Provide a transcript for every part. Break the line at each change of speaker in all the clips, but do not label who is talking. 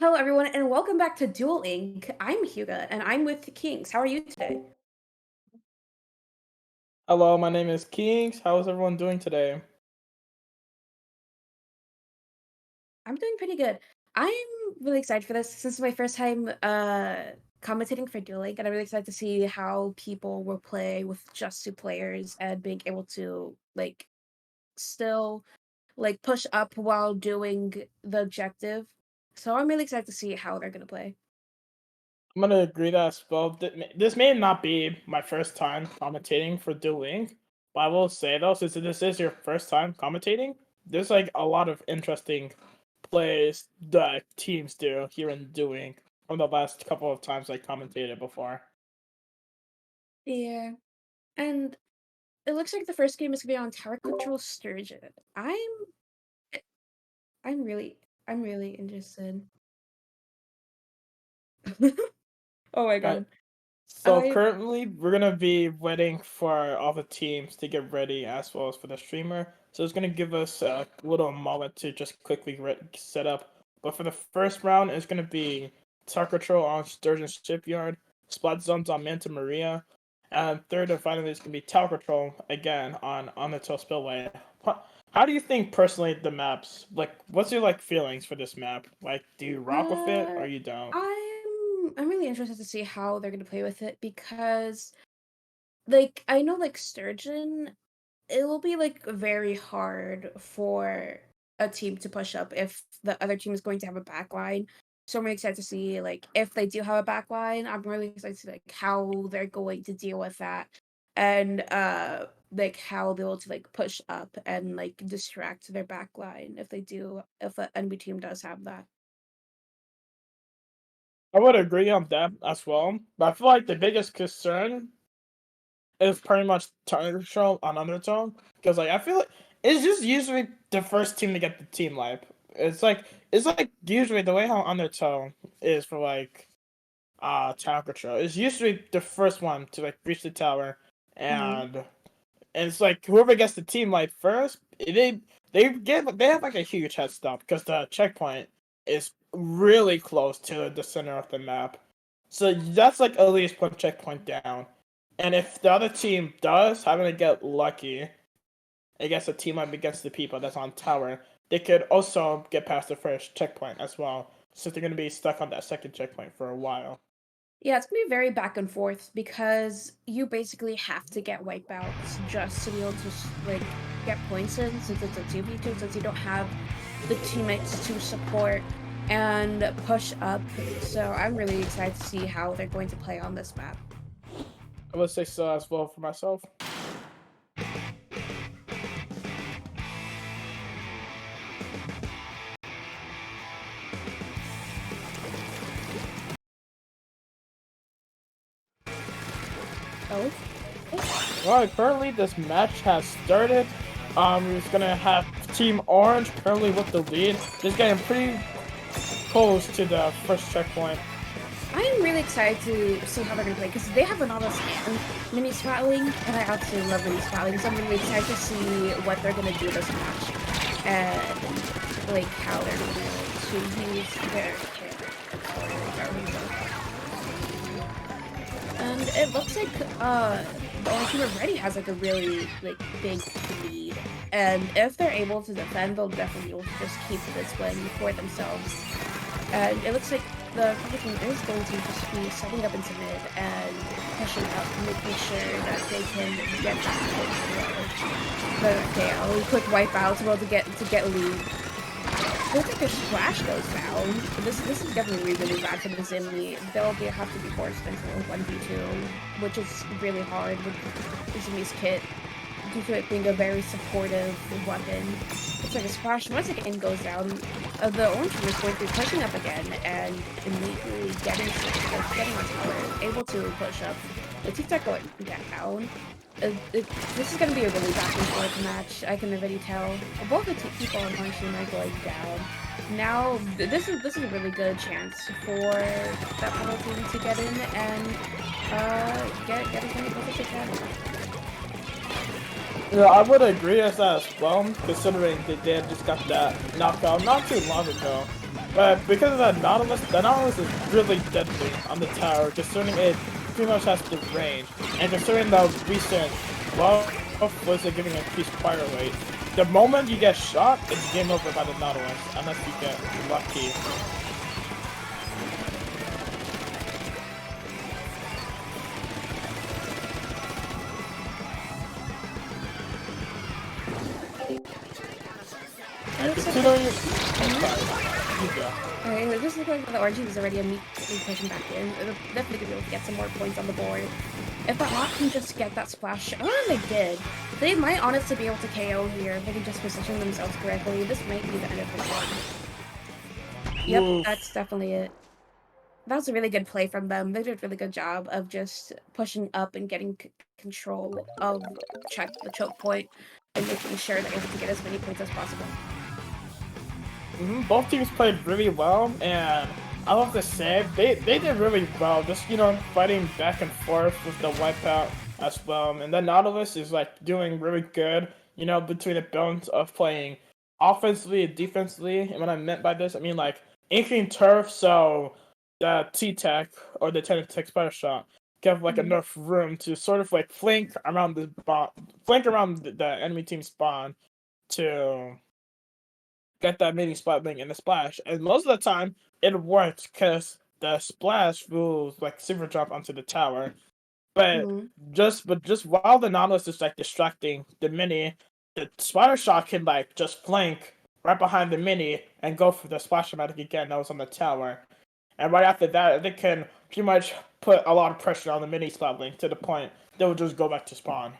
Hello, everyone, and welcome back to Duel Inc. I'm Huga, and I'm with the Kings. How are you today?
Hello, my name is Kings. How is everyone doing today?
I'm doing pretty good. I'm really excited for this. This is my first time commentating for Duel Link, and I'm really excited to see how people will play with just two players and being able to still push up while doing the objective. So I'm really excited to see how they're gonna play.
I'm gonna agree that as well. This may not be my first time commentating for Duel Links, but I will say though, since this is your first time commentating, there's like a lot of interesting plays that teams do here in Duel Links from the last couple of times I commentated before.
Yeah. And it looks like the first game is gonna be on Tower Control Sturgeon. I'm really I'm really interested. Oh my
Right.
god.
So
I
currently, we're gonna be waiting for all the teams to get ready as well as for the streamer. So it's gonna give us a little moment to just quickly set up. But for the first round, it's gonna be Tar Control on Sturgeon Shipyard, Splat Zones on Manta Maria, and third and finally it's gonna be Tower Control again on Undertow Spillway. How do you think personally the maps like? What's your like feelings for this map? Like, do you rock with it
uh
or you don't?
I'm really interested to see how they're gonna play with it because I know Sturgeon, it will be very hard for a team to push up if the other team is going to have a back line. So I'm really excited to see if they do have a back line, I'm really excited to see how they're going to deal with that and how they'll to push up and distract their back line if the enemy team does have that.
I would agree on that as well, but I feel like the biggest concern is pretty much Tiger Show on Undertone because like I feel like it's just usually the first team to get the team life. It's like usually the way how Undertone is for like Tower Control is usually the first one to like reach the tower
Mhm.
and it's like whoever gets the team life first, they have like a huge head start because the checkpoint is really close to the center of the map. So that's like at least one checkpoint down. And if the other team does happen to get lucky against a team up against the people that's on tower, they could also get past the first checkpoint as well. So they're gonna be stuck on that second checkpoint for a while.
Yeah, it's gonna be very back and forth because you basically have to get wipeouts just to be able to get points in since it's a 2v2, since you don't have the teammates to support and push up. So I'm really excited to see how they're going to play on this map.
I would say so as well for myself.
Oh,
Alright, currently this match has started. We're just gonna have Team Orange currently with the lead. Just getting pretty close to the first checkpoint.
I'm really excited to see how they're gonna play because they have an auto scan mini spratling, and I absolutely love mini spratling. So I'm really excited to see what they're gonna do this match and how they're gonna be able to use their kit. And it looks like the only team already has a really big lead. And if they're able to defend, they'll definitely be able to just keep this win for themselves. And it looks like the competition is going to just be setting up into mid and pushing up, making sure that they can get that point. But okay, a quick wipeout to be able to get a lead. Looks like their splash goes down. This is definitely really bad for the Zimmy. Have to be forced into a 1v2, which is really hard with Zimmy's kit due to it being a very supportive weapon. It's like a splash. Once again goes down, the orange team is going to be pushing up again and immediately getting on tower, able to push up. The teams are going down. This is going to be a really back and forth match. I can already tell. Both the people on one team are going down. Now, this is a really good chance for that other team to get in and get as many kills as they can.
Yeah, I would agree as that as well, considering they did just got that knockout not too long ago. But because of the Nautilus is really deadly on the tower, considering it pretty much has the range, and considering the recent buff was giving increased fire rate, the moment you get shot, it's game over by the Nautilus, unless you get lucky.
Okay, it just looks like the orange team is already immediately pushing back in. They're definitely gonna be able to get some more points on the board. If the Hawk can just get that splash, they did. They might honestly be able to KO here if they can just position themselves correctly. This might be the end of the game. Yep,
Oof.
that's definitely it. That was a really good play from them. They did a really good job of just pushing up and getting control of the choke point and making sure they're able to get as many points as possible.
Both teams played really well, and I love to say they did really well. Just fighting back and forth with the wipeout as well. And then Nautilus is like doing really good. Between the balance of playing offensively and defensively. And what I meant by this, I mean like inking turf, so the T-Tech or the Tech Spider Shot give like enough room to sort of like flank around the enemy team spawn to get that mini splat link in the splash, and most of the time it works because the splash will like super jump onto the tower. But just while the Nautilus is like distracting the mini, the Spider Shot can like just flank right behind the mini and go for the splash magic again that was on the tower. And right after that, they can pretty much put a lot of pressure on the mini splat link to the point they will just go back to spawn.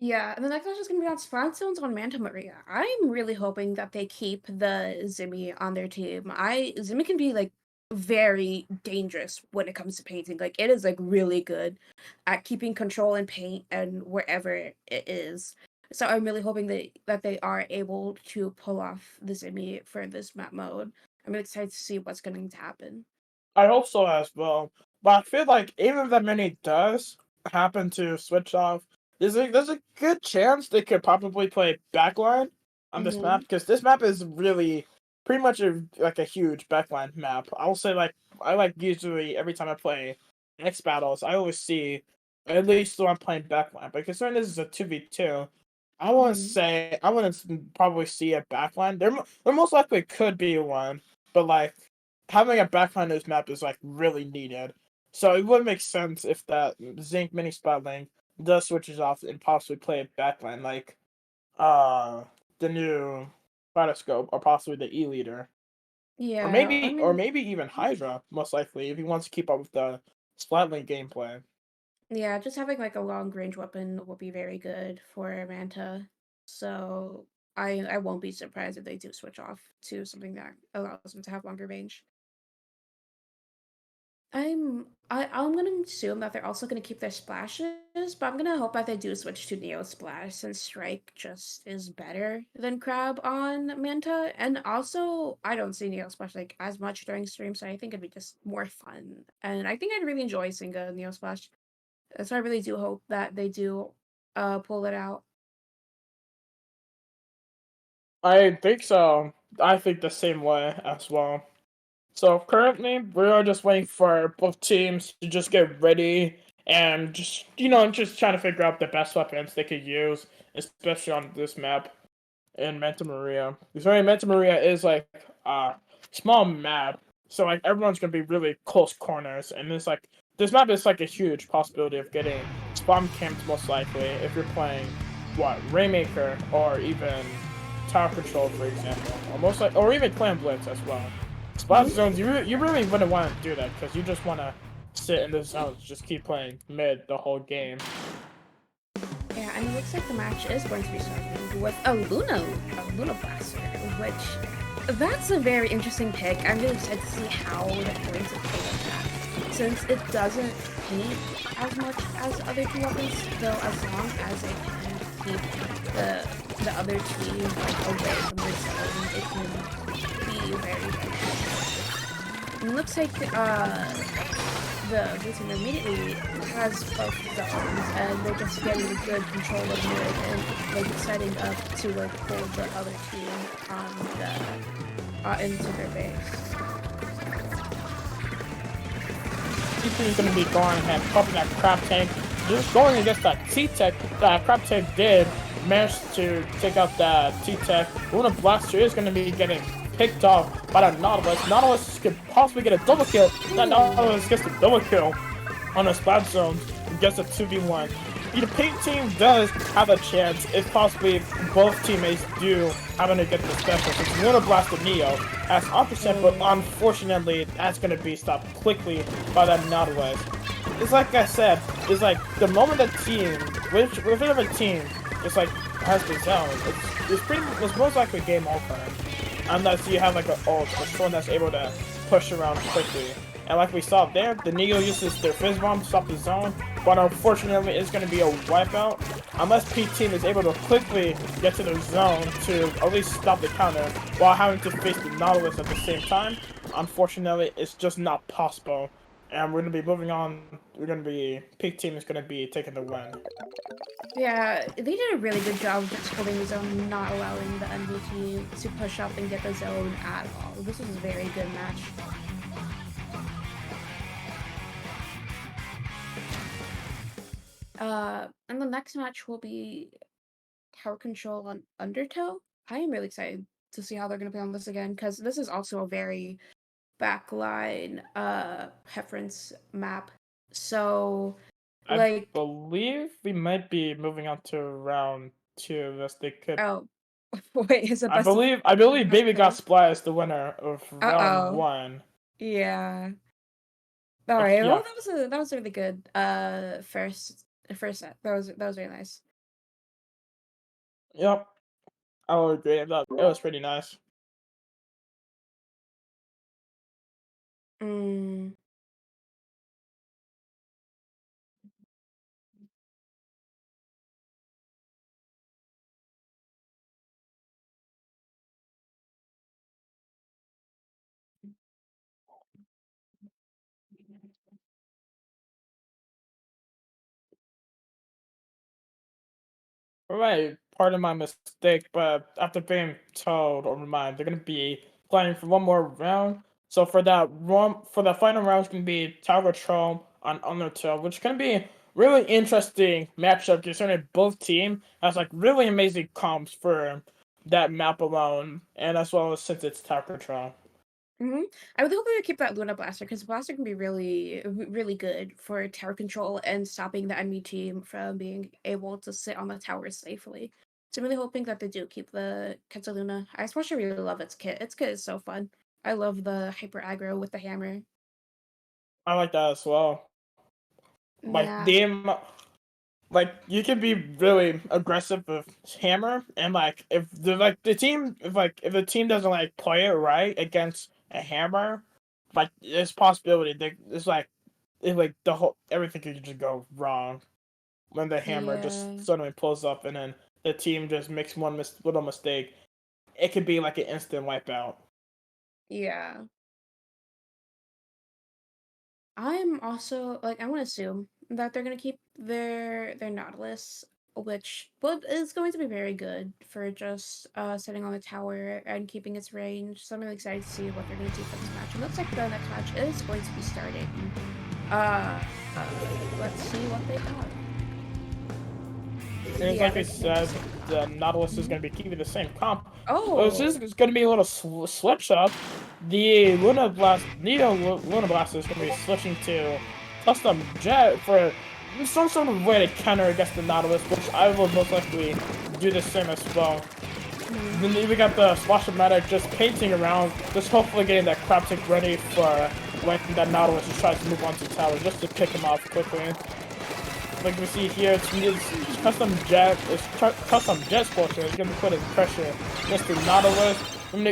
Yeah, and the next match is going to be on Spawn Stones on Manta Maria. I'm really hoping that they keep the Zimmy on their team. Zimmy can be like very dangerous when it comes to painting. Like it is like really good at keeping control in paint and wherever it is. So I'm really hoping that they are able to pull off the Zimmy for this map mode. I'm really excited to see what's going to happen.
I hope so as well. But I feel like even if that mini does happen to switch off, there's a good chance they could probably play backline on this map, because this map is really pretty much like a huge backline map. I'll say I usually every time I play X battles, I always see at least when I'm playing backline. But considering this is a 2v2, I wouldn't probably see a backline. There most likely could be one, but like having a backline in this map is like really needed. So it would make sense if that Zinc mini spot link does switches off and possibly play a backline like the new Phytoscope or possibly the E-Leader.
Yeah,
Or maybe even Hydra, most likely, if he wants to keep up with the Splatling gameplay.
Yeah, just having like a long range weapon will be very good for Manta. So I won't be surprised if they do switch off to something that allows them to have longer range. I'm gonna assume that they're also gonna keep their splashes, but I'm gonna hope that they do switch to Neo Splash since Strike just is better than Crab on Manta. And also I don't see Neo Splash like as much during stream, so I think it'd be just more fun. And I think I'd really enjoy seeing a Neo Splash. So I really do hope that they do pull it out.
I think so. I think the same way as well. So currently, we are just waiting for both teams to just get ready and just trying to figure out the best weapons they could use, especially on this map in Manta Maria. Because Manta Maria is like a small map, so like everyone's gonna be really close corners, and it's like this map is like a huge possibility of getting spawn camped most likely if you're playing Rainmaker or even Tower Control, for example, or even Clan Blitz as well. Spot zones, you really wouldn't want to do that because you just want to sit in the zones, just keep playing mid the whole game.
Yeah, and it looks like the match is going to be starting with a Luna Blaster, which that's a very interesting pick. I'm really excited to see how they're going to play with that, since it doesn't paint as much as other two weapons, though as long as it can keep the other team like away from the zone, it can be very beneficial. It looks like the blue team immediately has both zones, and they're just getting a good control of mid and like setting up to like pull the other team on the into their base.
He's going to be going ahead, popping that crab tank, just going against that T-Tech. That crab tank did manage to take out that T-Tech. Luna Blaster is going to be getting picked off by that Nautilus. Nautilus could possibly get a double kill. That Nautilus gets the double kill on the spot zone and gets a 2v1. The pink team does have a chance if possibly both teammates do happen to get the special. It's Luna Blaster Neo as opposite, but unfortunately that's going to be stopped quickly by that Nautilus. It's like I said, it's like the moment the team, whichever team, it's like has the zone, it's most likely game over. Unless you have like an ult or someone that's able to push around quickly. And like we saw there, the Neo uses their Fizz Bomb to stop the zone, but unfortunately it's going to be a wipeout. Unless P team is able to quickly get to the zone to at least stop the counter while having to face the Nautilus at the same time, unfortunately it's just not possible. And we're going to be moving on, P team is going to be taking the win.
Yeah, they did a really good job of just holding the zone, not allowing the enemy team to push up and get the zone at all. This was a very good match. And the next match will be Tower Control on Undertow. I am really excited to see how they're going to play on this again, because this is also a very backline preference map. So,
I believe we might be moving on to round 2, as they could.
Oh, wait, is it
I believe Baby Got Splat is the winner of round 1.
Yeah. All right.
Yeah.
Well, that was really good. First set. That was really nice.
Yep. I will agree. It was pretty nice. Right, pardon my mistake, but after being told or reminded, they're gonna be playing for one more round. So for the final round, it's gonna be Tower Control on Undertow, which is gonna be really interesting matchup considering both team has like really amazing comps for that map alone, and as well as since it's Tower Control.
I would hope they would keep that Luna Blaster, because Blaster can be really good for tower control and stopping the enemy team from being able to sit on the towers safely. So I'm really hoping that they do keep the Luna. I especially really love its kit. Its kit is so fun. I love the hyper aggro with the hammer.
I like that as well. Like
Yeah.
like you can be really aggressive with hammer, and like if the team doesn't like play it right against a hammer, like there's possibility it's like the whole everything could just go wrong when the hammer just suddenly pulls up, and then the team just makes one little mistake. It could be like an instant wipeout.
Yeah. I'm also like I want to assume that they're gonna keep their Nautilus, which is going to be very good for just sitting on the tower and keeping its range. So I'm really excited to see what they're gonna do for this match. It looks like the next match is going to be starting. Uh, let's see what they got.
Seems like I said, the Nautilus is going to be keeping the same comp.
Oh,
It's just going to be a little switch up. The Luna Blaster is going to be switching to Custom Jet for some sort of way to counter against the Nautilus, which I will most likely do the same as well. Then we got the Splash-O-Matic just painting around, just hopefully getting that crab tank ready for when that Nautilus just tries to move onto the tower, just to pick him off quickly. Like we see here, it's Custom Jet Scorcher is gonna be putting pressure against the Nautilus.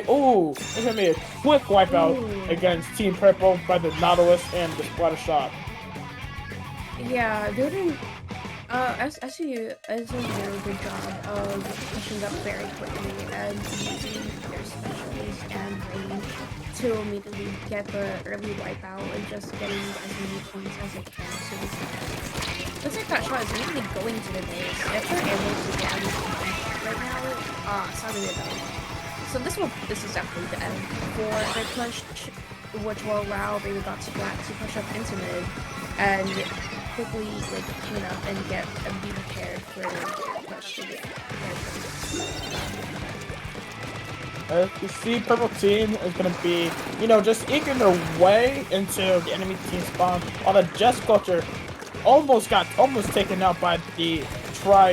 Ooh, it's gonna be a quick wipeout against Team Purple by the Nautilus and the Splatter Shot.
Yeah, they're doing. SCU is doing a very good job of pushing up very quickly and using their specials and range to immediately get the early wipeout and just getting as many points as they can as soon as possible. Looks like that shot is really going to the base. If they're able to get any points right now, sadly they don't. So this is definitely the end for their push, which will allow Baby Got Splat to push up into mid and quickly like clean up and be prepared for their push to get
As you see, purple team is gonna be, just eking their way into the enemy team spawn, while the Jet Sculpture almost taken out by the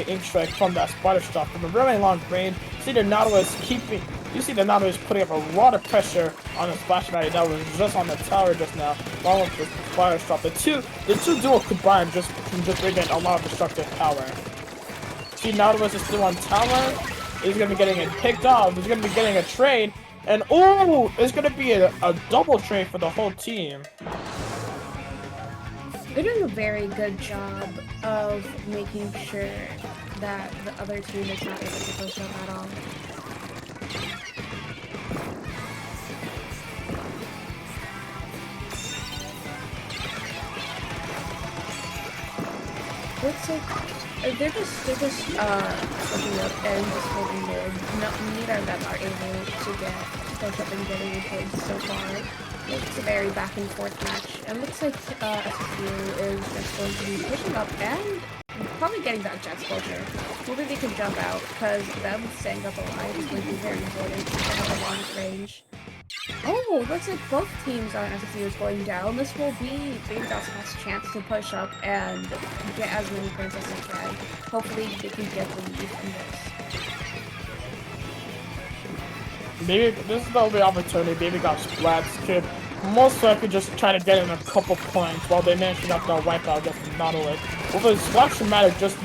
Ink Strike from that Spider Strop from a really long range. You see the Nautilus putting up a lot of pressure on the Splash Matty that was just on the tower just now, along with the Spider Strop. The two duo combined just bring in a lot of destructive power. See, Nautilus is still on tower. He's gonna be getting it picked off. He's gonna be getting a trade, and it's gonna be a double trade for the whole team.
They're doing a very good job of making sure that the other team is not able to push up at all. Looks like they're just pushing up and just holding mid. Neither of them are able to push up and get any points so far. It's a very back and forth match, and looks like SSU is just going to be pushing up and probably getting that Jet Sculpture. Maybe they can jump out, because them staying up alive is going to be very important to have a long range. Oh, looks like both teams on SSU is going down. This will be Baby Dot's last chance to push up and get as many points as they can. Hopefully they can get the lead in this.
Maybe this is the only opportunity Baby Got Splats could most likely just try to get in a couple points while they manage to knock that wipeout against the Nautilus. With a Splash Dramatic just,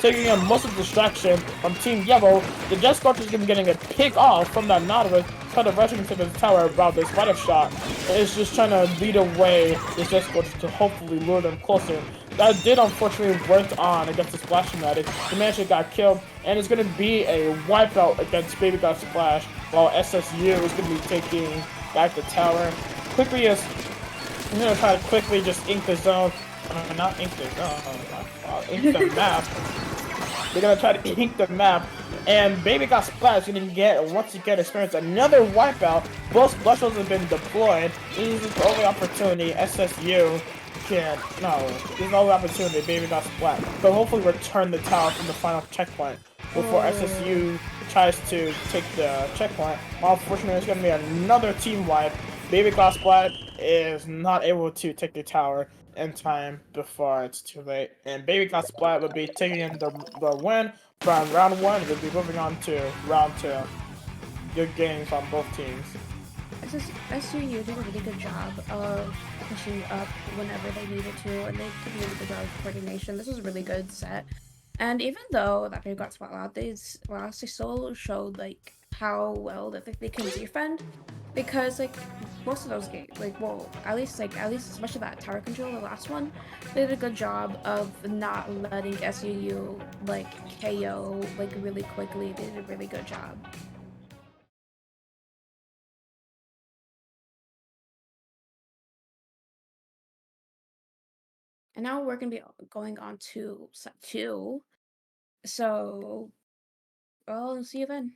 taking in most of the distraction from Team Yellow, the Jet Scorcher is going to be getting a pick off from that Nautilus, kind of rushing into the tower about this Spider Shot. It's just trying to lead away the Jet Scorcher to hopefully lure them closer. That did unfortunately work on against the Splash Dramatic. The Mansion got killed, and it's going to be a wipeout against Baby Got Splash, while SSU is going to be taking back the tower. I'm going to try to quickly just ink the zone. Not ink the zone, ink the map. They're going to try to ink the map. And Baby Got Splat is going to once again, experience another wipeout. Both Blushholes have been deployed. This is the only opportunity SSU this is the only opportunity Baby Got Splat. But hopefully return the tower from the final checkpoint before SSU tries to take the checkpoint. Unfortunately, there's going to be another team wipe. Baby Got Splat is not able to take the tower in time before it's too late. And Baby Got Splat will be taking in the win from round 1. We'll be moving on to round 2. Good games on both teams.
SSU did a really good job of pushing up whenever they needed to, and they did a really good job of coordination. This was a really good set. And even though that Baby Got Splat, they still showed like how well that they can defend, because like most of those games, at least especially that tower control, the last one, they did a good job of not letting SUU like KO like really quickly. They did a really good job. And now we're gonna be going on to set 2. So I'll see you then.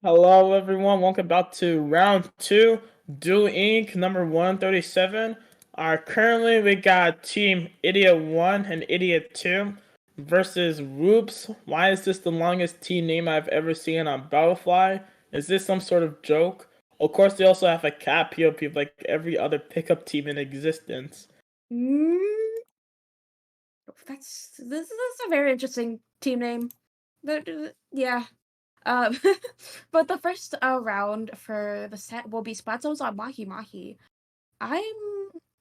Hello, everyone. Welcome back to round two, Duel Inc. number 137. Currently, we got Team Idiot 1 and Idiot 2 versus Whoops. Why is this the longest team name I've ever seen on Battlefly? Is this some sort of joke? Of course, they also have a cat POP like every other pickup team in existence.
Mm, this is a very interesting team name. Yeah. Um, but the first round for the set will be Spatzos on Mahi Mahi. I'm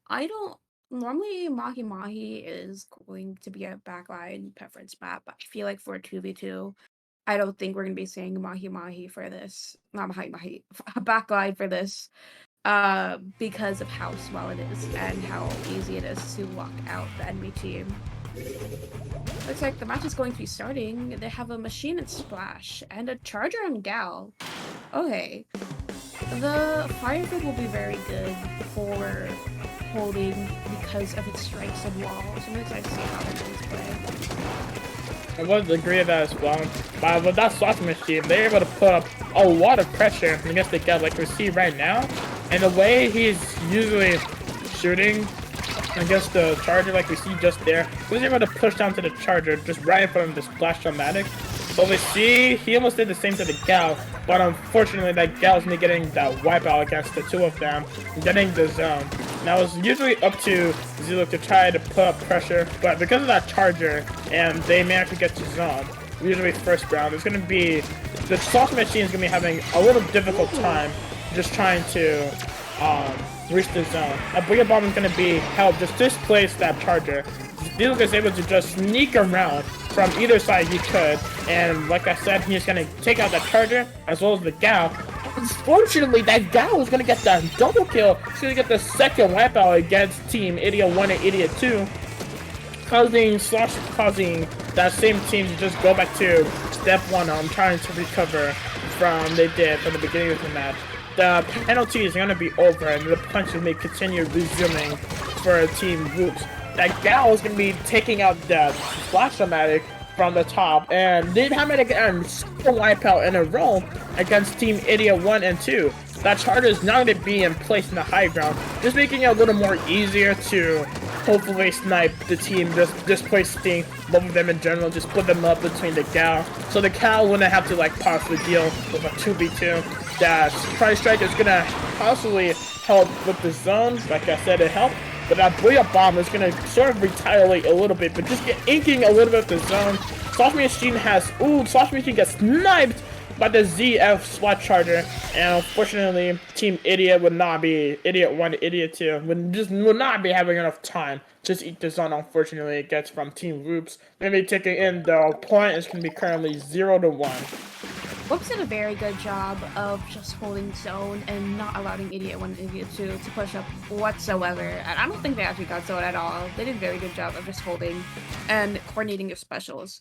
I don't normally Mahi Mahi is going to be a backline preference map. I feel like for a 2v2, I don't think we're gonna be seeing Mahi Mahi for this. Not Mahi Mahi, a backline for this. Because of how small it is and how easy it is to lock out the enemy team. Looks like the match is going to be starting. They have a machine and splash and a charger and gal. Okay. The Firefig will be very good for holding because of its strikes and walls. I'm excited to see how they're going to play.
I would agree with that as well. But with that slot machine, they're able to put up a lot of pressure against the guy like we see right now. And the way he's usually shooting against the charger like we see just there, he was able to push down to the charger just right in front of the splash-o-matic. But we see he almost did the same to the Gal, but unfortunately that Gal's not getting that wipeout against the two of them, getting the zone. Now it's usually up to Ziluk to try to put up pressure, but because of that charger, and they manage to get to zone, usually first round, it's going to be, the Sauce Machine is going to be having a little difficult time just trying to reach the zone. A Booyah Bomb is going to be help just displace that charger. Ziluk is able to just sneak around from either side he could, and like I said, he's going to take out that charger as well as the Gal. Unfortunately, that Gal is going to get that double kill. He's going to get the second wipeout against Team Idiot 1 and Idiot 2, causing that same team to just go back to step 1 on trying to recover from they did from the beginning of the match. The penalty is going to be over, and the punches may continue resuming for Team Whoops. That Gal is going to be taking out the Splash-O-Matic from the top, and they'd have it again, second wipeout in a row against Team Idiot 1 and 2. That charger is now going to be in place in the high ground, just making it a little more easier to hopefully snipe the team, just displacing both of them in general, just put them up between the Gal, so the Gal wouldn't have to like possibly deal with a 2v2. That Surprise Strike is going to possibly help with the zone, like I said, it helped. But that Booyah Bomb is going to sort of retaliate a little bit, but just get inking a little bit of the zone. Slash Machine Slash Machine gets sniped by the ZF SWAT Charger, and unfortunately, Team Idiot would not be, Idiot 1, Idiot 2, would not be having enough time to just eat the zone. Unfortunately, it gets from Team Whoops. Maybe taking in the point is going to be currently 0-1.
Whoops did a very good job of just holding zone and not allowing Idiot 1 and Idiot 2 to push up whatsoever. And I don't think they actually got zone at all. They did a very good job of just holding and coordinating their specials.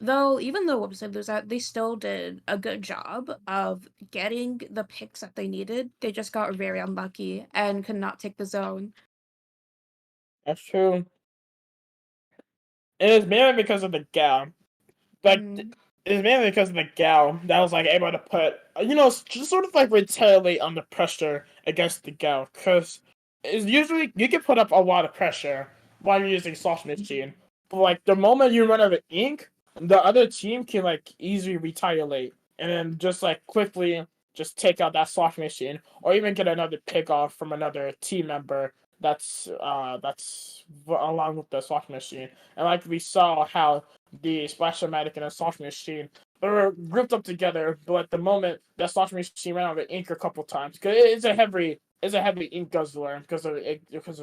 Though, even though Whoops did lose out, they still did a good job of getting the picks that they needed. They just got very unlucky and could not take the zone.
That's true. It is mainly because of the Gal. Like, it's mainly because of the Gal that was like able to put, just sort of like retaliate under pressure against the Gal, because it's usually you can put up a lot of pressure while you're using Slash Machine, but like the moment you run out of ink, the other team can like easily retaliate and then just like quickly just take out that Slash Machine, or even get another pick off from another team member that's along with the Slash Machine. And like we saw how the Splash-O-Matic and the Slash Machine, they were grouped up together, but at the moment that Slash Machine ran out of ink a couple times, because it's a heavy ink guzzler because of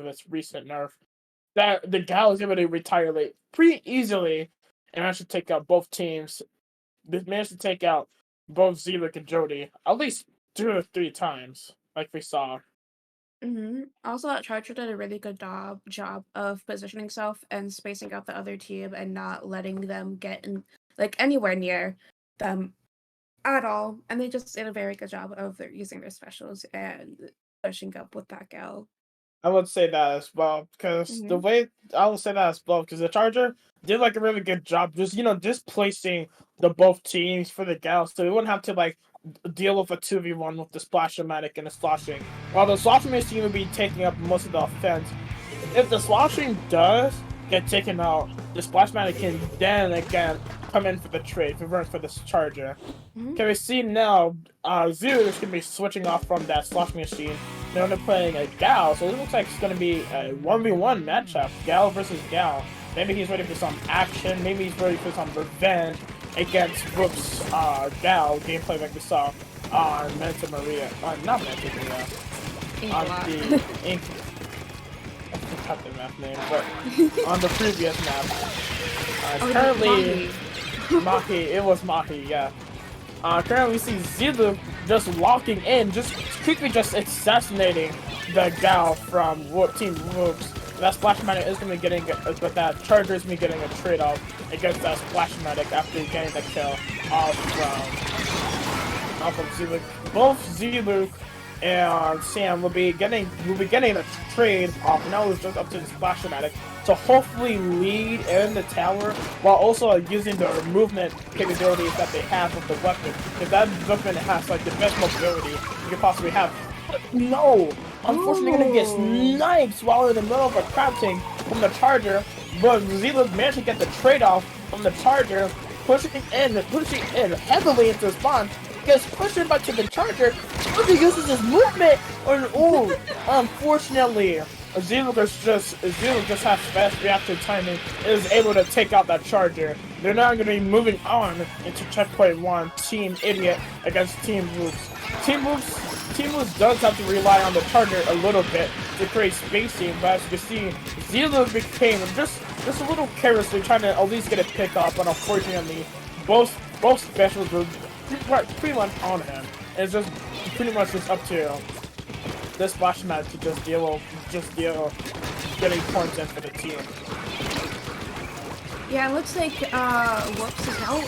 its recent nerf. That the Gal is able to retaliate pretty easily and managed to take out both teams. They managed to take out both Ziluk and Jody at least 2 or 3 times, like we saw.
Also, that Charger did a really good job of positioning himself and spacing out the other team and not letting them get in like anywhere near them at all. And they just did a very good job of using their specials and pushing up with that gal.
I would say that as well, because the way I would say that as well, because the Charger did like a really good job, just displacing the both teams for the Gal, so we wouldn't have to like deal with a 2v1 with the Splash-O-Matic and the Sloshing, while the Sloshing machine will be taking up most of the offense. If the Sloshing does get taken out, the Splash-O-Matic can then again come in for the trade, revert for this charger. Can we see now, Zero is going to be switching off from that Sloshing machine. They're only playing a Gal, so it looks like it's going to be a 1v1 matchup, Gal versus Gal. Maybe he's ready for some action, maybe he's ready for some revenge against Whoops, Gal gameplay like we saw on Manta Maria. Not Manta Maria. On the Ink. I forgot the map name, but on the previous map. Currently, Mahi. It was Mahi, yeah. Currently we see Zilu just locking in, just quickly just assassinating the Gal from Team Whoops. That Splash-O-Matic is going to be getting, but that Charger is going to be getting a trade-off against that Splash-O-Matic after getting the kill off of Ziluk. Both Ziluk and Sam will be getting a trade off. Now it's just up to the Splash-O-Matic to hopefully lead in the tower while also using the movement capabilities that they have with the weapon. If that weapon has like the best mobility you could possibly have. No! Unfortunately, gonna get sniped while in the middle of a crafting from the Charger, but Zila managed to get the trade-off from the Charger, pushing in heavily into the spawn, gets pushed in back to the Charger, Charger uses his movement, and unfortunately, Zila just has fast reaction timing, is able to take out that Charger. They're now going to be moving on into checkpoint 1, Team Idiot against Team Whoops. Team Whoops does have to rely on the Charger a little bit to create spacing, but as you can see, Zila became just a little carelessly trying to at least get a pick up, but unfortunately, both specials were pretty much on him. It's just pretty much just up to this Splash-O-Matic to just deal getting points in for the team.
Yeah, it looks like Whoops is now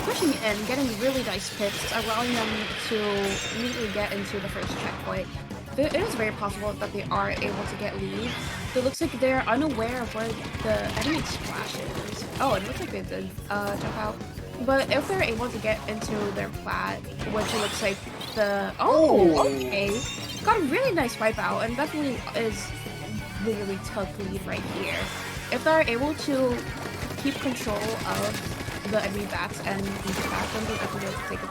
pushing in, getting really nice picks, allowing them to immediately get into the first checkpoint. It is very possible that they are able to get leads. It looks like they're unaware of where the enemy splash is. Oh, it looks like they did jump out. But if they're able to get into their plat, which it looks like okay, got a really nice wipe out, and definitely is literally took lead right here. If they're able to keep control of the enemy bats and these bats, then they'll definitely be able to take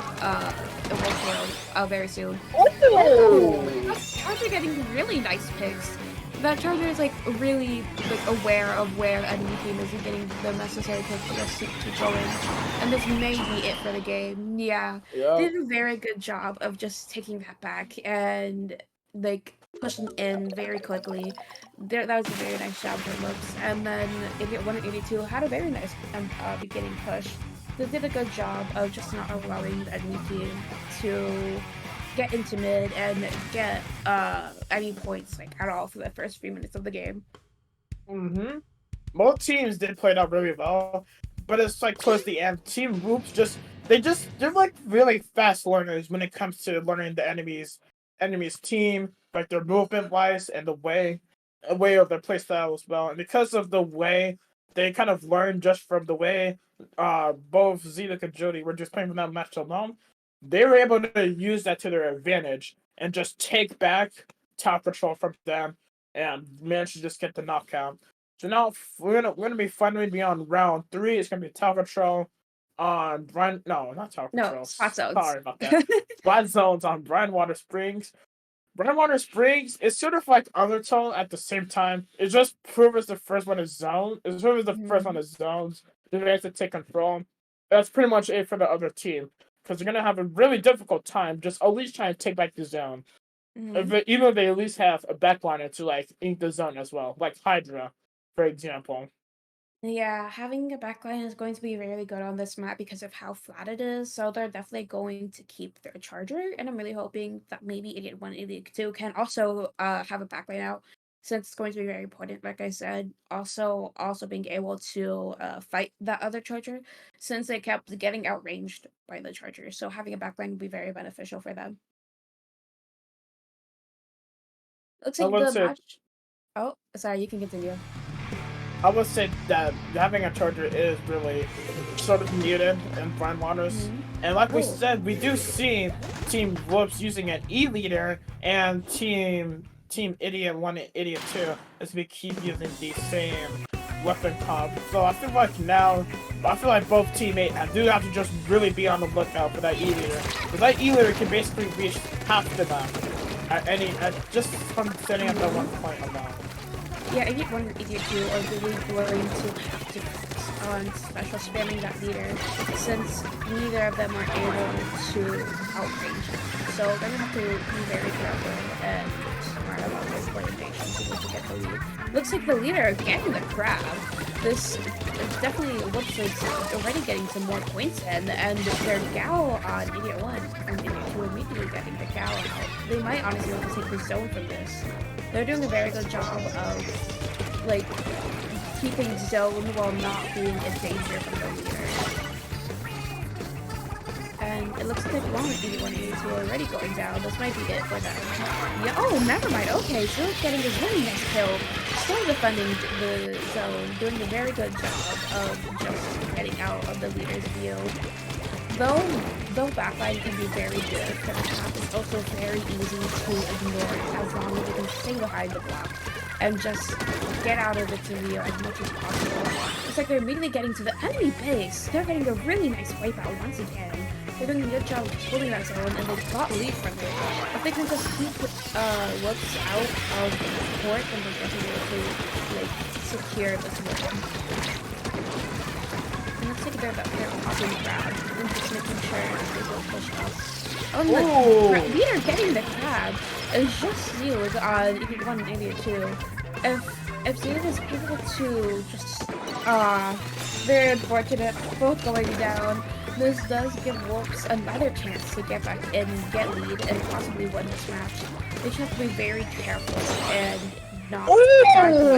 the world kill very soon. That Charger getting really nice picks. That Charger is like really aware of where the enemy team is and getting the necessary picks just to keep going. And this may be it for the game. Yeah. They did a very good job of just taking that back and like pushing in very quickly. That was a very nice job for Looks. And then Idiot 182 had a very nice beginning push. They did a good job of just not allowing the enemy team to get into mid and get any points like at all for the first few minutes of the game.
Both teams did play it out really well, but it's like towards the end, Team Whoops they're like really fast learners when it comes to learning the enemy's team, like their movement wise and the way of their playstyle as well. And because of the way they kind of learned just from the way both Zedek and Jody were just playing from that match alone, they were able to use that to their advantage and just take back top control from them and manage to just get the knockout. So now we're gonna be finally be on round 3. It's gonna be top control on Brian. No, not top control.
No, spot zones.
Sorry about that. Spot zones on Brightwater Springs. Brightwater Springs is sort of like Undertone at the same time. It just proves the first one is zone. It's proves the first one is zones. They have to take control. That's pretty much it for the other team. Because they're going to have a really difficult time just at least trying to take back the zone. Even though they at least have a backliner to like ink the zone as well. Like Hydra, for example.
Yeah, having a backline is going to be really good on this map because of how flat it is. So they're definitely going to keep their Charger. And I'm really hoping that maybe Idiot 1, Idiot 2 can also have a backline out. Since it's going to be very important, like I said, also being able to fight that other Charger, since they kept getting outranged by the Charger. So having a backline would be very beneficial for them. Looks like the match. Oh, sorry, you can continue.
I would say that having a Charger is really sort of needed in Brightwater's And like we
Oh,
said, we do see Team Whoops using an E leader and Team Idiot 1 and Idiot 2 as we keep using the same weapon comp. So I feel like now, I feel like both teammates do have to just really be on the lookout for that E leader. Because that E leader can basically reach half the map just from setting up that one point alone.
yeah, Idiot 1 and Idiot 2 are really going to have to focus on special spamming that leader since neither of them are able to outrange him. So they're gonna have to be very careful and smart about their coordination to get the lead. Looks like the leader getting the crab. This definitely looks like it's already getting some more points in, and their gal on Idiot 1 and Idiot 2 immediately getting the gal out. They might honestly want to take the zone from this. They're doing a very good job of, like, keeping zone while not being in danger from the leader. And it looks like Long 81 and 82 are already going down. This might be it for them. Yeah, oh, never mind. Okay, so getting a really nice kill. Still defending the zone, doing a very good job of just getting out of the leader's view. Though backline can be very good for the map, it's also very easy to ignore as long as you can stay behind the block and just get out of its view as much as possible. It's like they're immediately getting to the enemy base. They're getting a really nice wipeout once again. They're doing a good job of holding that zone, and they got lead from it. If they can just keep Whoops out of the court, then they're definitely able to like secure this win. It looks like they're popping crab and just making sure they don't push up. Oh, the leader getting the crab is just Zeus on Idiot 1 and Idiot 2. If Zeus is able to just very unfortunate, both going down. This does give Whoops another chance to get back in, get lead, and possibly win this match. They just have to be very careful and not charge much.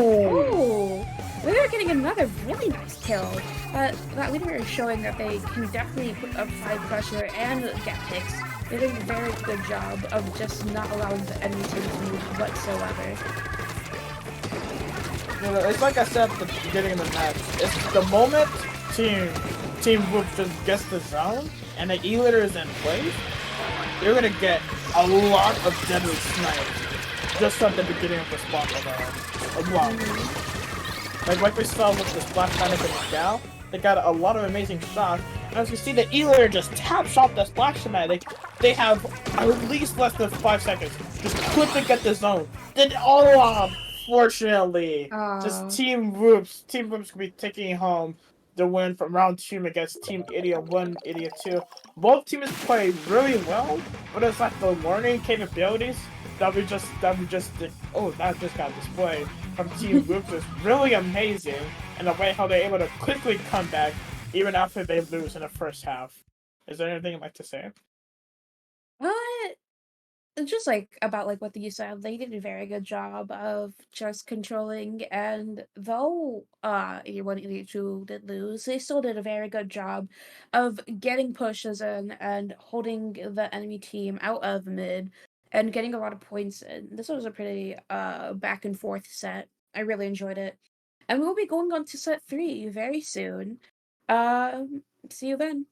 Oh! They're getting another really nice kill. That leader is showing that they can definitely put up high pressure and get picks. They're doing a very good job of just not allowing the enemy team to move whatsoever.
You know, it's like I said at the beginning of the match. It's the moment Team Whoops just gets the zone and the E-Litter is in place, you're gonna get a lot of deadly snipes just at the beginning of the spot alone. A lot. Like we saw with the Splash Panic and the Gal, they got a lot of amazing shots. And as you see, the E-Litter just tap shot the Splash Panic. They have at least less than 5 seconds. Just quickly get the zone. Then fortunately, just Team Whoops could be taking home the win from round 2 against Team Idiot 1, Idiot 2. Both teams play really well, but it's like the learning capabilities that we just that just got displayed from Team Whoops is really amazing, and the way how they're able to quickly come back even after they lose in the first half. Is there anything you'd like to say?
What? Just like about like what you said, they did a very good job of just controlling, and though Idiot 1 Idiot 2 did lose, they still did a very good job of getting pushes in and holding the enemy team out of mid and getting a lot of points in. This was a pretty back and forth set. I really enjoyed it. And we'll be going on to set 3 very soon. See you then.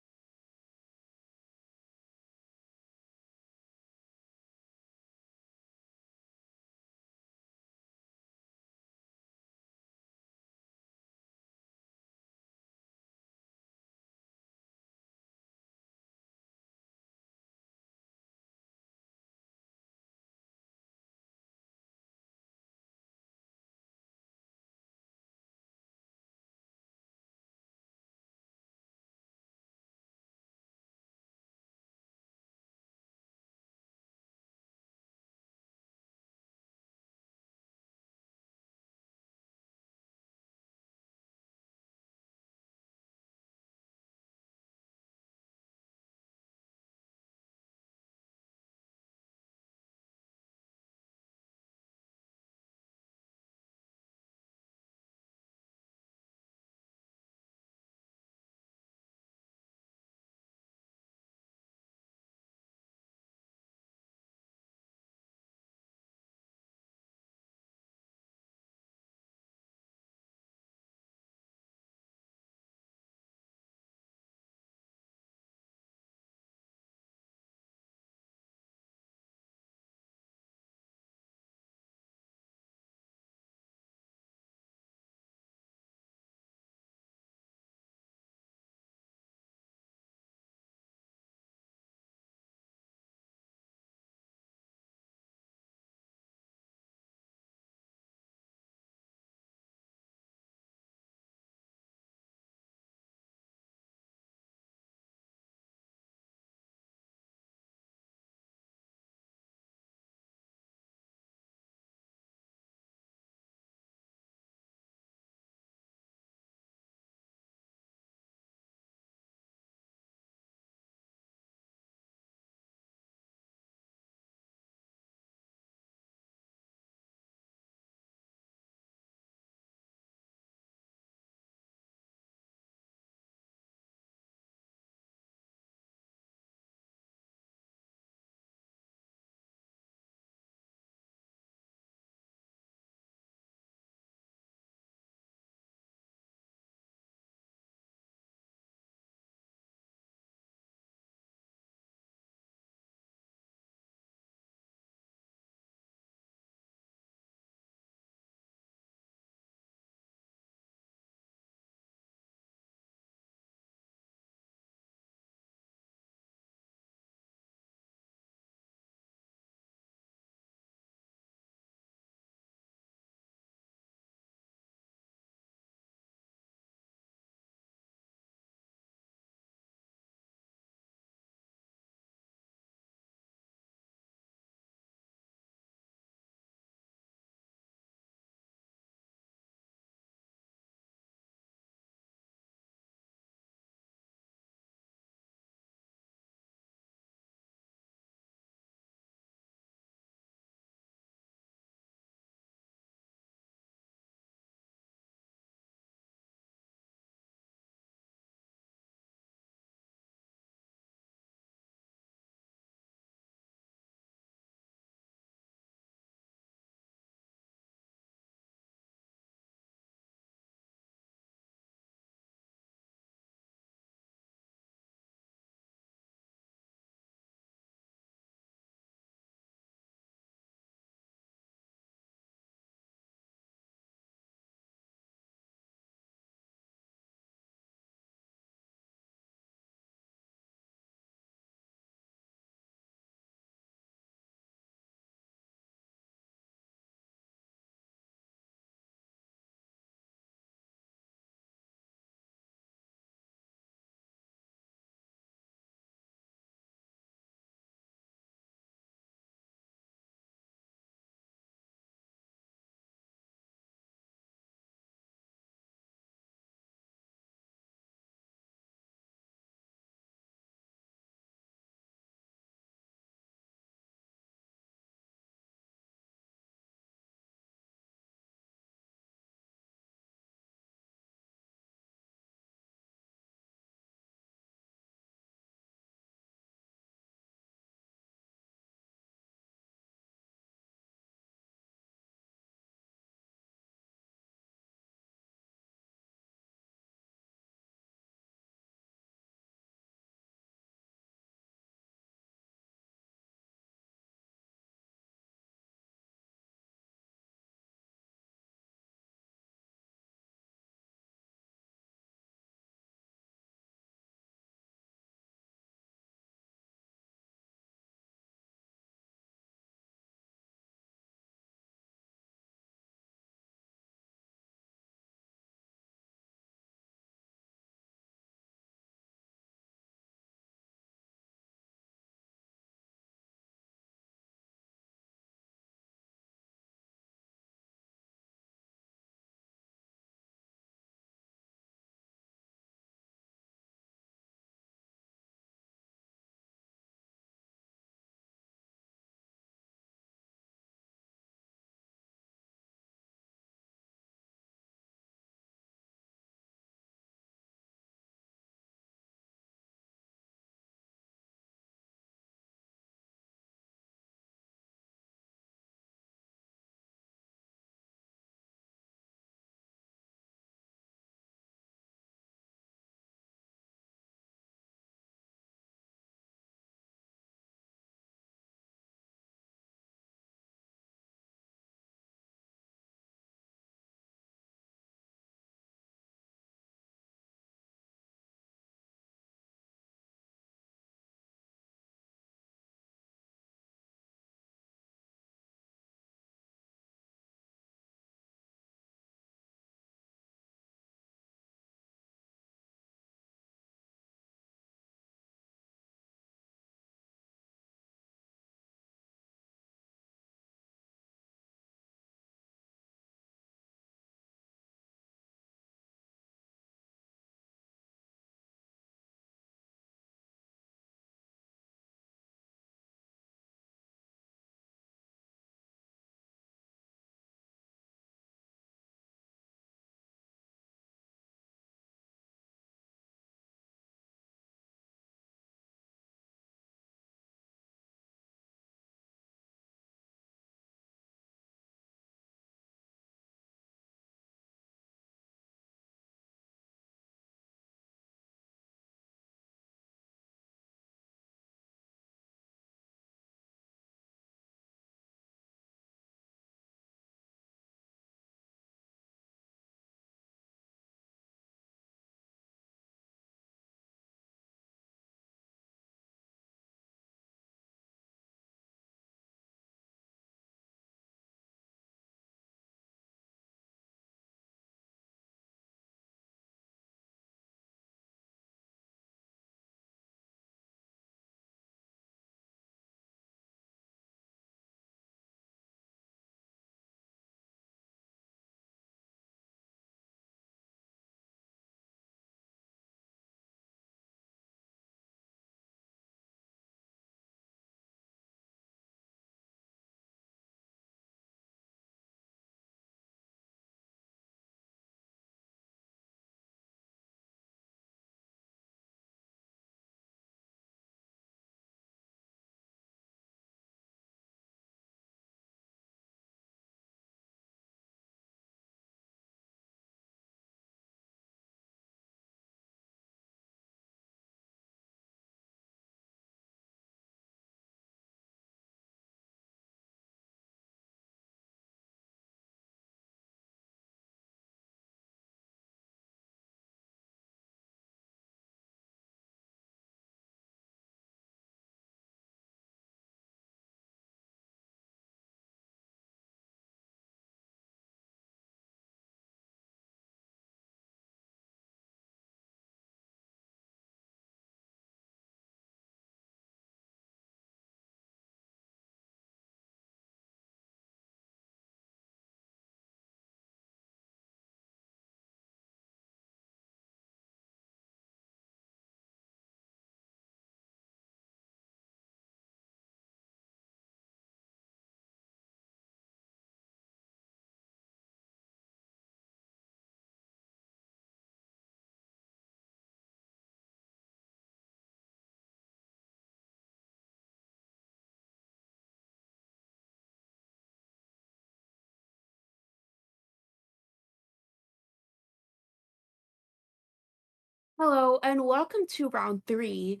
Hello, and welcome to round three.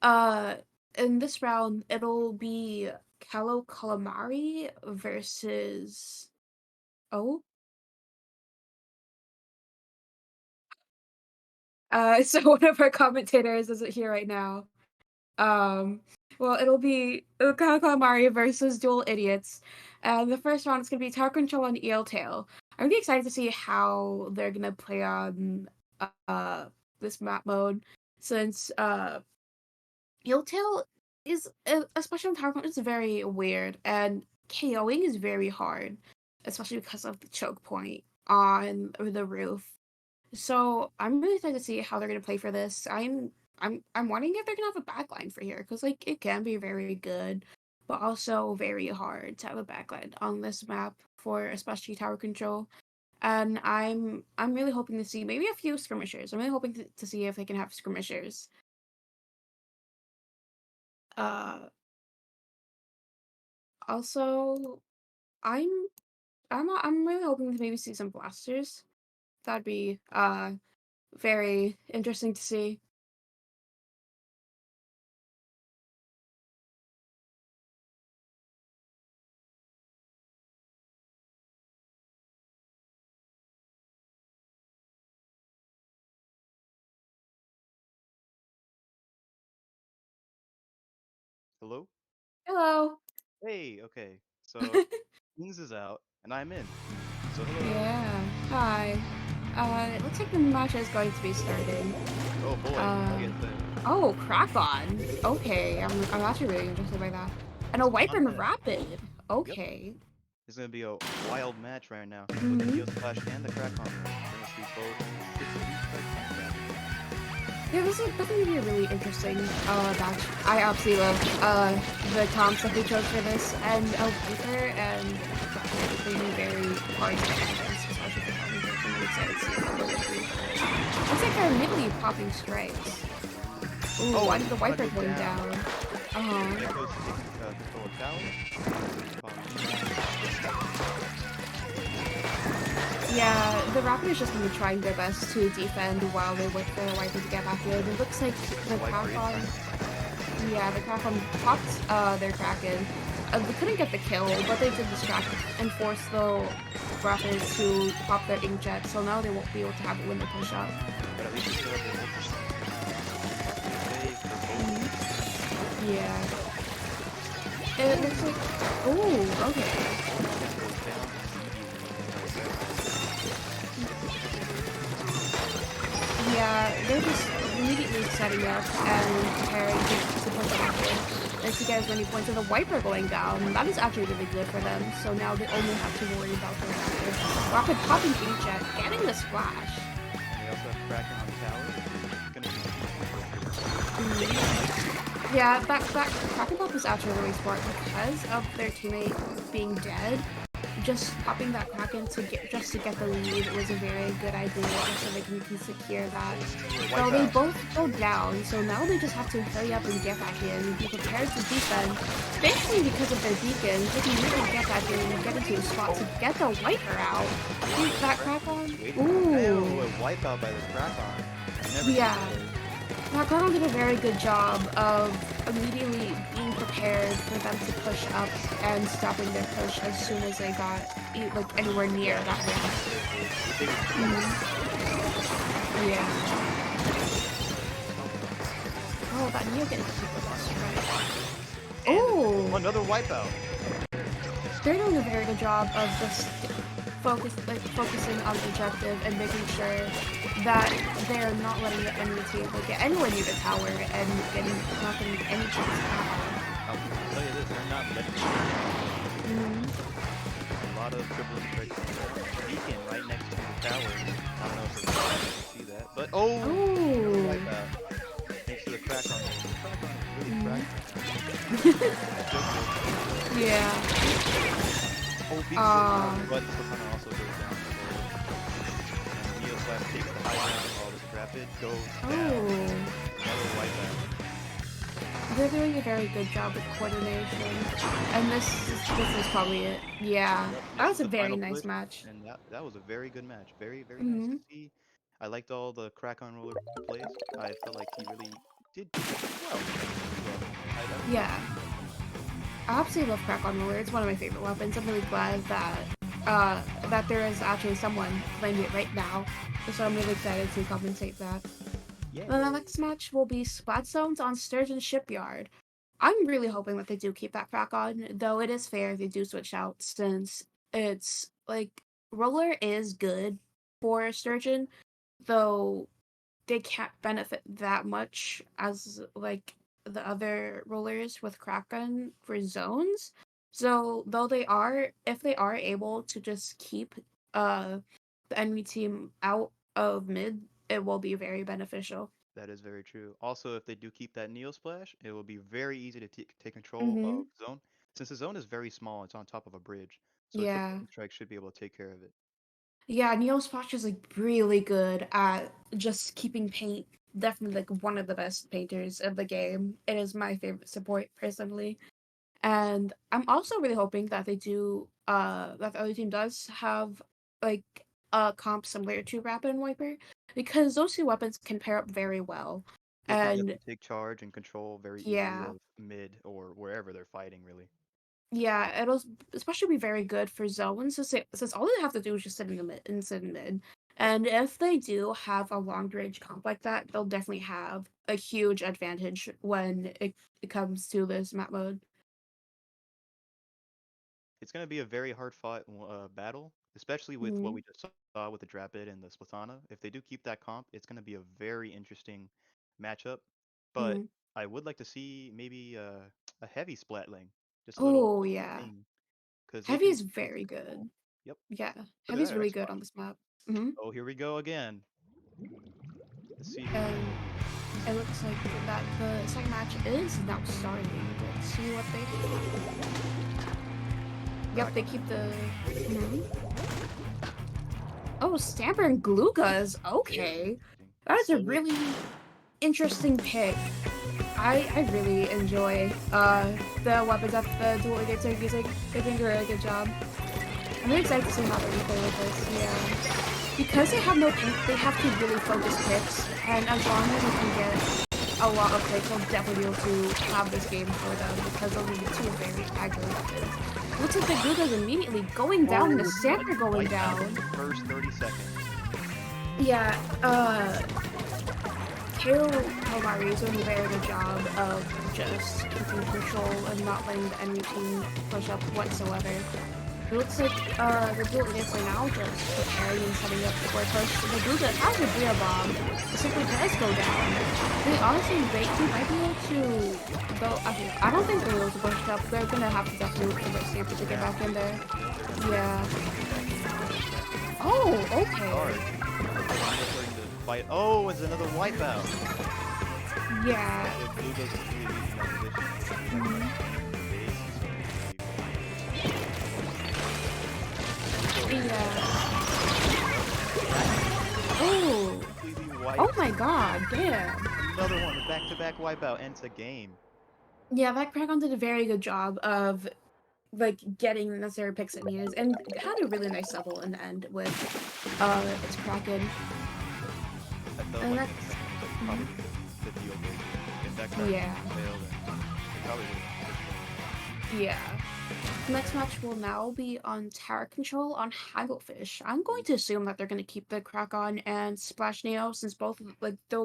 Uh, in this round, it'll be Calo Calamari versus. Oh, so one of our commentators isn't here right now. Um, well, it'll be Calo Calamari versus Dual Idiots, and the first round is gonna be Tower Control and Eel Tail. I'm really excited to see how they're gonna play on uh this map mode, since Tail is, especially on Tower is very weird, and KOing is very hard, especially because of the choke point on the roof. So I'm really excited to see how they're gonna play for this. I'm wondering if they're gonna have a backline for here, because like it can be very good, but also very hard to have a backline on this map for especially tower control. And I'm really hoping to see maybe a few skirmishers. I'm really hoping to see if they can have skirmishers. Uh, Also, I'm I'm really hoping to maybe see some blasters. That'd be very interesting to see.
Hello?
Hello.
Hey, okay. So Kings is out and I'm in. So hello.
Yeah. Hi. It looks like the match is going to be starting.
Oh boy, I
Um.
get the
Oh, crack on. Okay, I'm actually really interested by that. And a
so
wipe
on
and
that.
rapid.
Yep.
Okay.
It's gonna be a wild match right now with the
Mhm.
Neo Splash and the Crack on. We're gonna see both hit the weak side
Yeah, this is definitely be a really interesting match. I absolutely love the comps that they chose for this, and Viper and Rocket being very hard to defend against, especially for commentators. I'm really excited to see how they're gonna do. Looks like they're immediately popping strikes. Ooh,
Oh,
why
and
did the
he's
Viper
hunted
going
down.
down?
And
Uh-huh.
Echo's taking control of Tower.
Yeah, the Rapid is just gonna be trying their best to defend while they wait for the Viper to get back in. It looks like the
Wiper is
Kraken,
trying to
yeah, the Kraken popped their Kraken. They couldn't get the kill, but they did distract and force the Rapid to pop their inkjet, so now they won't be able to have it when they push up.
but at least they still have the ultra. Save for
Mhm.
both.
Yeah. It looks like, oh, okay.
Ultimate goes down immediately.
Yeah, they're just immediately setting up and preparing to push back in. And to get as many points of the Wiper going down, that is actually really good for them. So now they only have to worry about the Rapid. Rapid popping Inkjet, getting the splash.
And they also have Kraken on tower, which is gonna
Yeah, that Kraken pop is actually really smart because of their teammate being dead. Just popping that Kraken to get the lead was a very good idea, just so they can secure that.
be
So
wipe
they
out.
both go down, so now they just have to hurry up and get back in, be prepared to defend. Basically because of their beacon, they can really get back in and get into a spot to get the Wiper out. See that Kraken?
Waiting.
Ooh.
Oh, a wipe out by the Krakon. Never seen
Yeah.
that.
Now, Cardinal did a very good job of immediately being prepared for them to push up and stopping their push as soon as they got like anywhere near
Yeah,
that ramp.
they figured
Yeah. Oh, that Neo getting hit with that strike.
and
Oh,
another wipeout.
they're doing a very good job of just focusing on the objective and making sure that they're not letting the enemy team like, get anywhere near the tower and not getting any chance to
I'll tell you this, they're not letting
Mhm.
a lot of dribbling tricks. Beacon right next to the tower. I don't know if they're going to see that, but oh, another
Oh.
wipeout. Thanks to the Krakon. The Krakon is really
Mhm.
cracking.
Yeah.
Oh, Beacon goes down, but Sukuna also goes down. And Neo Slash takes the high ground while this Rapid goes down.
Oh.
Another wipeout.
They're doing a very good job with coordination. And this is probably it. Yeah.
Yep,
That
this
was
is
a
the
very
final
nice
push,
match.
and that was a very good match. Very, very nice to
Mhm.
see. I liked all the crack on roller plays. I felt like he really did well. Did well. I really liked
Yeah, I absolutely love Crack on Roller. It's one of my favorite weapons. I'm really glad that there is actually someone playing it right now. So I'm really excited to compensate that.
it.
Then the
Yay!
next match will be Splatstones on Sturgeon Shipyard. I'm really hoping that they do keep that crack on, though it is fair if they do switch out since it's like Roller is good for Sturgeon, though they can't benefit that much as like the other rollers with Kraken for zones. So though they are if they are able to just keep uh the enemy team out of mid, it will be very beneficial.
That is very true. Also, if they do keep that Neo Splash, it will be very easy to take control
Mm-hmm.
of zone. Since the zone is very small, it's on top of a bridge, so a quick
Yeah.
strike should be able to take care of it.
Yeah, Neosplash is like really good at just keeping paint. Definitely like one of the best painters of the game. It is my favorite support personally. And I'm also really hoping that they do that the other team does have like a comp similar to Rapid and Wiper because those two weapons can pair up very well.
They can
And
definitely take charge and control very easily
yeah,
of mid or wherever they're fighting, really.
yeah, it'll especially be very good for zones since all they have to do is just sit in the mid and sit in mid. And if they do have a long range comp like that, they'll definitely have a huge advantage when it comes to this map mode.
It's going to be a very hard fought battle, especially with what
Hmm.
we just saw with the Drapid and the Splatana. If they do keep that comp, it's going to be a very interesting matchup. But
Hmm.
I would like to see maybe a heavy Splatling, just a little
Oh yeah.
thing, because they
Heavy
can
is
take
very
control.
good.
Yep.
Yeah,
Look at
Heavy's
that
really
X
good on
squash.
this map. Hmm.
Oh, here we go again. Let's see who wins.
And it looks like that the second match is now starting. Let's see what they do. Yep,
Crack
they
on.
keep the. Mhm. Oh, Stamper and Glugas.
Very
Okay,
interesting.
that is a
So
really interesting pick. I really enjoy the weapons that the dual idiots are using. They're doing a really good job. I'm really excited to see how they play with this. Yeah. Because they have no pick, they have to really focus picks, and as long as they can get a lot of picks, they'll definitely be able to have this game for them because those are the two very aggro weapons. Looks like the Guga's immediately going down and the
oh,
Stamper going
white out
down.
in the first 30 seconds.
Yeah, Kale Kalmari is doing a very good job of just keeping control and not letting the enemy team push up whatsoever. It looks like the dual idiots are now just preparing and setting up for a push. The Guga has a beer bomb. The simply does go down. They honestly they might be able to go. I don't think they're able to push up. They're gonna have to definitely wait for their Stamper to get back in there. Yeah. Oh,
Hard.
okay.
Starting to fight. Oh, it's another wipeout.
Yeah.
If blue doesn't really use that position,
Mhm.
base, so
Yeah. Oh.
completely
Oh
wiped.
my god, damn.
Another one, a back-to-back wipeout ends the game.
Yeah, that Kragon did a very good job of like getting the necessary picks it needed and had a really nice double in the end with its Kraken.
I felt
And
like
that's
that was like probably the deal breaker. If that Kraken
yeah.
failed, then it probably would have.
Yeah. The next match will now be on Tower Control on Hagglefish. I'm going to assume that they're going to keep the Kraken and Splash Neo since both they're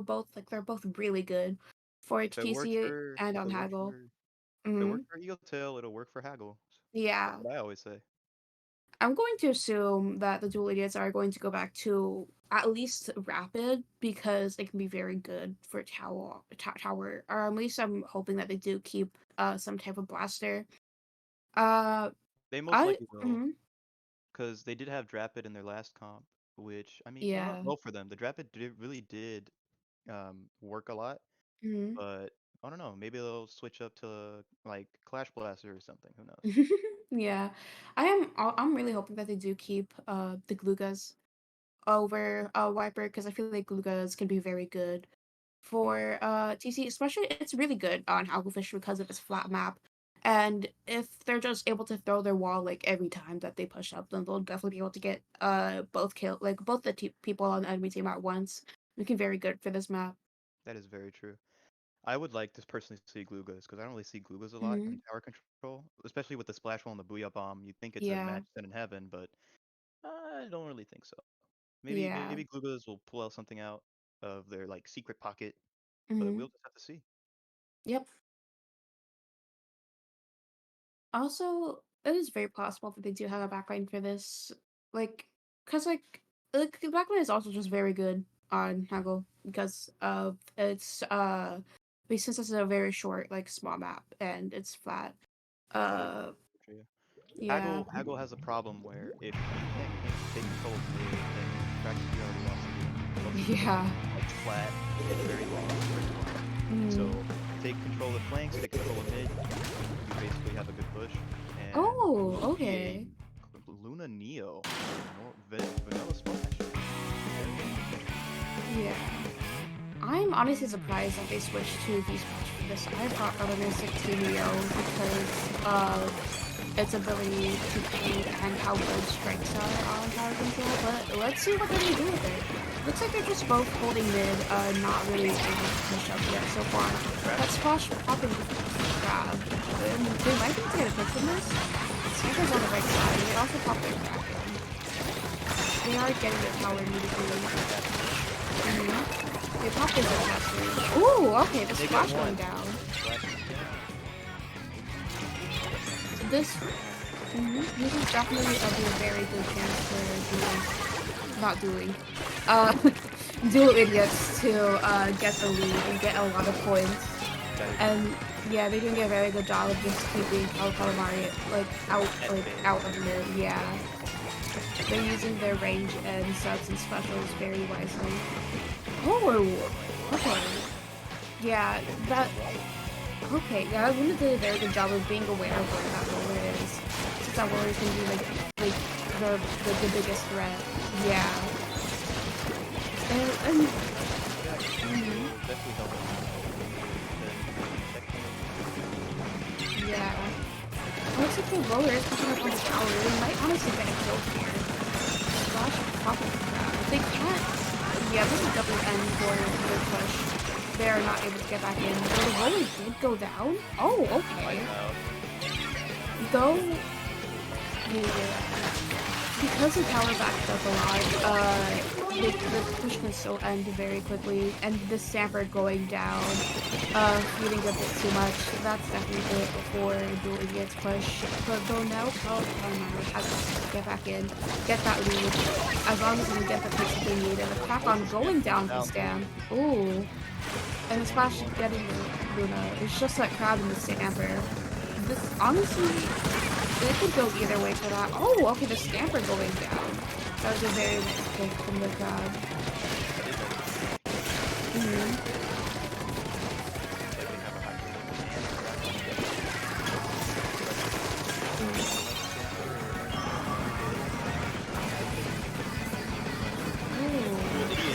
both really good for
If it works
HTC
for
and
if
on
it works
Haggle.
for if it
Hmm.
works for Eagle Tail, it'll work for Haggle.
Yeah.
That's what I always say.
I'm going to assume that the dual idiots are going to go back to at least rapid because it can be very good for tower. Or at least I'm hoping that they do keep some type of blaster. Uh,
They most
I
likely will,
mhm,
because they did have Drapid in their last comp, which I mean,
yeah.
well for them. The Drapid really did work a lot,
Mhm.
but I don't know. Maybe they'll switch up to like Clash Blaster or something. Who knows?
Yeah, I'm really hoping that they do keep the Glugas over Wiper because I feel like Glugas can be very good for TC, especially it's really good on Hagglefish because of its flat map. And if they're just able to throw their wall like every time that they push up, then they'll definitely be able to get both the people on the enemy team at once. Looking very good for this map.
That is very true. I would like to personally see Glugas because I don't really see Glugas a lot
Hmm.
in tower control, especially with the splash wall and the Booyah Bomb. You'd think it's a
Yeah,
match set in heaven, but I don't really think so.
yeah.
Maybe Glugas will pull out something out of their like secret pocket, but
Hmm.
we'll just have to see.
Yep. Also, it is very possible that they do have a backline for this, like, cause like the backline is also just very good on Haggle because of its since it's a very short like small map and it's flat.
That is
Uh,
true.
yeah.
Haggle has a problem where if you can't take control of mid, then you've practically already lost the game. Most of the game
Yeah.
is like flat and very long first of all.
Mm.
So take control of flanks, take control of mid, you basically have a good push. And
Oh,
Luna
okay.
PA, Luna Neo, Vanilla Splash. Very good.
Yeah. I'm honestly surprised that they switched to these patch for this. I thought I was gonna stick to Neo because of its ability to paint and how good strikes are on tower control, but let's see what they're gonna do with it. Looks like they're just both holding mid, not really able to push up yet so far. That splash popping grab. They might be able to get a pick from this. Sniper's on the right side. They also pop their Kraken. They are getting the power needed to They popped his accessory. Ooh, okay, the
They
splash
get
going
one.
down.
Splash is down.
This, this is definitely a very good chance for not dueling, uh, dual idiots to get the lead and get a lot of points.
That is
And yeah, they're doing a very good job of just keeping Calamari out of mid. Yeah, they're using their range and subs and specials very wisely. Oh, okay. Yeah, that okay, yeah, Luna did a very good job of being aware of where that roller is. Since that roller is gonna be like the biggest threat. Yeah. And mhm,
definitely helping.
yeah. Looks like the roller is picking up on the tower. They might honestly get a kill here. Gosh, probably that. They can't. Yeah, this is double end for the push. They are not able to get back in. But the roller did go down. Oh, okay. Go. Yeah. Because the tower backed up a lot, the push can still end very quickly, and the Stanford going down, feeding a bit too much, that's definitely it before Dual Idiot's push. But though now Calamari has to get back in, get that lead, as long as we can get the picks that they need, and the crack on going down to Stam. Ooh. And the splash getting Luna, it's just that crab in the Stamper. This, honestly, it could go either way for that. Oh, okay, the Stamper going down. That was a very nice pick from the crab.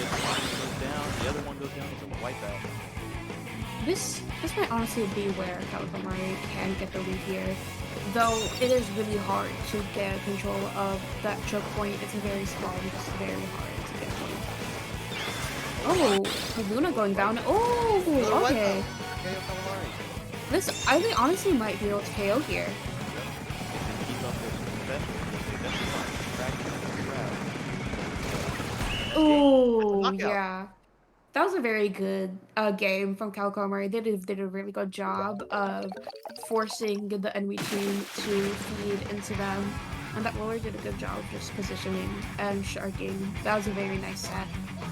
The other one goes down, it's a wipeout.
This might honestly be where Calamari can get the lead here. Though it is really hard to get control of that choke point. It's a very small and just very hard to get point. Oh, Luna going down. Oh, okay. This, I think, honestly might be able to KO here. Oh, yeah. That was a very good game from Calamari. They did a really good job of forcing the enemy team to feed into them. And that roller did a good job of just positioning and sharking. That was a very nice set.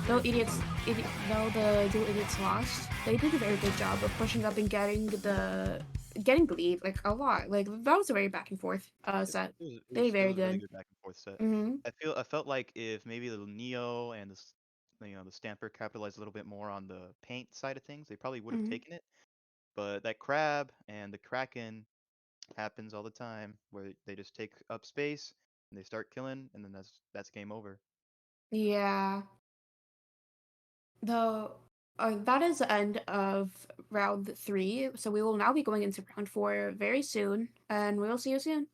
Though though the Dual Idiots lost, they did a very good job of pushing up and getting the lead like a lot. Like that was a very back and forth set. They did
It
very
was a really
good.
good back and forth set.
Mm-hmm.
I felt like if maybe the Neo and the Stamper capitalized a little bit more on the paint side of things, they probably would have
Mm-hmm.
taken it. But that Crab and the Kraken happens all the time where they just take up space and they start killing, and then that's game over.
Yeah. Though that is the end of round 3. So we will now be going into round 4 very soon, and we will see you soon.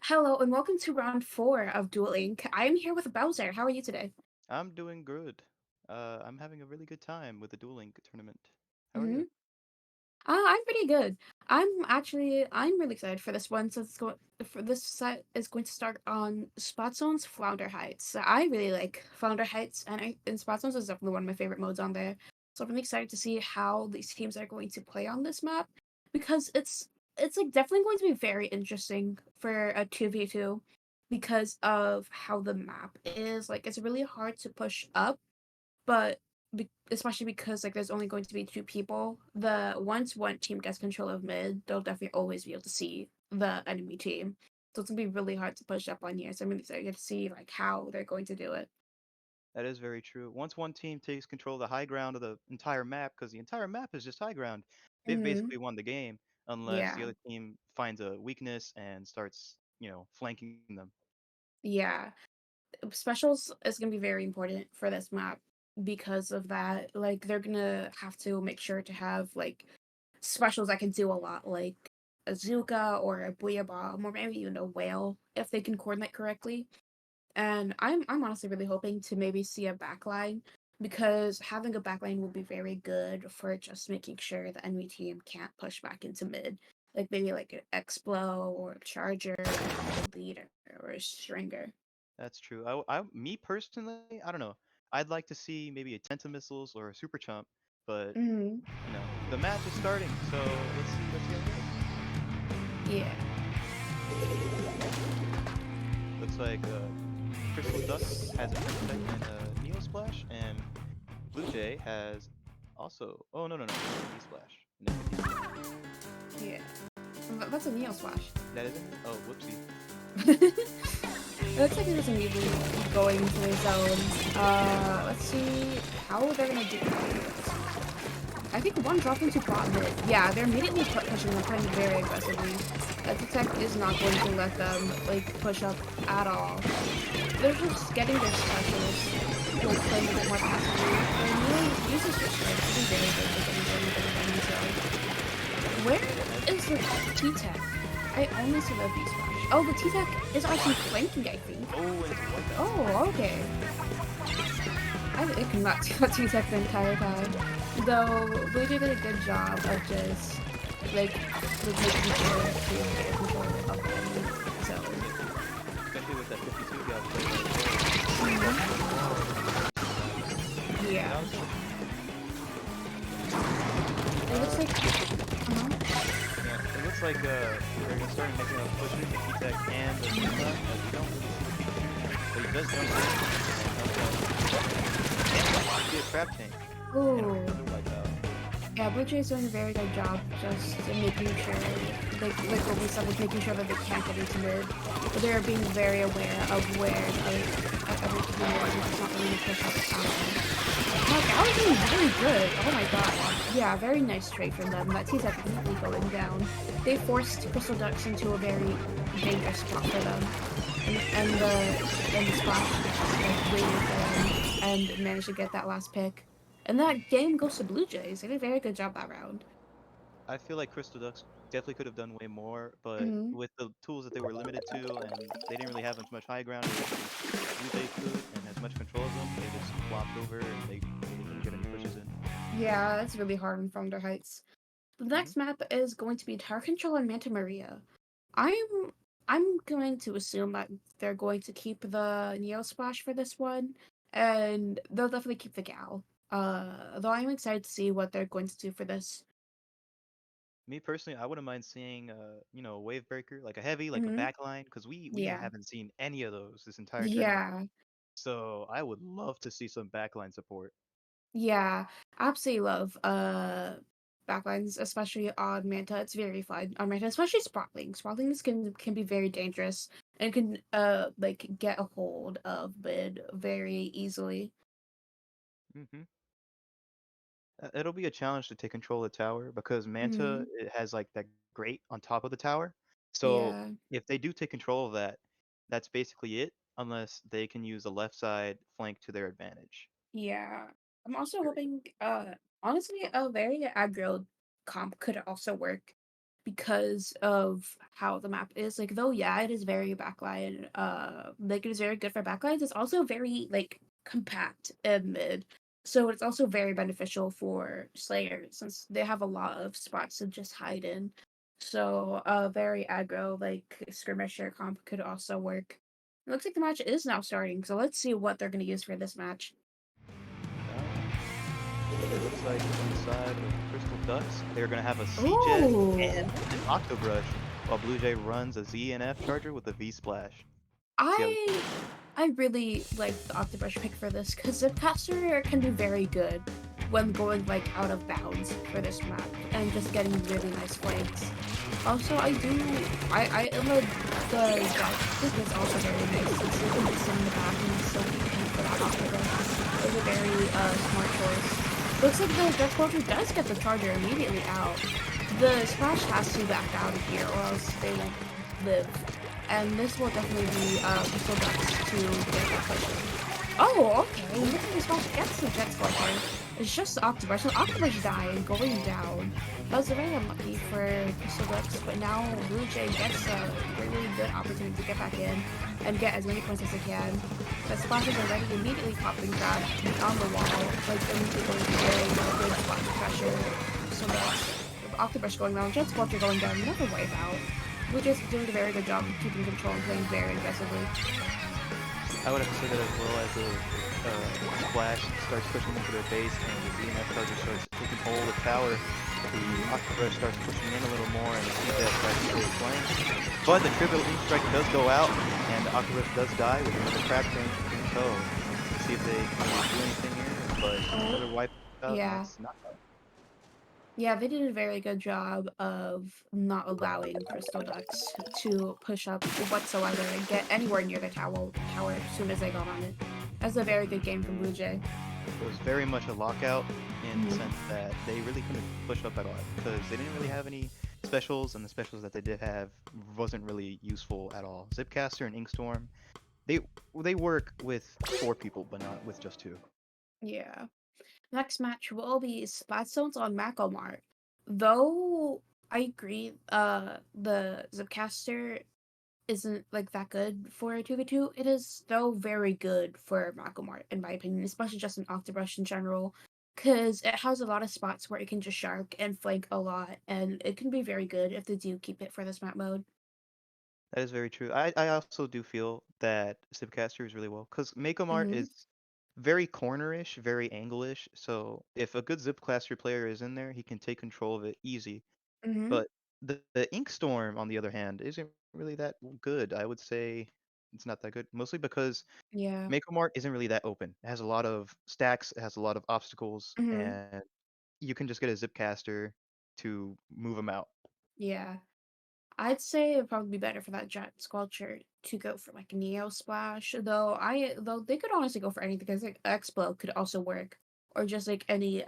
Hello and welcome to round 4 of Duel Link. I'm here with Bowser. How are you today?
I'm doing good. I'm having a really good time with the Duel Link tournament. How are
Mm-hmm.
you?
I'm pretty good. I'm really excited for this one. So for this set is going to start on Spot Zone's Flounder Heights. So I really like Flounder Heights, and Spot Zones is definitely one of my favorite modes on there. So I'm really excited to see how these teams are going to play on this map because it's like definitely going to be very interesting for a 2v2 because of how the map is. Like it's really hard to push up, but especially because like there's only going to be two people. The once one team gets control of mid, they'll definitely always be able to see the enemy team. So it's gonna be really hard to push up on here. So I'm really excited to see like how they're going to do it.
That is very true. Once one team takes control of the high ground of the entire map, because the entire map is just high ground, they've
Mm-hmm.
basically won the game unless the
Yeah,
other team finds a weakness and starts, flanking them.
yeah. Specials is gonna be very important for this map because of that. Like they're gonna have to make sure to have like specials that can do a lot, like a Zuka or a Booyah Bomb or maybe even a whale if they can coordinate correctly. And I'm honestly really hoping to maybe see a backline because having a backline will be very good for just making sure the enemy team can't push back into mid. Like maybe like an Explo or a Charger, a leader or a Stringer.
That's true. Me personally, I don't know. I'd like to see maybe a Tenta Missiles or a Super Chump, but
Hmm.
the match is starting, so let's see how it
Yeah.
goes. Looks like Crystal Ducks has a Pentakick and a Neo Splash, and Blue Jay has also. Oh no, E Splash. No, E Splash.
Yeah. That's a Neo Splash.
That isn't. Oh, whoopsie.
It looks like there's a movie going to the zone. Let's see how they're gonna do. I think one dropped into bot mid. Yeah, they're immediately pushing them, playing very aggressively. Tech is not going to let them like push up at all. They're just getting their specials, like playing a bit more passively. And really uses their strength to be very good with getting themselves. Where is the T-Tech? I only see the V-Splash. Oh, the T-Tech is actually flanking, I think.
Oh, and it's one down.
Oh, okay. I cannot see the T-Tech the entire time. Though, Blue Jay did a good job of just, like making sure to get control of the enemy zone.
Especially with that 52 guy.
Yeah. It looks like... Uh-huh.
Yeah, it looks like they're gonna start making a push with the T-Tech and the Neo Splash. We don't really see the T-Tech, but he does jump in and be a trap tank. And
Ooh.
another wipeout.
Yeah, Blue Jay's doing a very good job just in making sure, like what we said, like making sure that they can't get into mid. But they're being very aware of where every team is and just not letting them push up at all. Like, that was doing really good. Oh my god. Yeah, very nice trade from them. That team's definitely going down. They forced Crystal Ducks into a very dangerous spot for them. And the spot just like waited for them and managed to get that last pick. And that game goes to Blue Jays. They did a very good job that round.
I feel like Crystal Ducks definitely could have done way more, but
Hmm.
with the tools that they were limited to, and they didn't really have as much high ground as Blue Jays could, and as much control of them, they just flopped over and they didn't get any pushes in.
Yeah, it's really hard in Thunder Heights. The
Hmm.
next map is going to be Tower Control and Manta Maria. I'm I'm going to assume that they're going to keep the Neo Splash for this one, and they'll definitely keep the Gal. Though I'm excited to see what they're going to do for this.
Me personally, I wouldn't mind seeing, a wave breaker, like a heavy, like a
Hmm.
backline, because we
Yeah.
haven't seen any of those this entire tournament.
Yeah.
So I would love to see some backline support.
Yeah, absolutely love backlines, especially on Manta. It's very fun on Manta, especially Sprotlings. Sprotlings can be very dangerous and can like get a hold of mid very easily.
Hmm. It'll be a challenge to take control of the tower because Manta
Hmm.
it has like that grate on top of the tower. So
Yeah,
if they do take control of that, that's basically it, unless they can use the left side flank to their advantage.
yeah. I'm also hoping honestly a very aggro comp could also work because of how the map is. Like, though, yeah, it is very backline. Like it is very good for backlines. It's also very like compact and mid. So it's also very beneficial for Slayer since they have a lot of spots to just hide in. So very aggro like skirmisher comp could also work. It looks like the match is now starting, so let's see what they're gonna use for this match.
It looks like on the side of Crystal Ducks, they're going to have a C-Jet
Ooh.
and an Octobrush, while Blue Jay runs a ZNF charger with a V-Splash.
I really like the Octobrush pick for this because Zipcaster can do very good when going like out of bounds for this map and just getting really nice flanks. Also, I am a the Jet is also very nice since you can just sit in the back and still keep paying for that Octobrush. It's a very smart choice. Looks like the Jet Squadron does get the charger immediately out. The Splash has to back out of here or else they won't live. And this will definitely be Crystal Ducks to get that push. Oh, okay. Looks like the Splash gets the Jet Squadron. It's just the Octobrush. So Octobrush dying, going down. That was very unlucky for Crystal Ducks, but now Blue Jay gets a really good opportunity to get back in and get as many points as they can. The splashes are ready, immediately popping back on the wall, like immediately going to very good splash pressure. So the Octobrush going down, Jet Squadron going down, another wipe out. Blue Jay's doing a very good job of keeping control and playing very aggressively.
I would have to say that as well as the Splash starts pushing into their base and the ZNF charger starts taking hold of tower. The Octobrush starts pushing in a little more and the C-Jet tries to stay flank. But the triple strike does go out and the Octobrush does die with another crack tank in tow. Let's see if they can do anything here, but another wipe out.
Yeah.
It's not bad.
Yeah, they did a very good job of not allowing Crystal Ducks to push up whatsoever and get anywhere near the tower as soon as they got on it. That's a very good game from Blue Jay.
It was very much a lockout in the sense that they really couldn't push up at all because they didn't really have any specials, and the specials that they did have wasn't really useful at all. Zipcaster and Inkstorm, they work with 4 people, but not with just 2.
Yeah. Next match will be Splatstones on Macomart. Though I agree, the Zipcaster isn't like that good for a 2v2. It is though very good for Macomart, in my opinion, especially just an Octobrush in general. Because it has a lot of spots where it can just shark and flank a lot, and it can be very good if they do keep it for this map mode.
That is very true. I also do feel that Zipcaster is really well because Macomart
Mm-hmm.
is very cornerish, very angle-ish. So if a good Zipcaster player is in there, he can take control of it easy.
Mm-hmm.
But the Inkstorm, on the other hand, isn't really that good. I would say it's not that good, mostly because
Yeah.
Macomart isn't really that open. It has a lot of stacks, it has a lot of obstacles,
Mm-hmm.
and you can just get a Zipcaster to move them out.
Yeah. I'd say it'd probably be better for that Jet Squelcher to go for like Neo Splash, though they could honestly go for anything because like Explode could also work, or just like any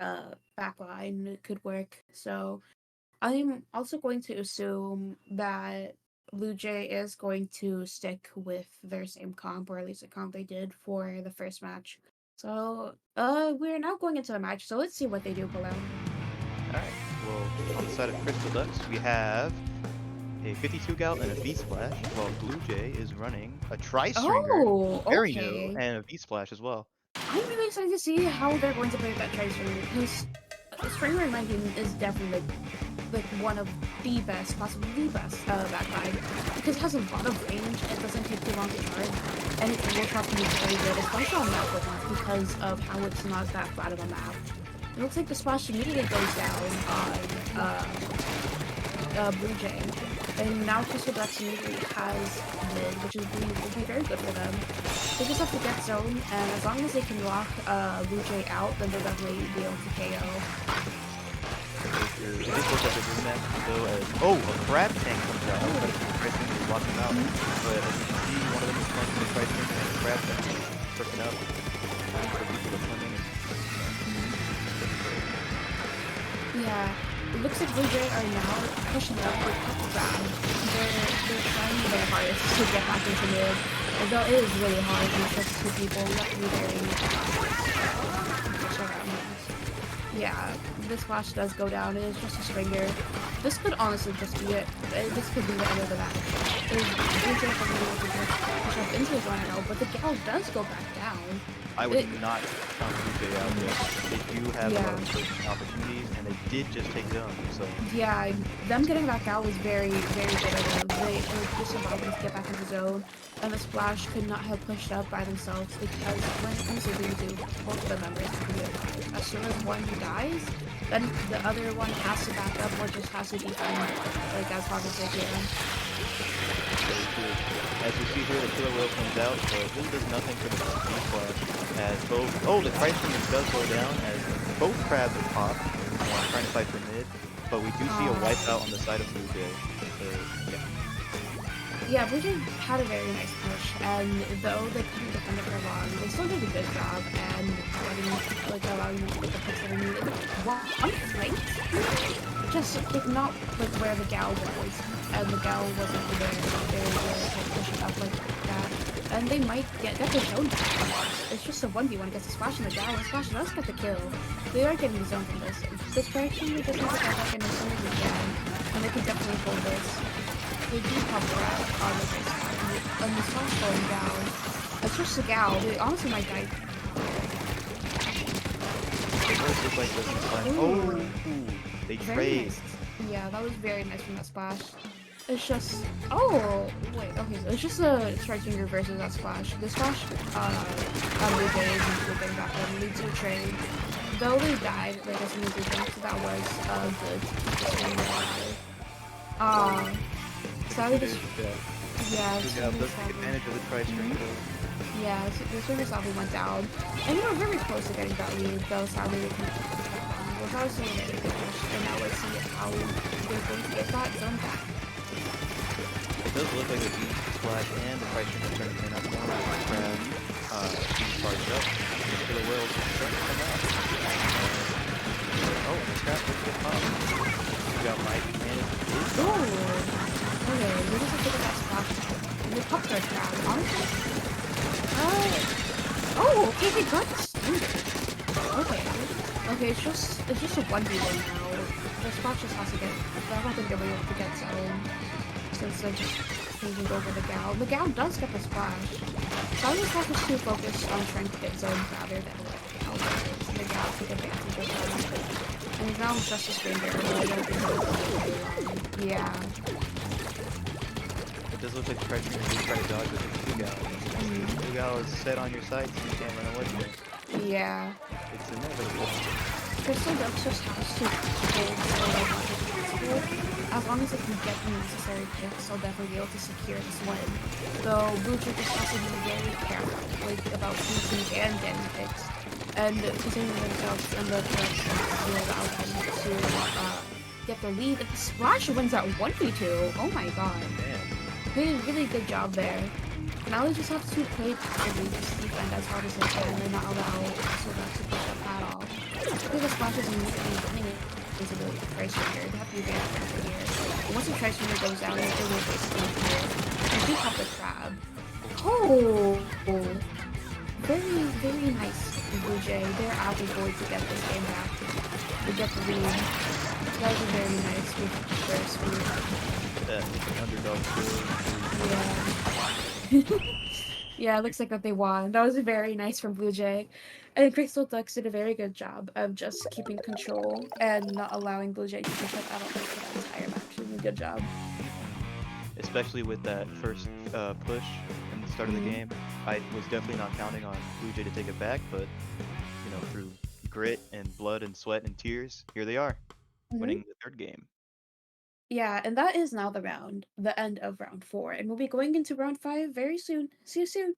backline could work. So I'm also going to assume that Blue Jay is going to stick with their same comp, or at least a comp they did for the first match. So we're now going into the match, so let's see what they do below.
Alright, well, on the side of Crystal Ducks, we have a 52 gal and a V-Splash, while Blue Jay is running a Tri-Stringer,
Oh,
very
okay.
new, and a V-Splash as well.
I'm really excited to see how they're going to play with that Tri-Stringer because Stringer in my opinion is definitely like one of the best, possibly the best backline because it has a lot of range, it doesn't take too long to charge, and its roll shot can be very good, especially on map because of how it's not that flat of a map. It looks like the splash immediately goes down on Blue Jay. And now Crystal Ducks immediately has mid, which will be very good for them. They just have to get zone, and as long as they can lock Blue Jay out, then they'll definitely be able to KO.
It did look like they're doing that, though, as a crab tank comes out. I was like, the Tri-Stringer is locking them out, but as you can see, one of them is flanking the Tri-Stringer, and the crab tank is freaking up. For people to come in and
Yeah, it looks like Blue Jay are now pushing up with Purple Brown. They're trying their hardest to get back into mid, although it is really hard when it's just 2 people. You have to be very cautious. Yeah, this flash does go down. It is just a stringer. this could honestly just be it. This could be the end of the match. Blue Jay has been able to just push up into the zone now, but the Gal does go back down.
I would
It-
not count Blue Jay out yet. They do have a lot of
Yeah.
good opportunities, and they did just take zone. So
Yeah, them getting back out was very, very good of them. They just allowed them to get back into zone, and the Splash could not have pushed up by themselves because when it comes to Voodoo, both of the members can be alive. As soon as one dies, then the other one has to back up or just has to defend like as hard as they can.
very true. As we see here, the killer whale comes out, so it really does nothing for the squad. As both, the price premium does go down as both crabs are popped, trying to fight for mid, but we do see a wipeout on the side of Blue Jay. So, yeah.
Yeah, Blue Jay had a very nice push, and though they couldn't defend it for long, they still did a good job and allowing them to get the picks that they needed. One flank, just like not like where the Gal was, and the Gal wasn't there. They were like pushing up like that, and they might get the zone back. It's just a 1v1 against the Splash and the Gal, and Splash does get the kill. They are getting the zone from this. This direction, we just need to get back in as soon as we can, and they can definitely hold this. They do have that on the base and the Splash going down. It's just the Gal. They honestly might die.
It does look like this is fine.
Ooh.
They
Very
trade.
nice. Yeah, that was very nice from that Splash. It's just wait, okay, so it's just a Strike Finger versus that Splash. The Splash Blue Jay isn't flipping back and leads to a trade. Though they died, like as soon as they jumped, so that was good. Sadly this yeah,
Blue Jay
sadly,
does take advantage of the price ring.
yeah, this one sadly went down. And we were very close to getting that lead, though sadly we couldn't get that down. We're probably seeing a good push, and now let's see how they're going to get that zone back.
It does look like the Beam Splash and the price ring are turning in up more. The crab being charged up. And the killer whales are starting to come out. And the crab looks get popped. We got Mike and Blue.
Okay, we just have to get that Splash. And they popped our crab, honestly. Okay, they got stunned. Okay, it's just a 1v1 now. The Splash just has to get, I don't think they'll be able to get settled. Since they're just changing over the Gal. The Gal does get the Splash. So I just have to too focused on trying to get zone rather than what the Gal does. And the Gal took advantage of that. And now it's just a screen barrier, but I don't think it's very long. Yeah.
It does look like the price ring is trying to dodge with the Blue Gal. Blue Gal is set on your sights and you can't run away from it.
Yeah.
It's inevitable.
Crystal Ducks just has to hold the like possible. As long as they can get the necessary picks, they'll definitely be able to secure this win. Though Blue Jay just has to be very careful, like about peeking and getting picks, and positioning themselves in the correct spots to allow them to get the lead. If the Splash wins at 1v2, oh my god.
Man.
They did a really good job there. Now they just have to play passively, just defend as hard as they can and not allow Silver to push up at all. Because the Splash is immediately running into the Price Finger. They have to be very careful here. But once the Price Finger goes down, it will basically clear. They do have the crab. Oh! Very, very nice, Blue Jay. They're actually going to get this game back. They get the lead. That was a very nice first move.
That underdog story.
Yeah. Yeah, it looks like that they won. That was very nice from Blue Jay. And Crystal Ducks did a very good job of just keeping control and not allowing Blue Jay to push up at all for that entire match. It was a good job.
Especially with that first push in the start of the game. I was definitely not counting on Blue Jay to take it back, but you know, through grit and blood and sweat and tears, here they are, winning the third game.
Yeah, and that is now the end of round 4. And we'll be going into round 5 very soon. See you soon.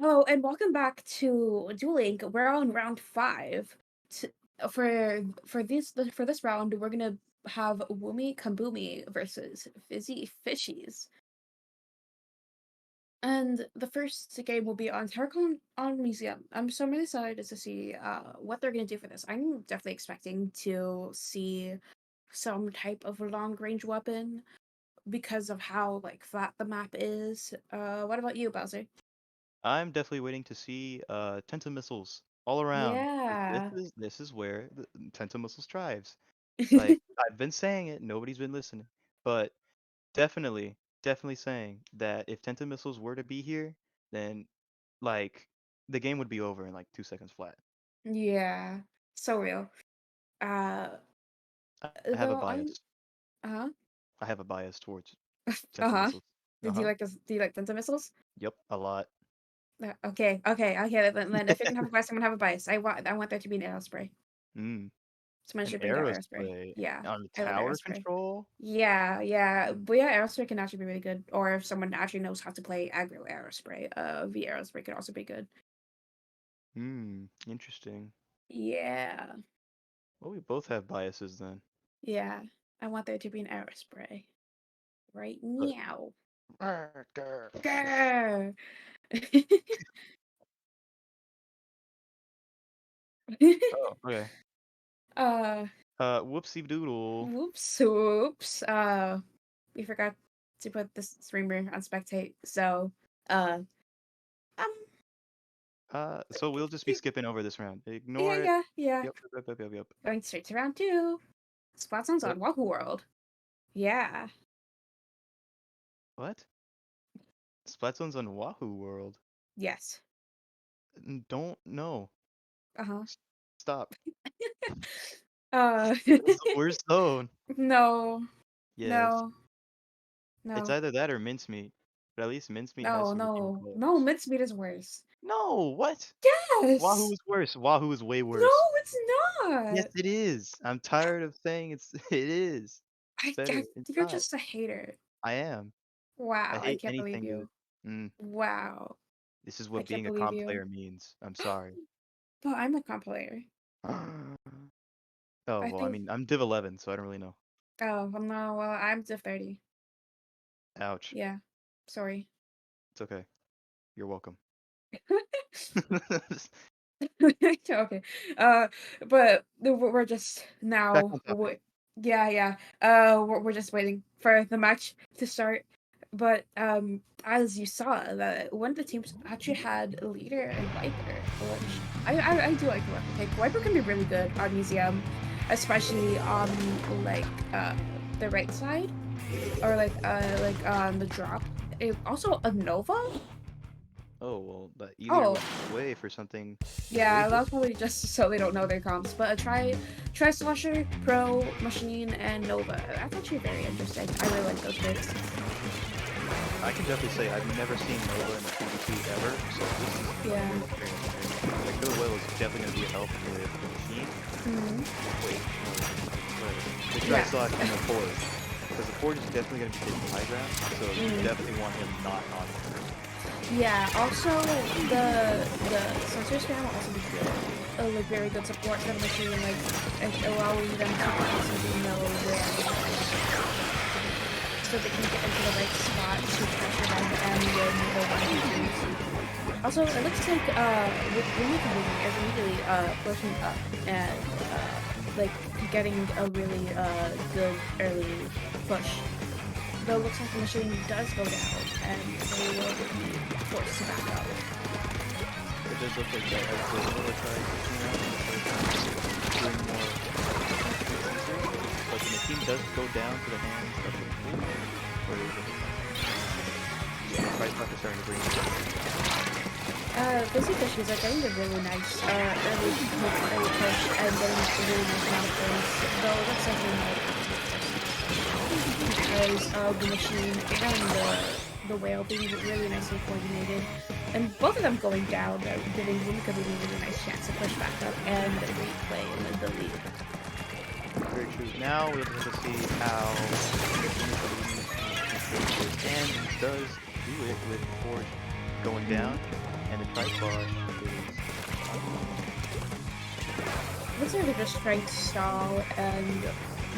Oh, and welcome back to Duel Link. We're on round 5. To, for this round, we're gonna have Woomy Kambumi versus Fizzy Fishies. And the first game will be on Terracon on Museum. So I'm really excited to see what they're gonna do for this. I'm definitely expecting to see some type of long range weapon because of how like flat the map is. What about you, Bowser?
I'm definitely waiting to see Tenta missiles all around. This
Yeah.
is this is where the Tenta missiles thrives. Like I've been saying it, nobody's been listening. But definitely saying that if Tenta missiles were to be here, then like the game would be over in like 2 seconds flat.
Yeah, so real. Uh,
I have a
though I'm,
bias.
uh-huh,
I have a bias towards Tenta
uh-huh.
missiles.
Did you like this? Do you like Tenta missiles?
Yep, a lot.
Okay. Then if you're gonna have a bias, I'm gonna have a bias. I want there to be an aerospray.
Mm,
Someone
an
should bring out aerospray.
aerospray
Yeah,
on the
I love
tower
aerospray.
control.
Yeah. But yeah, aerospray can actually be really good. Or if someone actually knows how to play aggro aerospray, V aerospray could also be good.
Interesting.
Yeah,
Well, we both have biases then.
yeah. I want there to be an aerospray. Right
But
now.
Grr.
Grr.
Oh, okay.
uh
Whoopsie doodle.
Oops. We forgot to put this streamer on spectate. So, um,
So we'll just be skipping over this round. Ignore it.
yeah.
Yep.
Going straight to round 2. Spot zones
What?
on Wahoo World. Yeah.
What? Splatzone's on Wahoo World.
Yes.
Don't know.
Uh-huh.
Stop.
uh,
This is the worst zone.
no,
Yes.
no,
It's
no,
either that or mincemeat. But at least mincemeat has some redeeming
no.
qualities.
Mincemeat is worse.
No, what? Wahoo
Yes.
is worse. Wahoo is way
No,
worse.
it's
Yes,
not.
it is. I'm tired of saying it is. It's better. It's
You're
not.
just a hater.
I am. I
Wow, I
hate
can't believe
anything good.
you.
Mm,
Wow,
this is
I
what
can't
being a
believe
comp
you.
player means. I'm sorry.
But I'm a comp player.
Oh,
I
well, I
think.
mean, I'm Div 11, so I don't really know.
Oh, well, no. Well, I'm Div 30.
Ouch.
Yeah. Sorry.
It's okay. You're welcome.
Okay. But we're just
Back
now.
on topic.
Yeah. We're just waiting for the match to start. But as you saw, that one of the teams actually had Leader and Viper, which I do like the Viper pick. Viper can be really good on Museum, especially on like the right side or like on the drop. Also a Nova.
Oh, well, that E-Leader
Oh,
went away for something way
yeah,
different.
that's probably just so they don't know their comps. But try Slasher, Pro, Machine, and Nova. That's actually very interesting. I really like those picks.
I can definitely say I've never seen Nova in a PvP ever, so this is
Yeah.
very interesting. Like, Killer Whale is definitely going to be a help with the machine.
Hmm.
Wait, no, whatever. The
Yeah.
Tri-Slash and the Ford. Because the Ford is definitely going to be taking high ground, so you definitely want him not on it.
Yeah. Also, the sensor spam will also be good. Like very good support for the machine, like allowing them to constantly know where, so they can get into the right spot to pressure them and win the 1v2s. Also, it looks like with Rumi is immediately pushing up and like getting a really good early push. Though it looks like the machine does go down and they will be forced to back up.
It does look like that as the Nova tries pushing around and starts doing more sensors, but the machine does go down to the hands of the pool. Or is it? Yeah, the Tri-Slash is starting to bring it down.
Busy Fishies are getting a really nice early push and getting a really nice amount of points, though it looks like they might because of the machine and the whale being really nicely coordinated. And both of them going down, giving Rumika a really nice chance to push back up and replay in the lead.
Very true. Now we're able to see how and does do it with Forge going down. And the Tri-Star is
Looks like they're just trying to stall and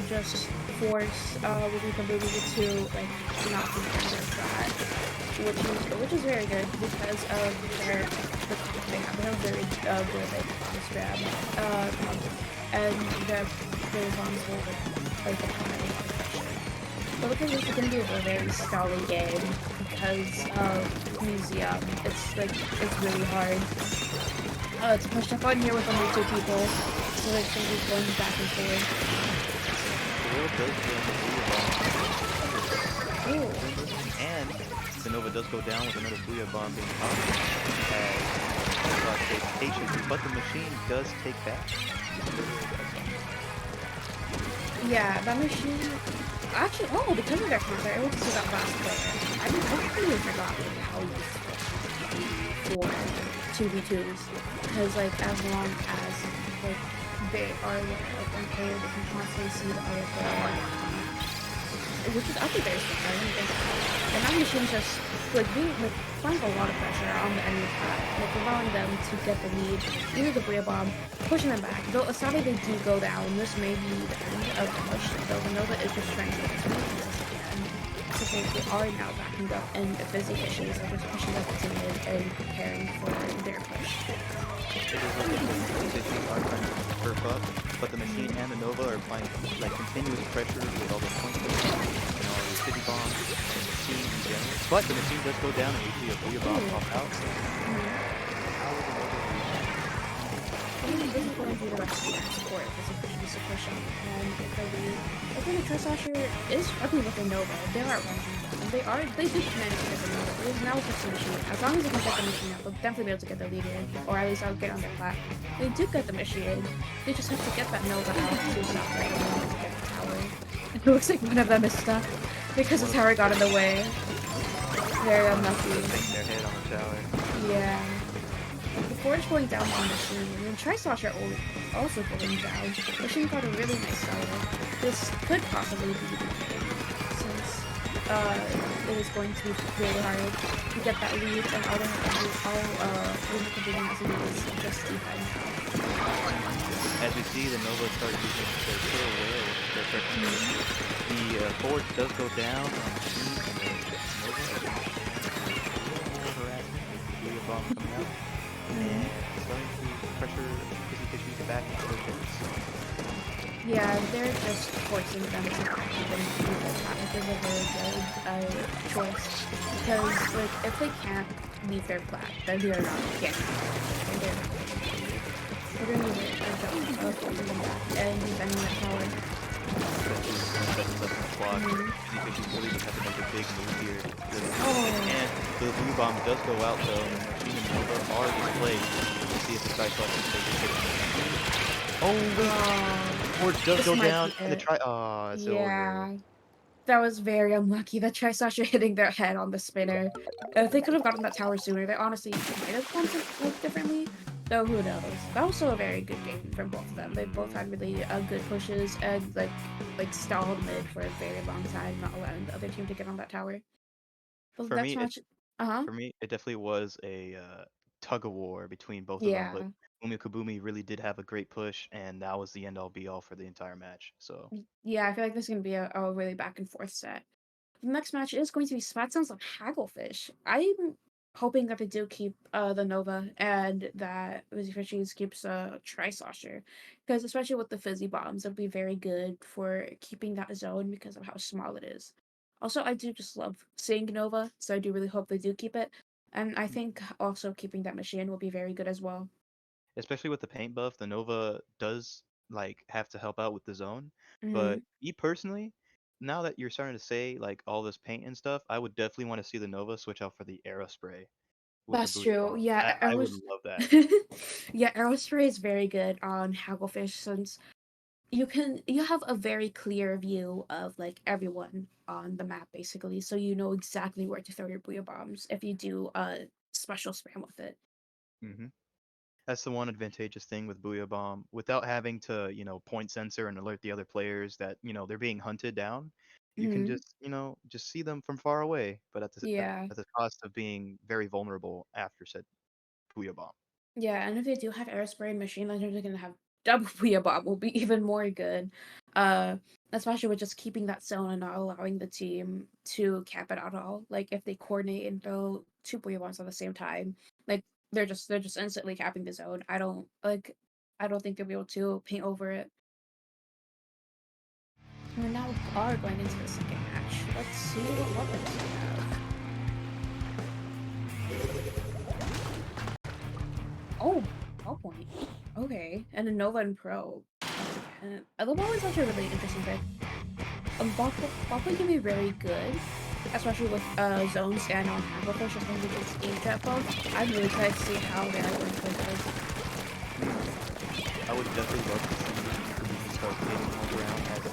just force Ruby Kabuki to like not be under threat, which is very good because of the comp they have. They have very good like bounce grab, and their bombs will like apply a lot of pressure. But look at this, it's gonna be a very stally game because of Museum. It's really hard. It's pushed up on here with only 2 people, so they're gonna be going back and forth.
Will does go on the Booyah Bomb.
Ooh.
And the Nova does go down with another Booyah Bomb being popped as takes patience, but the machine does take back.
Yeah, that machine. Actually, because of their counter, it was to that last player. I completely forgot how useful it for 2v2s. Because, like, as long as, like, they are aware of one player, they can constantly see the other player. Which is actually very smart. I didn't think of that. And that machine's just, like, applying a lot of pressure on the enemy path, like, allowing them to get the lead, either the Booyah Bomb, pushing them back. Though, sadly, they do go down. This may be the end of the push, though the Nova is just trying to get as many kills as they can. So they are now backing up, and the Fizzy Fishes are just pushing up to mid and preparing for their push.
It is like the Fishies are trying to perf up, but the machine and the Nova are applying like continuous pressure with all the points and all the Fizzy Bombs and the machine in general. But the machine does go down and we see a Booyah Bomb pop out. How will the Nova react?
This is going to be the rest of their support. This is going to be a push up, and if they lead, I think the Trisasher is struggling with the Nova. They are running them. They did manage to get the Nova. It is now just the machine. As long as they can get the machine out, they'll definitely be able to get the lead in, or at least I'll get on their flat. They do get the machine. They just have to get that Nova out to stop their enemy to get the tower. It looks like one of them is stuck because the tower got in the way. Very unlucky.
Bang their head on the tower.
Yeah. The forge going down on the machine, and then Tri-Slasher also going down. Machine got a really nice starter. This could possibly be the game, since it is going to be really hard to get that lead, and all they have to do, Lumica Boom has to do is just defend now.
As we see, the Nova start using their kill whale. The forge does go down on the machine, and the Nova is harassment with the Booyah Bomb coming out. And starting to pressure Fizzy Fishies back into their base.
Yeah, they're just forcing them to not even do the attack, which is a very good choice. Because, like, if they can't leave their flat, then they're not getting it. And they're not getting it. They're going to need a job of forcing them back and defending that tower.
Especially less than the clock. Fizzy Fishies really just have to make a big move here. And the Booyah Bomb does go out though, and Machine and Nova are displayed to see if the Tri-Star can take the hit. Oh wait! Forge does go down, and the it's over.
That was very unlucky. The Tri-Slasher hitting their head on the spinner. If they could have gotten that tower sooner, they honestly might have gone differently. Though who knows? That was still a very good game from both of them. They both had really good pushes and like stalled mid for a very long time, not allowing the other team to get on that tower. But
For
that's
me,
much.
it definitely was a tug of war between both of them,
Yeah.
but Umi Kabumi really did have a great push, and that was the end all be all for the entire match. So
Yeah, I feel like this is going to be a really back and forth set. The next match is going to be Smackdowns of Hagglefish. I'm hoping that they do keep the Nova and that Fizzy Fishies keeps Tri-Slosher. Because especially with the Fizzy Bombs, it'll be very good for keeping that zone because of how small it is. Also, I do just love seeing Nova, so I do really hope they do keep it. And I think also keeping that machine will be very good as well.
especially with the paint buff, the Nova does like have to help out with the zone.
Hmm.
But me personally, now that you're starting to say like all this paint and stuff, I would definitely want to see the Nova switch out for the Aerospray with the
That's
Booyah
true.
Bomb.
Yeah,
I would love that.
yeah, Aerospray is very good on Hagglefish since you have a very clear view of like everyone on the map basically, so you know exactly where to throw your Booyah Bombs if you do a special spam with it.
hmm That's the one advantageous thing with Booyah Bomb. Without having to, point sensor and alert the other players that, they're being hunted down, you can
Hmm.
just, just see them from far away, but at
Yeah.
the cost of being very vulnerable after said. Booyah Bomb.
Yeah, and if they do have Aerospray and Machine Launcher, they're gonna have double Booyah Bomb will be even more good. Especially with just keeping that zone and not allowing the team to cap it at all. Like if they coordinate and throw two Booyah Bombs at the same time, like they're just instantly capping the zone. I don't think they'll be able to paint over it. And now we are going into the second match. Let's see what weapons we have. Oh, Ballpoint. Okay, and a Nova and Pro. And the Ballpoint's actually a really interesting pick. Ballpoint can be really good, especially with zones and on Hacklefish, just because it's inkjet buff. I'm really excited to see how they are going to play this.
I would definitely love to see Kabuki start getting more ground as it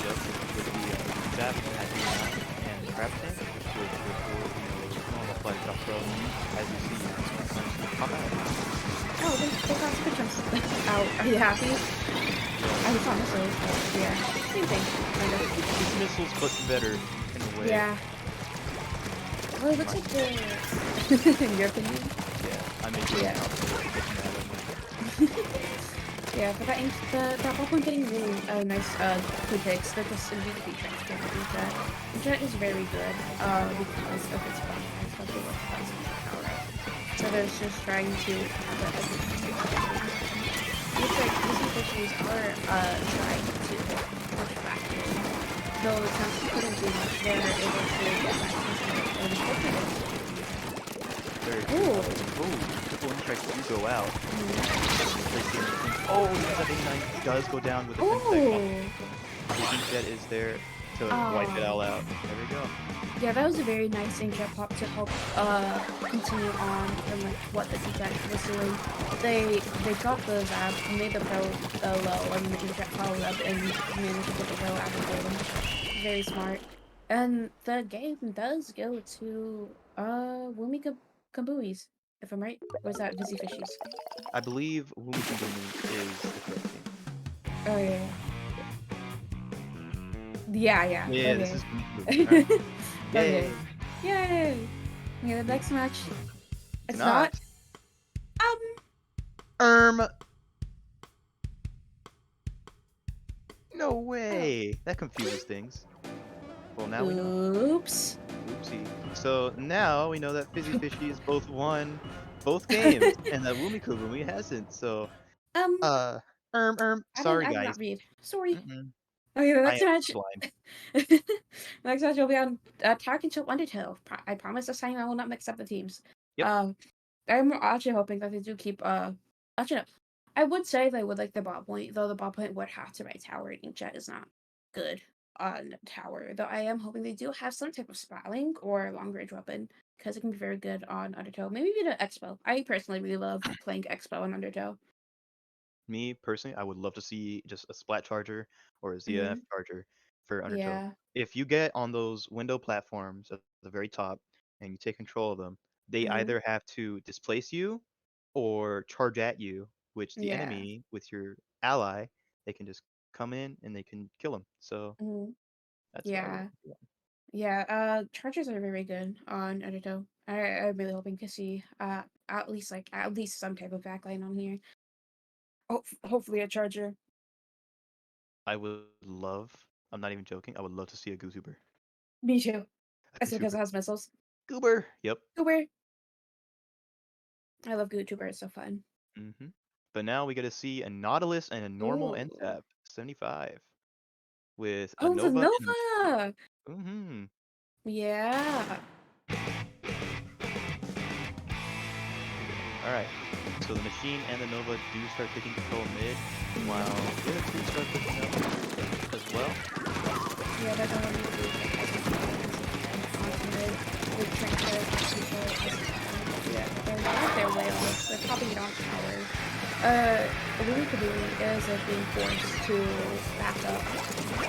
does with the Zap and Trap Tank, which would normal flight drop throw as you see pop out.
Oh, they got some good jumps out. Are you happy? I just saw missiles, but yeah, same thing, kind of.
It's missiles, but better in a way.
Yeah. Well, it looks like the... in your opinion?
Yeah, I mean,
Yeah. Yeah, but that Ballpoint getting really nice good picks. They're just immediately transparent with that. Jet is very good because of its buff, especially with plasma power up. So they're just trying to have it as a looks like Disney fishies are trying to push back in. Though since we couldn't do much, they're able to get back into and hopefully
Ooh, triple strikes do go out. Oh, that A9 does go down with the Fintech. The Inkjet is there to wipe it all out. There we go.
Yeah, that was a very nice inkjet pop to help continue on from like what the inkjet was doing. They got the Zap, made the Pro low, and the inkjet followed up and managed to get the Pro out of them. Very smart. And the game does go to Wumi Kabuis, if I'm right. Or is that Busy Fishies?
I believe Wumi Kambumi is the correct team.
Oh yeah. Yeah.
Yeah,
Okay.
this is Wumi Kambumi. Right.
Okay. Yay! Okay, the next match. It's not.
No way! That confuses things. Well, now we know.
Oops.
Oopsie. So now we know that Fizzy Fishy has both won both games, and that Wumi Kambumi hasn't. So,
I
sorry
did
guys.
not read. Sorry.
Mm-mm.
Okay, the
I
next
am
match.
blind.
The next match will be on Attack and Chill Undertale. I promise this time I will not mix up the teams.
Yep.
I'm actually hoping that they do keep actually no. I would say they would like the ball point, though the ball point would have to ride tower, and Inkjet is not good on tower. Though I am hoping they do have some type of splatling or long range weapon, because it can be very good on Undertow. Maybe even an Expo. I personally really love playing Expo on Undertow.
Me personally, I would love to see just a Splat Charger or a ZF Charger for Undertow.
Yeah.
If you get on those window platforms at the very top and you take control of them, they either have to displace you or charge at you, which the enemy with your ally, they can just come in and they can kill them. So that's what I would do.
Yeah, chargers are very good on Undertow. I'm really hoping to see at least some type of backline on here. Hopefully a charger.
I would love, I'm not even joking, I would love to see a Gootuber.
Me too. That's because it has missiles.
Goober! Yep.
Goober. I love Gootuber, it's so fun.
But now we get to see a Nautilus and a normal NTAP 75 with a
Oh,
Nova.
the Nova! Yeah.
Alright, so the machine and the Nova do start taking control mid, while the other two start picking up as well.
Yeah, they're going to be with they're not their way off. They're probably not power. Wumi Kambumi is being forced to back up,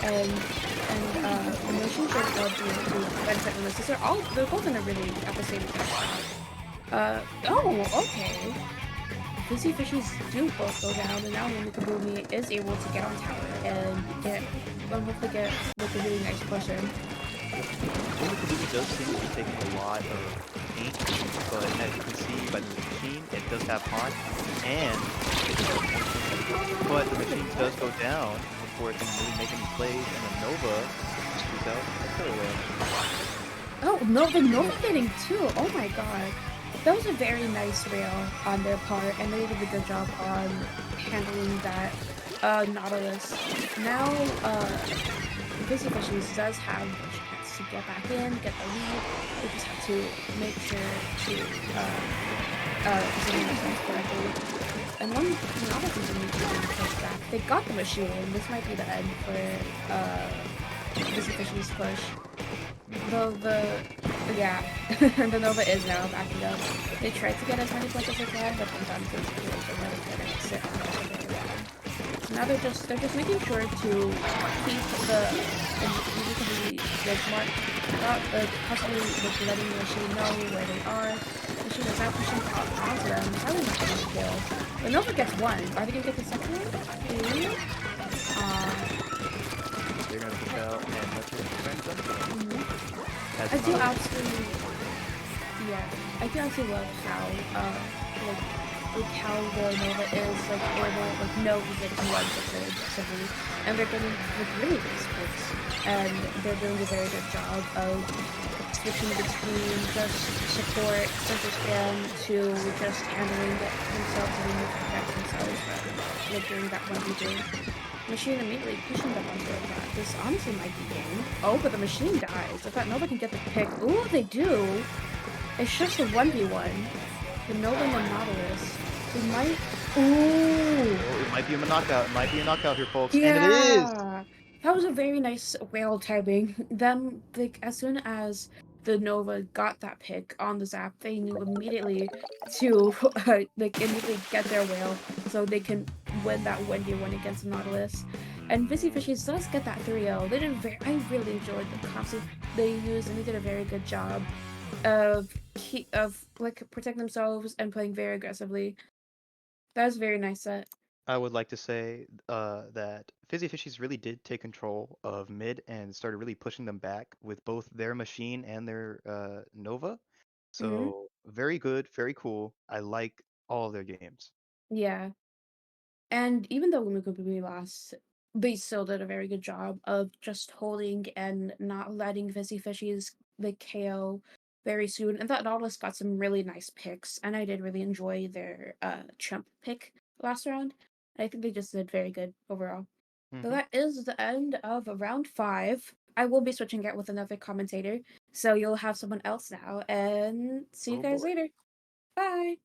and the machines are being benefit from this. They're both in a really at the same time. Okay. Fizzy Fishies do both go down, and now Wumi Kambumi is able to get on tower and hopefully get with a really nice push in.
Mimi Kabuki does seem to be taking a lot of paint, but as you can see by the machine, it does have haunt, and it does have poison. But the machine does go down before it can really make any plays, and then Nova screws out a killer whale.
Oh no, the Nova getting two. Oh my god. That was a very nice rail on their part, and they did a good job on handling that Nautilus. Now, Busy Fishies does have a chance to get back in, get the lead. They just have to make sure to position themselves correctly. And one Nautilus is going to be pushed back. They got the machine. This might be the end for Busy Fishies push. Though the Nova is now backing up. They tried to get as many points as they can, but sometimes those players are really good at sit on the very long. So now they're just making sure to keep the mark, possibly letting the machine know where they are. The machine is now pushing onto them, probably not getting a kill. The Nova gets one. Are they gonna get the second one?
They're gonna push out and let your friends them.
I do absolutely, I do absolutely love how, how the Nova is, knows it can run so very aggressively, and they're getting, really good splits, and they're doing a very good job of switching between just support, center spam, to just handling it themselves and then protect themselves, during that 1v3. Machine immediately pushing them onto the attack. This honestly might be game. Oh, but the machine dies. If that Nova can get the pick. Ooh, they do. It's just a 1v1. The Nova and the Nautilus. It might. Ooh.
Oh, it might be a knockout. It might be a knockout here, folks.
Yeah.
And it is!
That was a very nice whale timing. Them, as soon as the Nova got that pick on the zap, they knew immediately to immediately get their whale so they can win that 1v1 against the Nautilus. And Busy Fishies does get that 3-0. They did I really enjoyed the concept they used, and they did a very good job of protecting themselves and playing very aggressively. That was a very nice set.
I would like to say that Fizzy Fishies really did take control of mid and started really pushing them back with both their machine and their Nova. So very good, very cool. I like all of their games.
Yeah. And even though Lumikubumi lost, they still did a very good job of just holding and not letting Fizzy Fishies KO very soon. And that Nautilus got some really nice picks, and I did really enjoy their Chump pick last round. I think they just did very good overall. So that is the end of round 5. I will be switching it with another commentator, so you'll have someone else now, and see you guys later. Bye!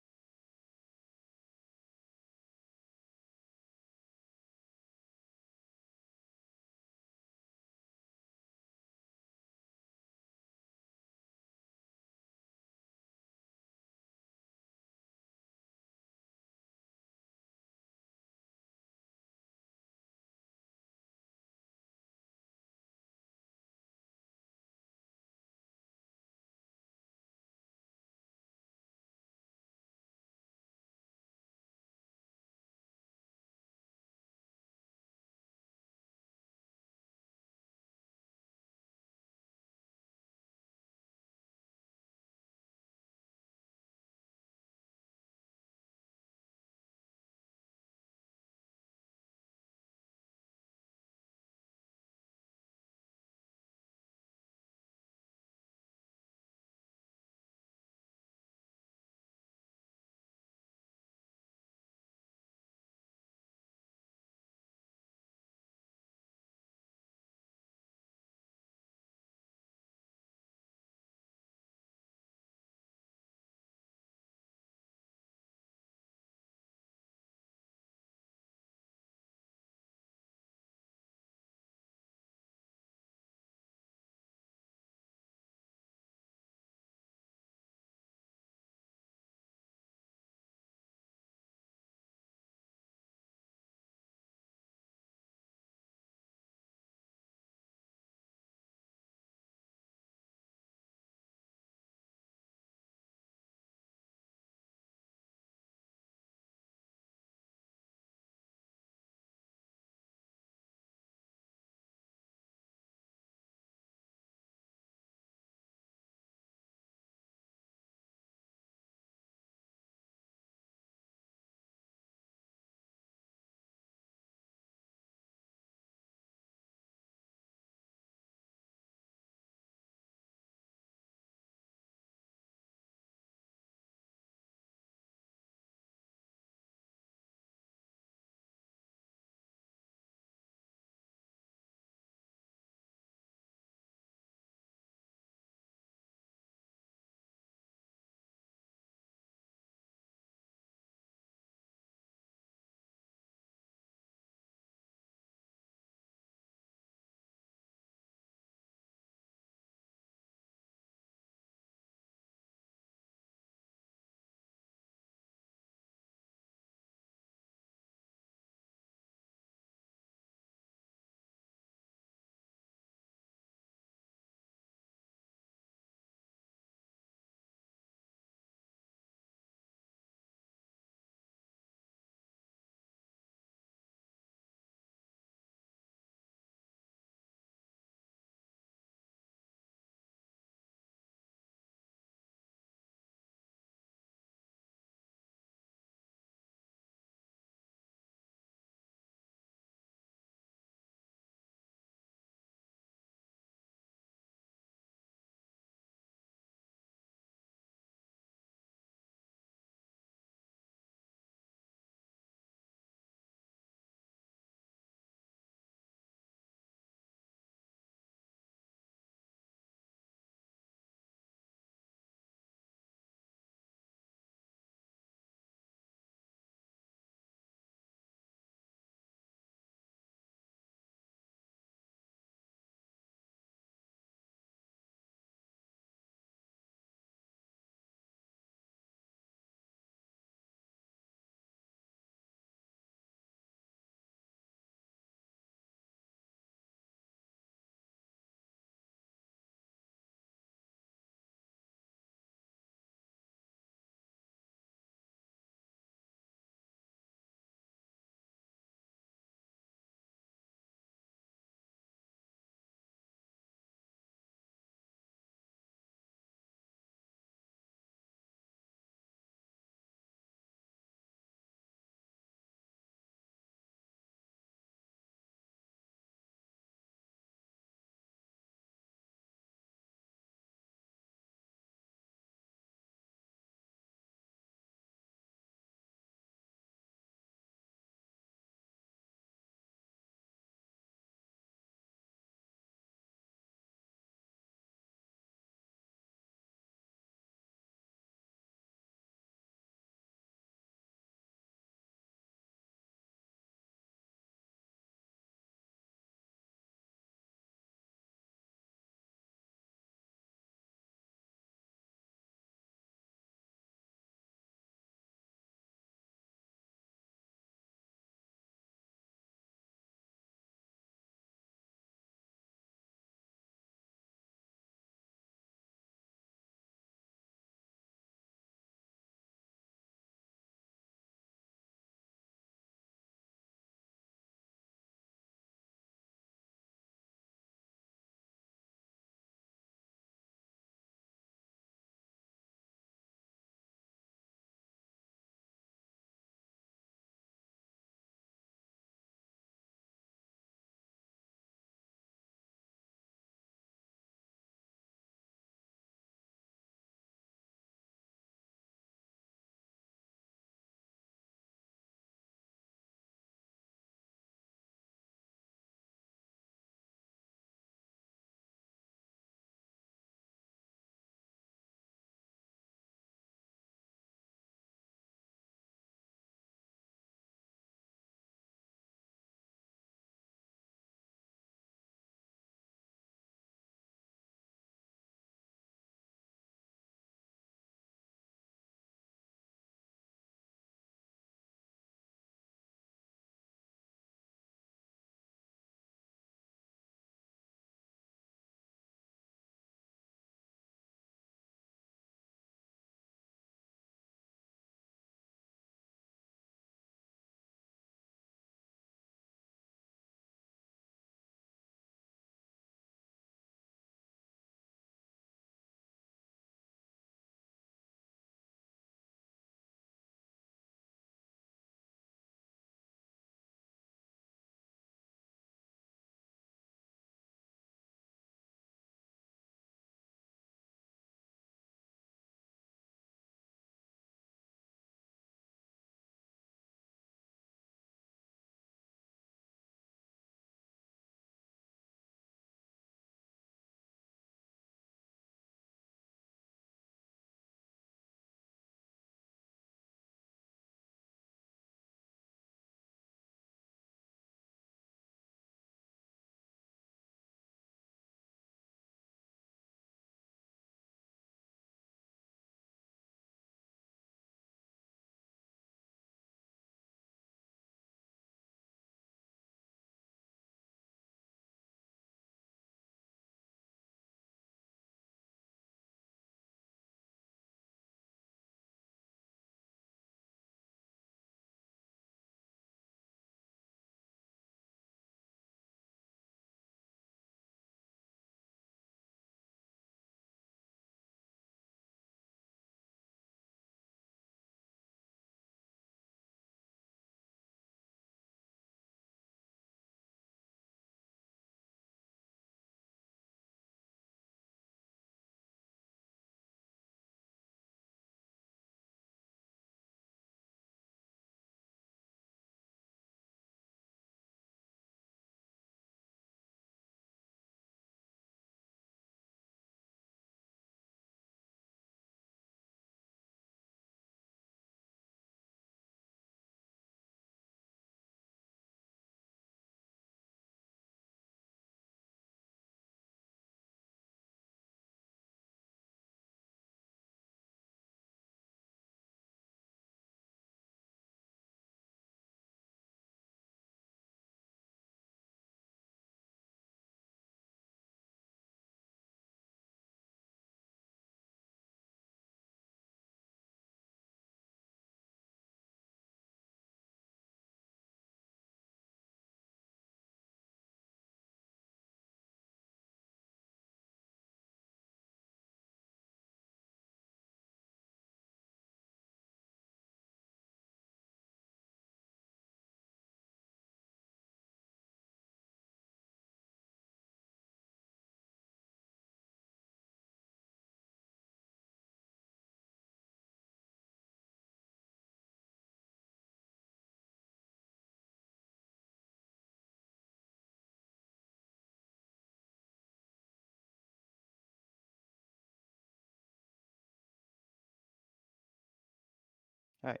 Alright.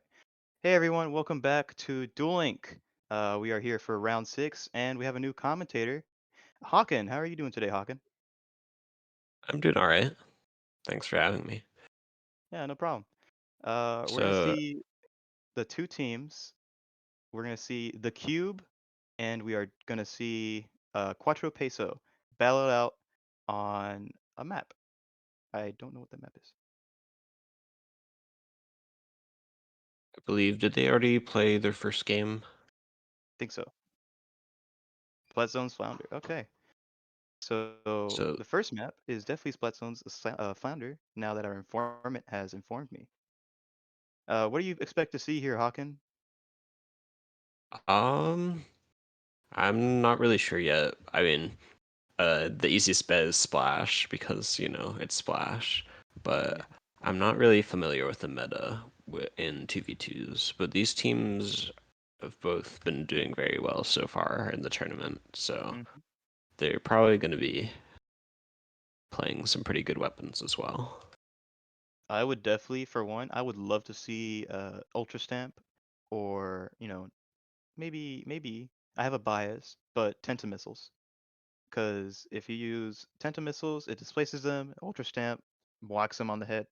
Hey everyone, welcome back to Duel Link. We are here for round 6, and we have a new commentator. Hawken, how are you doing today, Hawken?
I'm doing all right. Thanks for having me.
Yeah, no problem. We're gonna
So,
see the two teams. We're gonna see the Cube, and we are gonna see Cuatro Peso battle it out on a map. I don't know what the map is.
I believe, did they already play their first game?
Think so. Splat Zone's Flounder. Okay. So
So,
the first map is definitely Splat Zone's Flounder. Now that our informant has informed me. What do you expect to see here, Hawken?
um, I'm not really sure yet. I mean, the easiest bet is Splash because, it's Splash,
Yeah.
but I'm not really familiar with the meta in 2v2s, but these teams have both been doing very well so far in the tournament, so
Mhm.
they're probably going to be playing some pretty good weapons as well.
I would definitely, for one, I would love to see Ultra Stamp, or maybe I have a bias, but Tenta missiles. Because if you use Tenta missiles, it displaces them. Ultra Stamp whacks them on the head.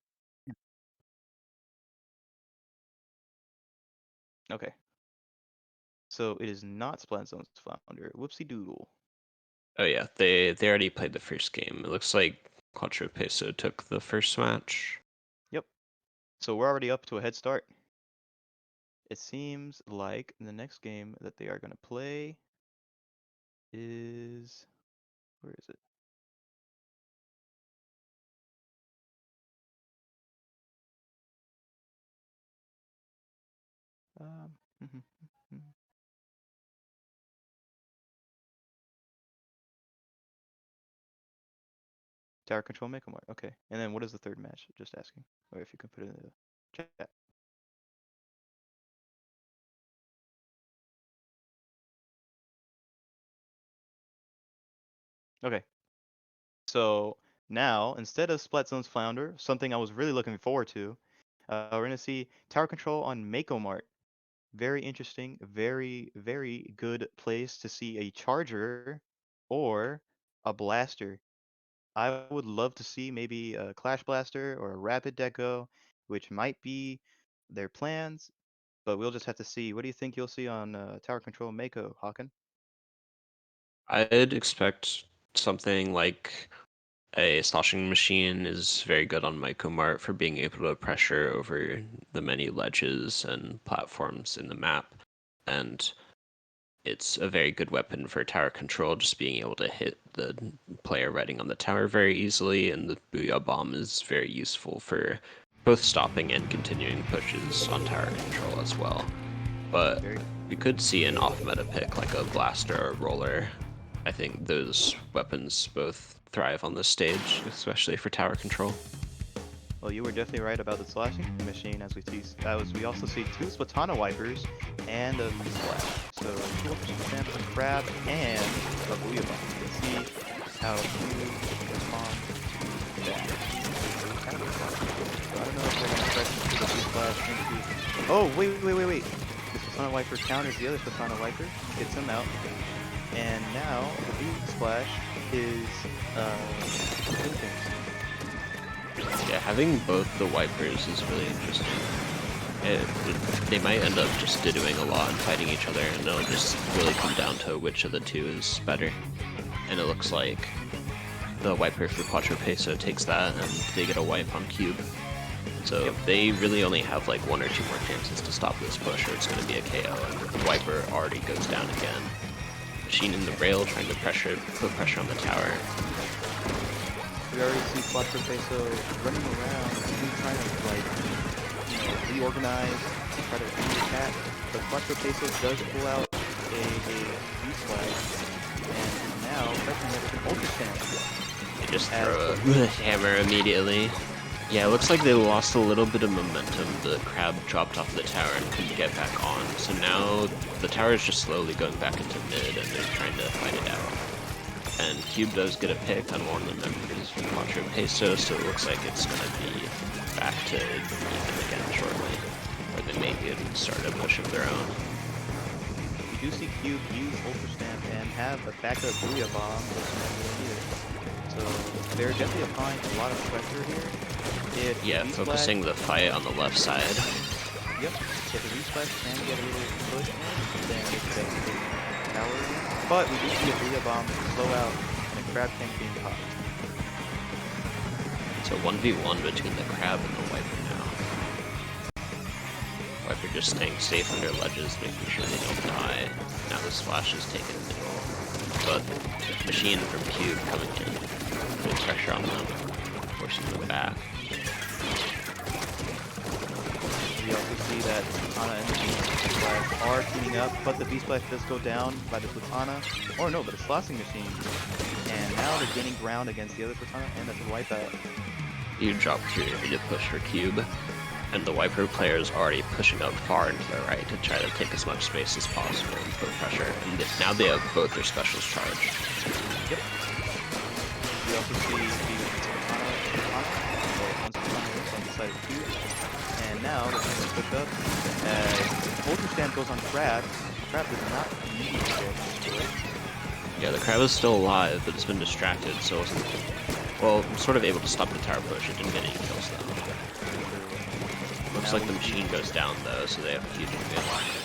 Okay, so it is not Splat Zone's Flounder. Whoopsie doodle.
Oh yeah, they already played the first game. It looks like Quattro Peso took the first match.
Yep. So we're already up to a head start. It seems like the next game that they are going to play is, where is it? Um, Tower Control Make 'em Work. Okay. And then what is the third match? Just asking. Or if you can put it in the chat. Okay. So now, instead of Splat Zone's Flounder, something I was really looking forward to, we're going to see Tower Control on Mako Mart. Very interesting. Very, very good place to see a Charger or a Blaster. I would love to see maybe a Clash Blaster or a Rapid Deco, which might be their plans, but we'll just have to see. What do you think you'll see on Tower Control Mako, Hawken?
I'd expect something like a sloshing machine is very good on Micomart for being able to pressure over the many ledges and platforms in the map. And it's a very good weapon for tower control, just being able to hit the player riding on the tower very easily, and the Booyah Bomb is very useful for both stopping and continuing pushes on tower control as well. But
Very
we could see an off-meta pick like a blaster or roller. I think those weapons both thrive on this stage, especially for tower control.
well. You were definitely right about the slashing machine, as we see. We also see two Splatana wipers and a splash. So two Ultra Stamps, a crab, and a Booyah Bomb. You can see how you respond to that. Kind of response. So I don't know if they're gonna press into the blue splash into. Oh wait! The Splatana wiper counters the other Splatana wiper, gets him out, and now the blue splash is doing things.
Yeah, having both the wipers is really interesting. They might end up just doing a lot and fighting each other, and it'll just really come down to which of the two is better. And it looks like the wiper for Quattro Peso takes that, and they get a wipe on Cube. So they really only have like one or two more chances to stop this push, or it's going to be a KO, and the wiper already goes down again. Machine in the rail trying to put pressure on the tower.
We already see Quattro Peso running around, trying to reorganize, try to re-attack. But Quattro Peso does pull out a V-Slide, and now pressing it with an Ultra Stamp.
They just throw a hammer immediately. Yeah, it looks like they lost a little bit of momentum. The crab dropped off the tower and couldn't get back on. So now the tower is just slowly going back into mid, and they're trying to fight it out. And Cube does get a pick on one of the members from Quattro Peso, so it looks like it's going to be back to even again shortly. But they may get start a push of their own.
We do see Cube use Ultra Stamp and have a backup Booyah Bomb, which is really needed. So they're definitely applying a lot of pressure here. If
Yeah,
V-Splash-
focusing the fight on the left side.
Yep. If the V-Splash can get a little push in, then it's definitely power in. But we do see a Booyah Bomb slow out and a Crab Tank being popped.
So 1v1 between the Crab and the Wiper now. Wiper just staying safe under ledges, making sure they don't die. Now the Splash is taken middle. But Machine from Cube coming in, putting pressure on them, forcing them back.
We also see that Platana and the V-Splash are teaming up, but the V-Splash does go down by the Platana. Or no, but the Slossing Machine. And now they're gaining ground against the other Platana, and that's a wipeout.
You drop through to push for Cube, and the Wiper player is already pushing up far into the right to try to take as much space as possible and put pressure. And now they have both their specials charged.
Yep. We also see the Platana, well, once Platana is on the side of Cube. And now they're going to push up as Ultra Stamp goes on Crab. Crab does not immediately get it.
Yeah, the Crab is still alive, but it's been distracted, so it's, well, sort of able to stop the tower push. It didn't get any kills though. Looks like the machine goes down though, so they have a huge advantage.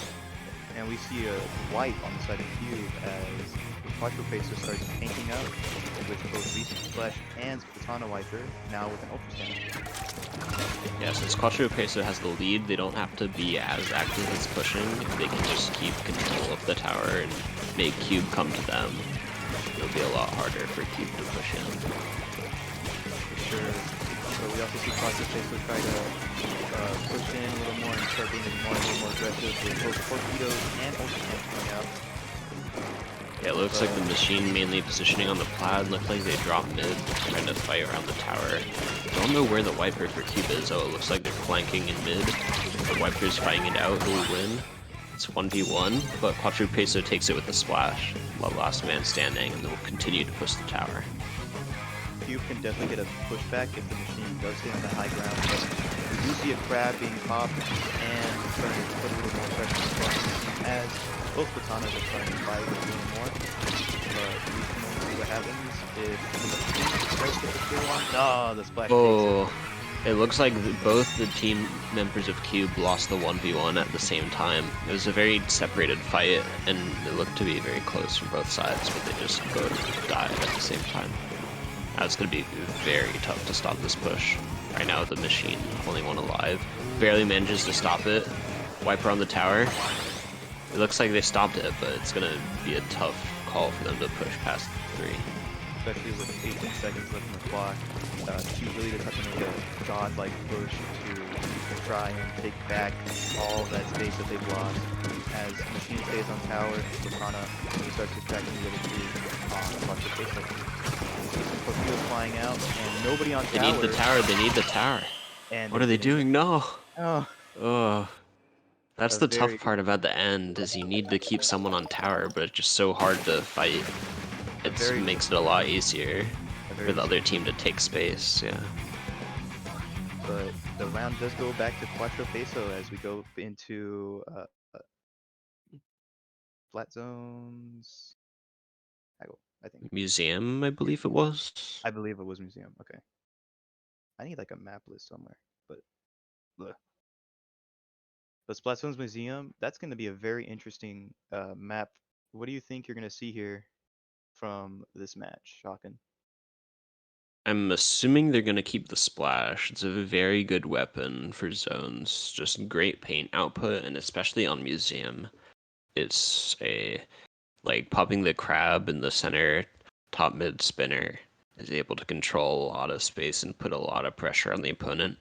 And we see a wipe on the side of Cube as the Quattro Pacer starts tanking up with both V-Splash and Platana Wiper, now with an Ultra Stamp.
Yeah, since Quattro Peso has the lead, they don't have to be as active as pushing. If they can just keep control of the tower and make Cube come to them, it'll be a lot harder for Cube to push in.
For sure. So we also see Quattro Pacer try to push in a little more and start being a little more aggressive with both Torpedoes and Ultra Stamp coming out.
Yeah, it looks like the machine mainly positioning on the Plaid. Looked like they dropped mid, trying to fight around the tower. Don't know where the Wiper for Cube is. Oh, it looks like they're flanking in mid. The Wiper's fighting it out. Who will win? It's 1v1, but Quattro Peso takes it with a splash. Last man standing, and they'll continue to push the tower.
Cube can definitely get a pushback if the machine does stay on the high ground, but we do see a Crab being popped and starting to put a little more pressure on the machine as both Platanas are starting to fight a little more. But we can only see what happens if the machine does get the kill on. No, the splash takes
Oh, it looks like both the team members of Cube lost the 1v1 at the same time. It was a very separated fight, and it looked to be very close from both sides, but they just both died at the same time. Now it's going to be very tough to stop this push. Right now the machine, only one alive, barely manages to stop it. Wiper on the tower. It looks like they stopped it, but it's going to be a tough call for them to push past 3.
especially with 18 seconds left on the clock. Cube really just have to make a godlike push to try and take back all that space that they've lost. As Machine stays on tower, Platana starts distracting the other two on Quattro Peso. Torpedoes flying out, and nobody on
They
tower.
need the tower, they need the tower.
And
What are they doing? No!
Oh,
Ugh. That's
A
the
very-
tough part about the end, is you need to keep someone on tower, but it's just so hard to fight. It
very-
makes it a lot easier
a
for
very
the other team to take space, yeah.
But the round does go back to Quattro Peso as we go into flat zones. I think.
Museum, I believe it was.
I believe it was museum. Okay. I need like a map list somewhere, but bleh. The Splatzones Museum, that's going to be a very interesting map. What do you think you're going to see here from this match, Shotgun?
I'm assuming they're gonna keep the splash. It's a very good weapon for zones. Just great paint output, and especially on museum. It's like popping the crab in the center top mid spinner is able to control a lot of space and put a lot of pressure on the opponent.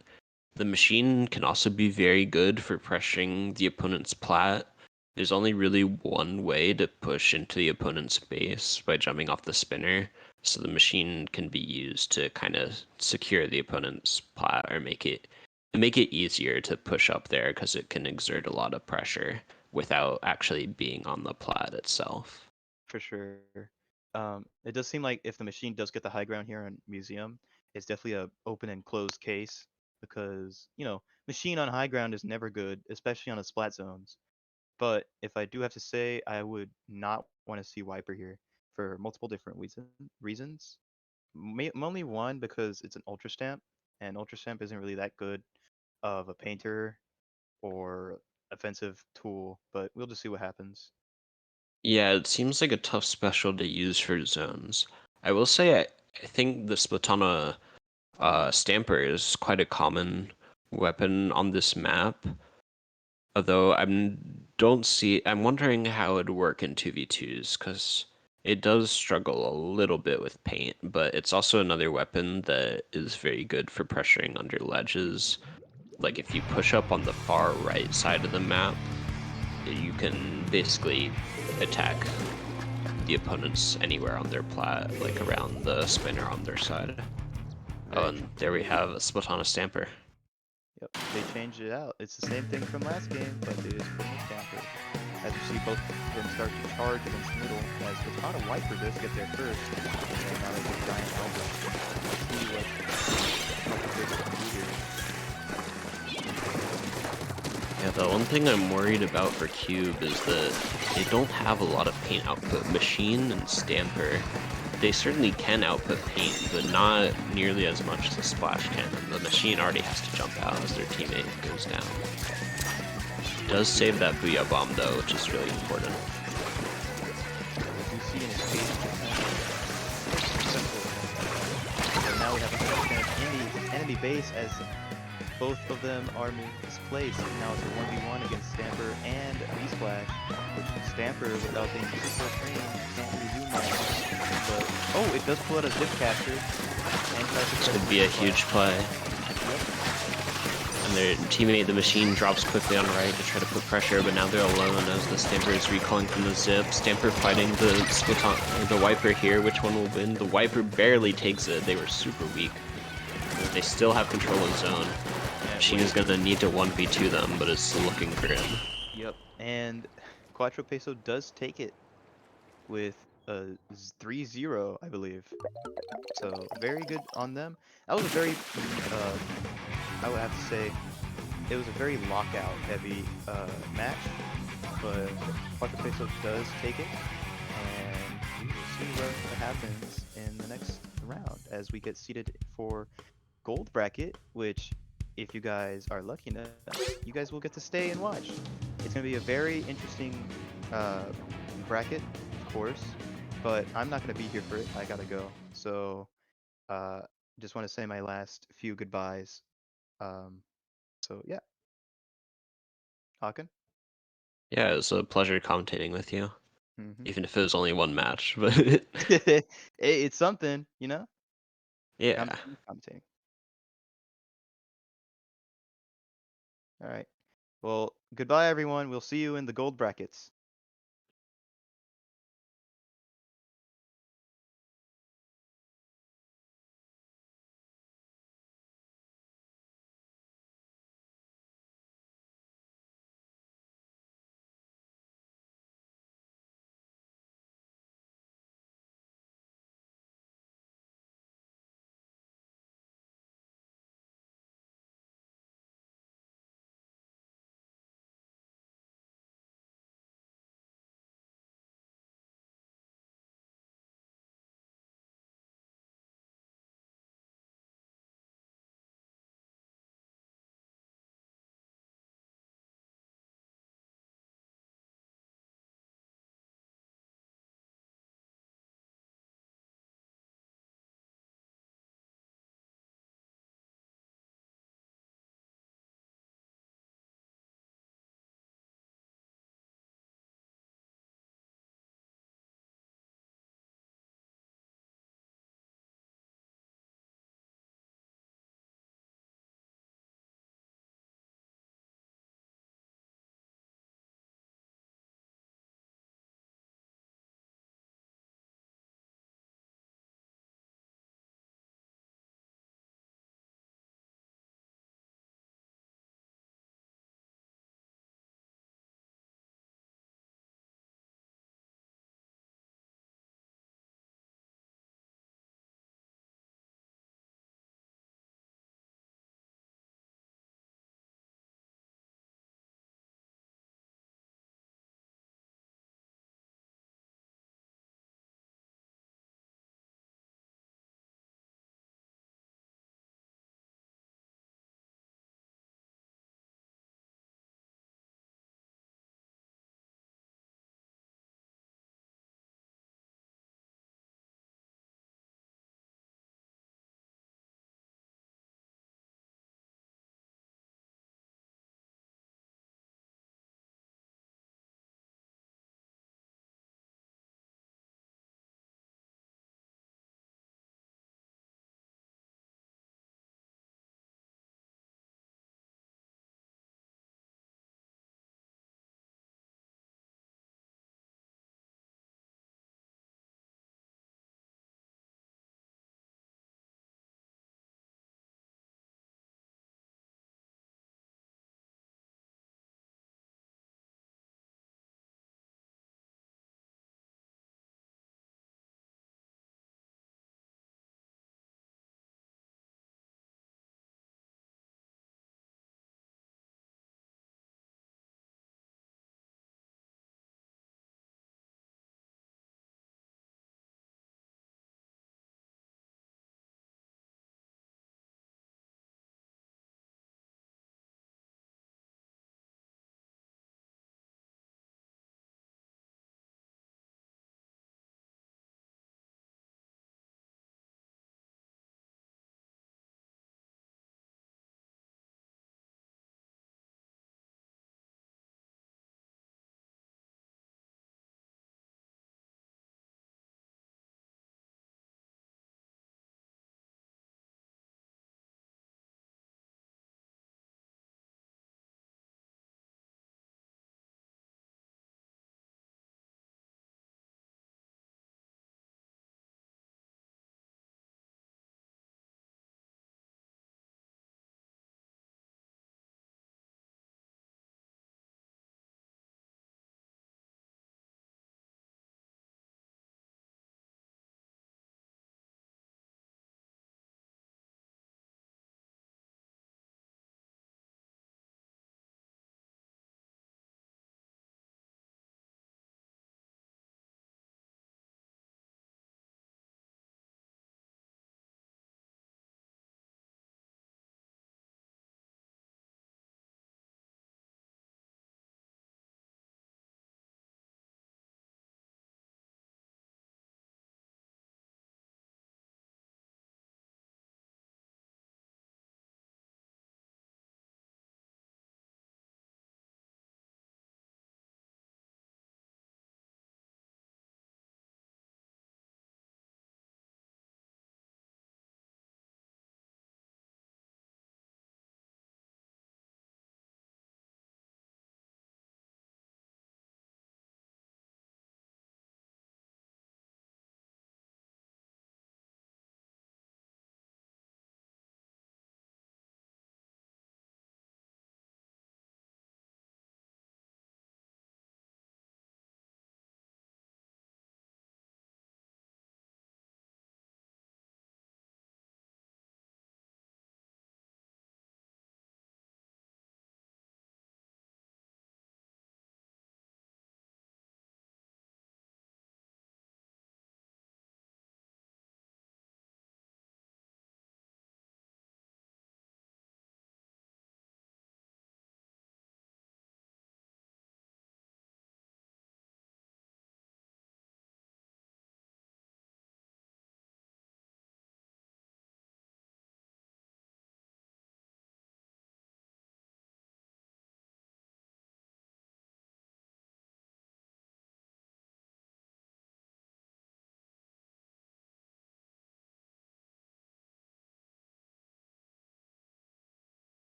The machine can also be very good for pressuring the opponent's plat. There's only really one way to push into the opponent's base, by jumping off the spinner. So the machine can be used to kind of secure the opponent's plat or make it easier to push up there, because it can exert a lot of pressure without actually being on the plat itself.
For sure. It does seem like if the machine does get the high ground here on museum, it's definitely a open and closed case. because, machine on high ground is never good, especially on a splat zones. But if I do have to say, I would not want to see Wiper here for multiple different reasons. Only one, because it's an Ultra Stamp, and Ultra Stamp isn't really that good of a painter or offensive tool, but we'll just see what happens.
Yeah, it seems like a tough special to use for zones. I will say I think the Splatana Stamper is quite a common weapon on this map. Although I'm wondering how it'd work in 2v2s, because it does struggle a little bit with paint, but it's also another weapon that is very good for pressuring under ledges. Like if you push up on the far right side of the map, you can basically attack the opponents anywhere on their plat, like around the spinner on their side. Oh,
Very
and there we have a Splatana Stamper.
Yep, they changed it out. It's the same thing from last game, but they just put in a Stamper. As you see, both of them start to charge against middle, as the Splatana Wiper does get there first, and now they get Giant Elbow. See what Ultra can do here.
Yeah, the one thing I'm worried about for Cube is that they don't have a lot of paint output. Machine and Stamper, they certainly can output paint, but not nearly as much as a Splash Cannon. The Machine already has to jump out as their teammate goes down. Does save that Booyah Bomb though, which is really important.
We do see an escape. So now we have a 100% in the enemy base as both of them are misplaced. Now it's a 1v1 against Stamper and V-Splash, which Stamper, without being super trained, can't really do much. But, oh, it does pull out a zip capture. And
This could be a huge play.
Yep.
And their teammate, the Machine, drops quickly on right to try to put pressure, but now they're alone as the Stamper is recalling from the zip. Stamper fighting the Wiper here. Which one will win? The Wiper barely takes it. They were super weak. They still have control of zone. Machine is gonna need to 1v2 them, but it's looking grim.
Yep. And Quattro Peso does take it with a 3-0, I believe. So very good on them. That was a very, I would have to say, it was a very lockout heavy match, but Quattro Peso does take it, and we will see what happens in the next round as we get seated for gold bracket, which, if you guys are lucky enough, you guys will get to stay and watch. It's going to be a very interesting bracket, of course, but I'm not going to be here for it. I gotta go. So, just want to say my last few goodbyes. So yeah, Hakan.
Yeah, it was a pleasure commentating with you,
Mm-hmm.
even if it was only one match. But
It's something, you know.
yeah.
Commentating. All right. Well, goodbye, everyone. We'll see you in the gold brackets.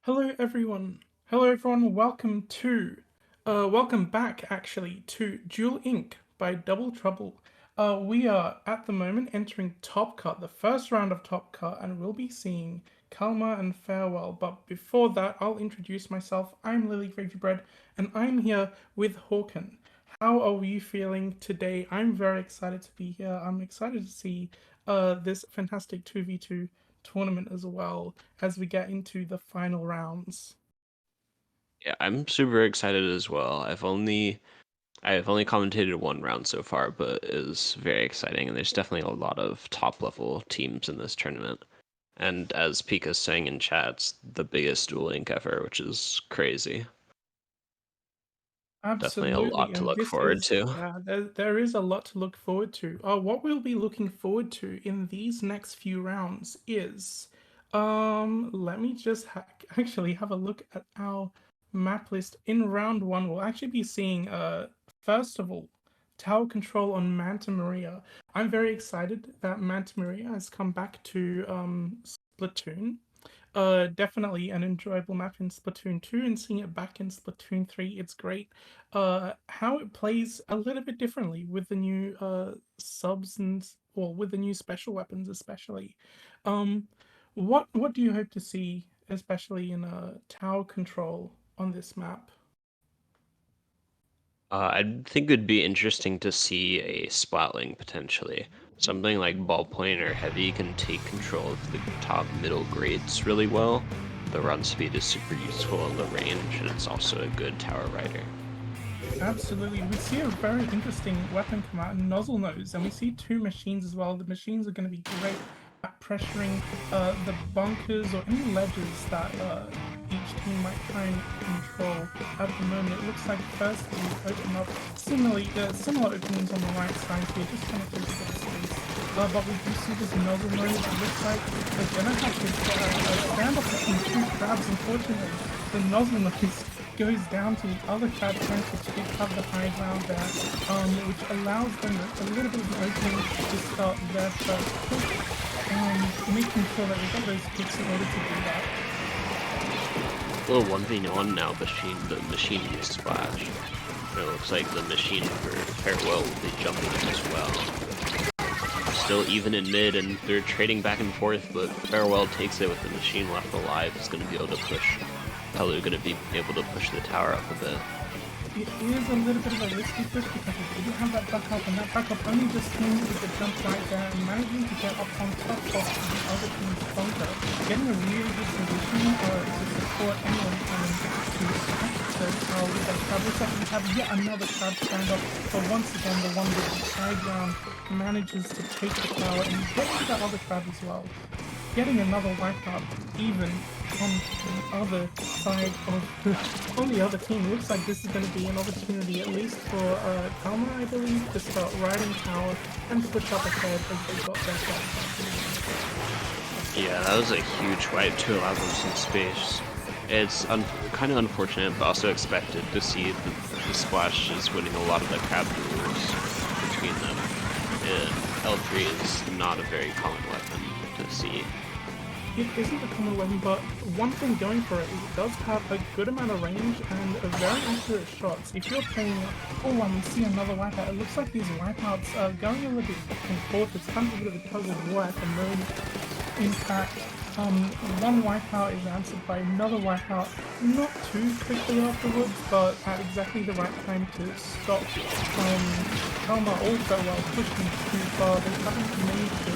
Hello everyone. Hello everyone. Welcome back actually to Duel Inc. by Double Trouble. We are at the moment entering Top Cut, the first round of Top Cut, and we'll be seeing Kalma and Farewell. But before that, I'll introduce myself. I'm Lily Gravy Bread, and I'm here with Hawken. How are we feeling today? I'm very excited to be here. I'm excited to see this fantastic 2v2 tournament as well as we get into the final rounds.
Yeah, I'm super excited as well. I've only commentated one round so far, but it was very exciting, and there's definitely a lot of top level teams in this tournament. And as Pika's saying in chat, it's the biggest Duel Link ever, which is crazy. Definitely a
Absolutely,
lot to
and
look
this
forward
is
to.
there is a lot to look forward to. What we'll be looking forward to in these next few rounds is, let me just actually have a look at our map list. In round one, we'll actually be seeing, first of all, tower control on Manta Maria. I'm very excited that Manta Maria has come back to Splatoon. Definitely an enjoyable map in Splatoon 2, and seeing it back in Splatoon 3, it's great. How it plays a little bit differently with the new subs and, well, with the new special weapons especially. What do you hope to see, especially in tower control on this map?
I think it'd be interesting to see a Splatling potentially. Something like Ballpoint or Heavy can take control of the top middle grades really well. The run speed is super useful in the range, and it's also a good tower rider.
Absolutely. We see a very interesting weapon come out in Nozzle Nose, and we see two machines as well. The machines are going to be great at pressuring the bunkers or any ledges that each team might try and control at the moment. It looks like first we open up similar openings on the right side here, just trying to take a bit of space. But we do see this Nozzle Nose. It looks like they're going to have to stand up between two crabs. Unfortunately, the Nozzle Nose goes down to the other crab trying to pick up the high ground there, which allows them a little bit of an opening to start their first pick, making sure that they got those picks in order to do that.
Well, 1v1 now, the machine needs Splash. It looks like the machine for Farewell will be jumping in as well. Still even in mid, and they're trading back and forth, but Farewell takes it with the machine left alive. Is going to be able to push. Probably going to be able to push the tower up a bit.
It is a little bit of a risky push because we didn't have that backup, and that backup only just came with the jump right there and managing to get up on top of the other team's bunker, getting a really good position to support anyone trying to smash the tower with that crab. Looks like we have yet another crab stand up, but once again the one with the high ground manages to take the tower and get to that other crab as well. Getting another wipeout even on the other side of on the other team. Looks like this is going to be an opportunity, at least for Kalma, I believe, to start riding tower and push up ahead as they got their shot.
Yeah, that was a huge wipe to allow them some space. It's kind of unfortunate, but also expected to see the Splash is winning a lot of the crab duels between them. And L3 is not a very common weapon to see.
It isn't a common weapon, but one thing going for it is it does have a good amount of range and a very accurate shots. If you're playing, we see another wipeout. It looks like these wipeouts are going a little bit back and forth. It's kind of a bit of a tug of war at the moment. In fact, one wipeout is answered by another wipeout, not too quickly afterwards, but at exactly the right time to stop Kalma also while pushing too far. They haven't managed to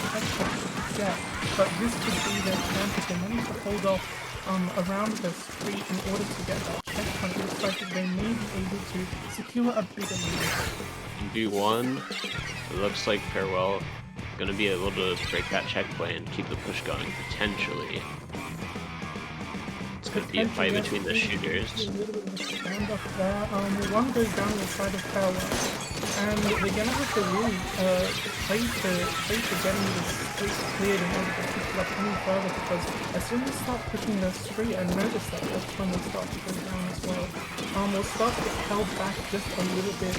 catch yet, but this could be their chance if they manage to hold off around the street in order to get that checkpoint. It looks like they may be able to secure a bigger lead.
In V1, it looks like Farewell going to be able to break that checkpoint and keep the push going, potentially. It's going to be a fight between the shooters.
Stand up there. One goes down the side of Farewell, and they're going to have to really play for getting this cleared in order to push it up any further, because as soon as they start pushing their street, I noticed that Electron will start to go down as well. Will start to get held back just a little bit,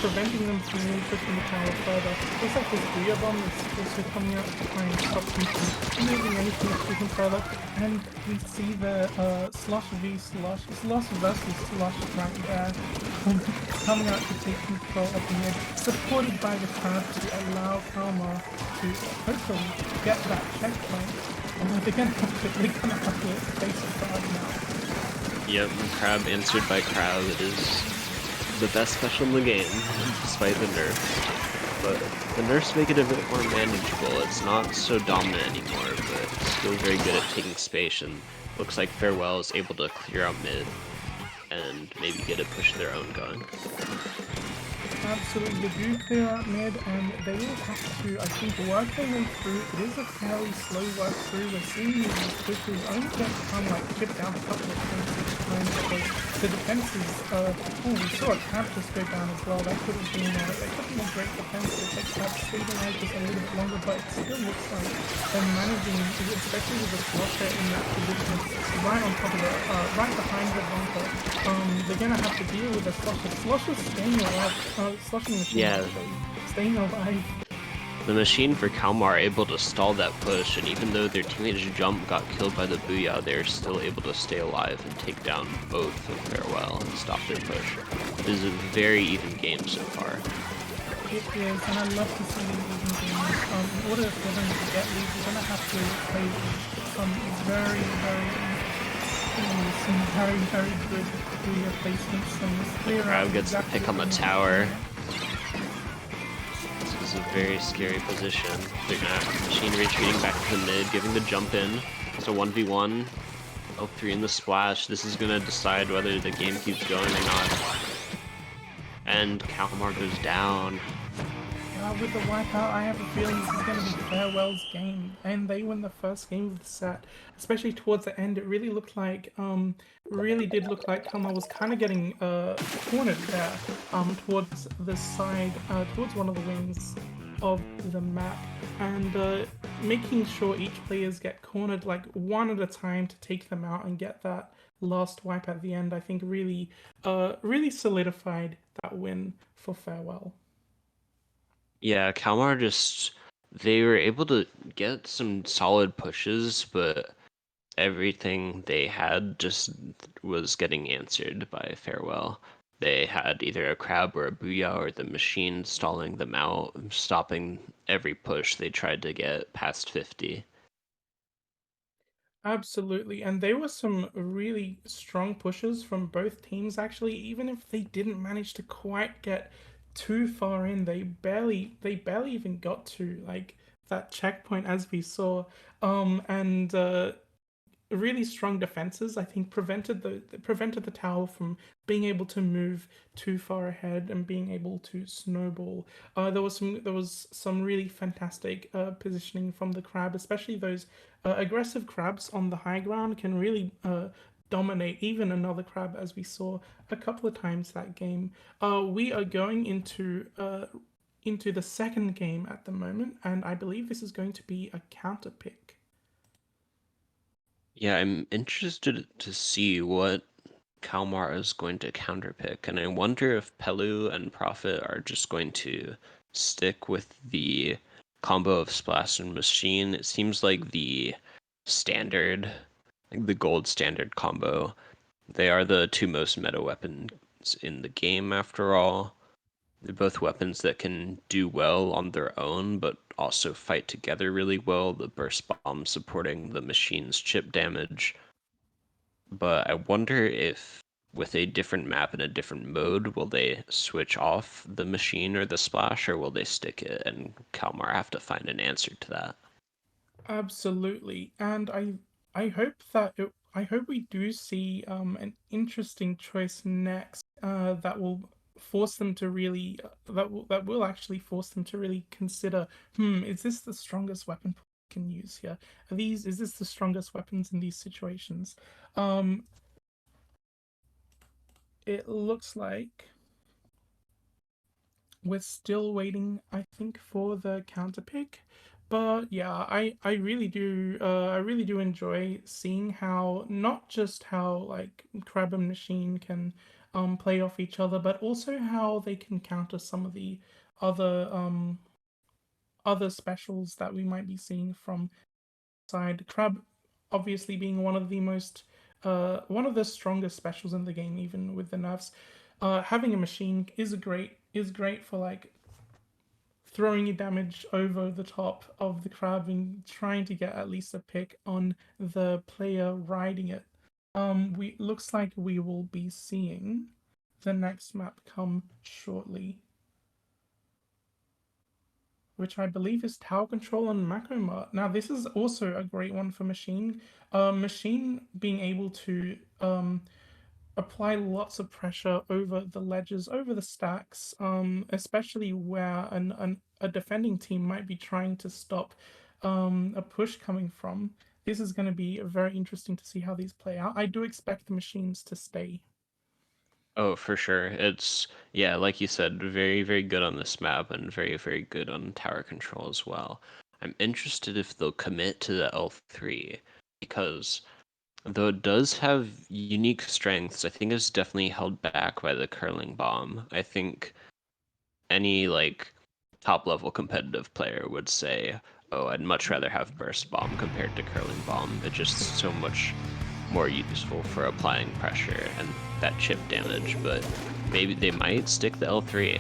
preventing them from really pushing the tower further. Looks like this Booyah Bomb is also coming out to try and stop them from moving anything even further. And we see the Slush v Slush, Slush versus Slush right there, coming out to take control of the mid, supported by the crowd to allow Kalmar to hopefully get that checkpoint. They're gonna have to face a crowd now.
Yep, Crab answered by Crab. It is the best special in the game, despite the nerf. But the nerfs make it a bit more manageable. It's not so dominant anymore, but still very good at taking space, and looks like Farewell is able to clear out mid and maybe get a push of their own going.
Absolutely, they do clear out mid, and they will have to, I think, work their way through. It is a fairly slow work through. We're seeing these pushes only get kind of like chip down a couple of points each time, because the defenses, we saw a Crab just go down as well. That could have been a great defense to take that stabilize just a little bit longer, but it still looks like they're managing, especially with the Slosher in that position, right on top of it, right behind the bunker. They're gonna have to deal with the Slosher. Slosher's staying alive. Slushing machine,
Yeah.
actually. Staying alive.
The machine for Kalmar are able to stall that push, and even though their teammate's jump got killed by the Booyah, they're still able to stay alive and take down both of Farewell and stop their push. It is a very even game so far.
It is, and I love to see these even games. In order for them to get leads, we're gonna have to play some very good Booyah placements, and clear out
Crab gets
exactly
the pick on the
what they
tower.
want.
This is a very scary position. They're gonna machine retreating back to the mid, giving the jump in. So 1v1. L3 in the splash. This is gonna decide whether the game keeps going or not. And Kalmar goes down.
With the wipeout, I have a feeling this is going to be Farewell's game, and they win the first game of the set. Especially towards the end, it really looked like, really did look like Kalmar was kind of getting cornered there, towards the side, towards one of the wings of the map, and making sure each players get cornered like one at a time to take them out and get that last wipe at the end. I think really solidified that win for Farewell.
Yeah, Kalmar they were able to get some solid pushes, but everything they had just was getting answered by Farewell. They had either a Crab or a Booyah or the machine stalling them out, stopping every push they tried to get past 50.
Absolutely, and there were some really strong pushes from both teams actually. Even if they didn't manage to quite get too far in, they barely even got to like that checkpoint, as we saw. And really strong defenses, I think, prevented the tower from being able to move too far ahead and being able to snowball. There was some really fantastic positioning from the Crab, especially those aggressive Crabs on the high ground can really dominate even another Crab, as we saw a couple of times that game. We are going into the second game at the moment, and I believe this is going to be a counter pick.
Yeah, I'm interested to see what Kalmar is going to counterpick, and I wonder if Pelu and Prophet are just going to stick with the combo of Splash and Machine. It seems like the standard, like the gold standard combo. They are the two most meta weapons in the game, after all. They're both weapons that can do well on their own, but also fight together really well. The burst bomb supporting the machine's chip damage. But I wonder if with a different map and a different mode, will they switch off the machine or the splash, or will they stick it? And Kalmar have to find an answer to that.
Absolutely, and I hope I hope we do see an interesting choice next that will force them to really that will actually force them to really consider, is this the strongest weapon we can use here? Is this the strongest weapons in these situations? It looks like we're still waiting, I think, for the counter pick, But yeah, I really do enjoy seeing how not just how like Crab and Machine can play off each other, but also how they can counter some of the other other specials that we might be seeing from side. Crab obviously being one of the most one of the strongest specials in the game, even with the nerfs. Having a machine is great for like throwing your damage over the top of the crab and trying to get at least a pick on the player riding it. We looks like we will be seeing the next map come shortly, which I believe is Tower Control and Macro. Now, this is also a great one for Machine. Machine being able to apply lots of pressure over the ledges, over the stacks, especially where a defending team might be trying to stop a push coming from. This is going to be very interesting to see how these play out. I do expect the machines to stay.
Oh, for sure. It's, yeah, like you said, very, very good on this map and very, very good on tower control as well. I'm interested if they'll commit to the L3 because though it does have unique strengths, I think it's definitely held back by the curling bomb. I think any like top level competitive player would say, "Oh, I'd much rather have burst bomb compared to curling bomb. It's just so much more useful for applying pressure and that chip damage." But maybe they might stick the L3.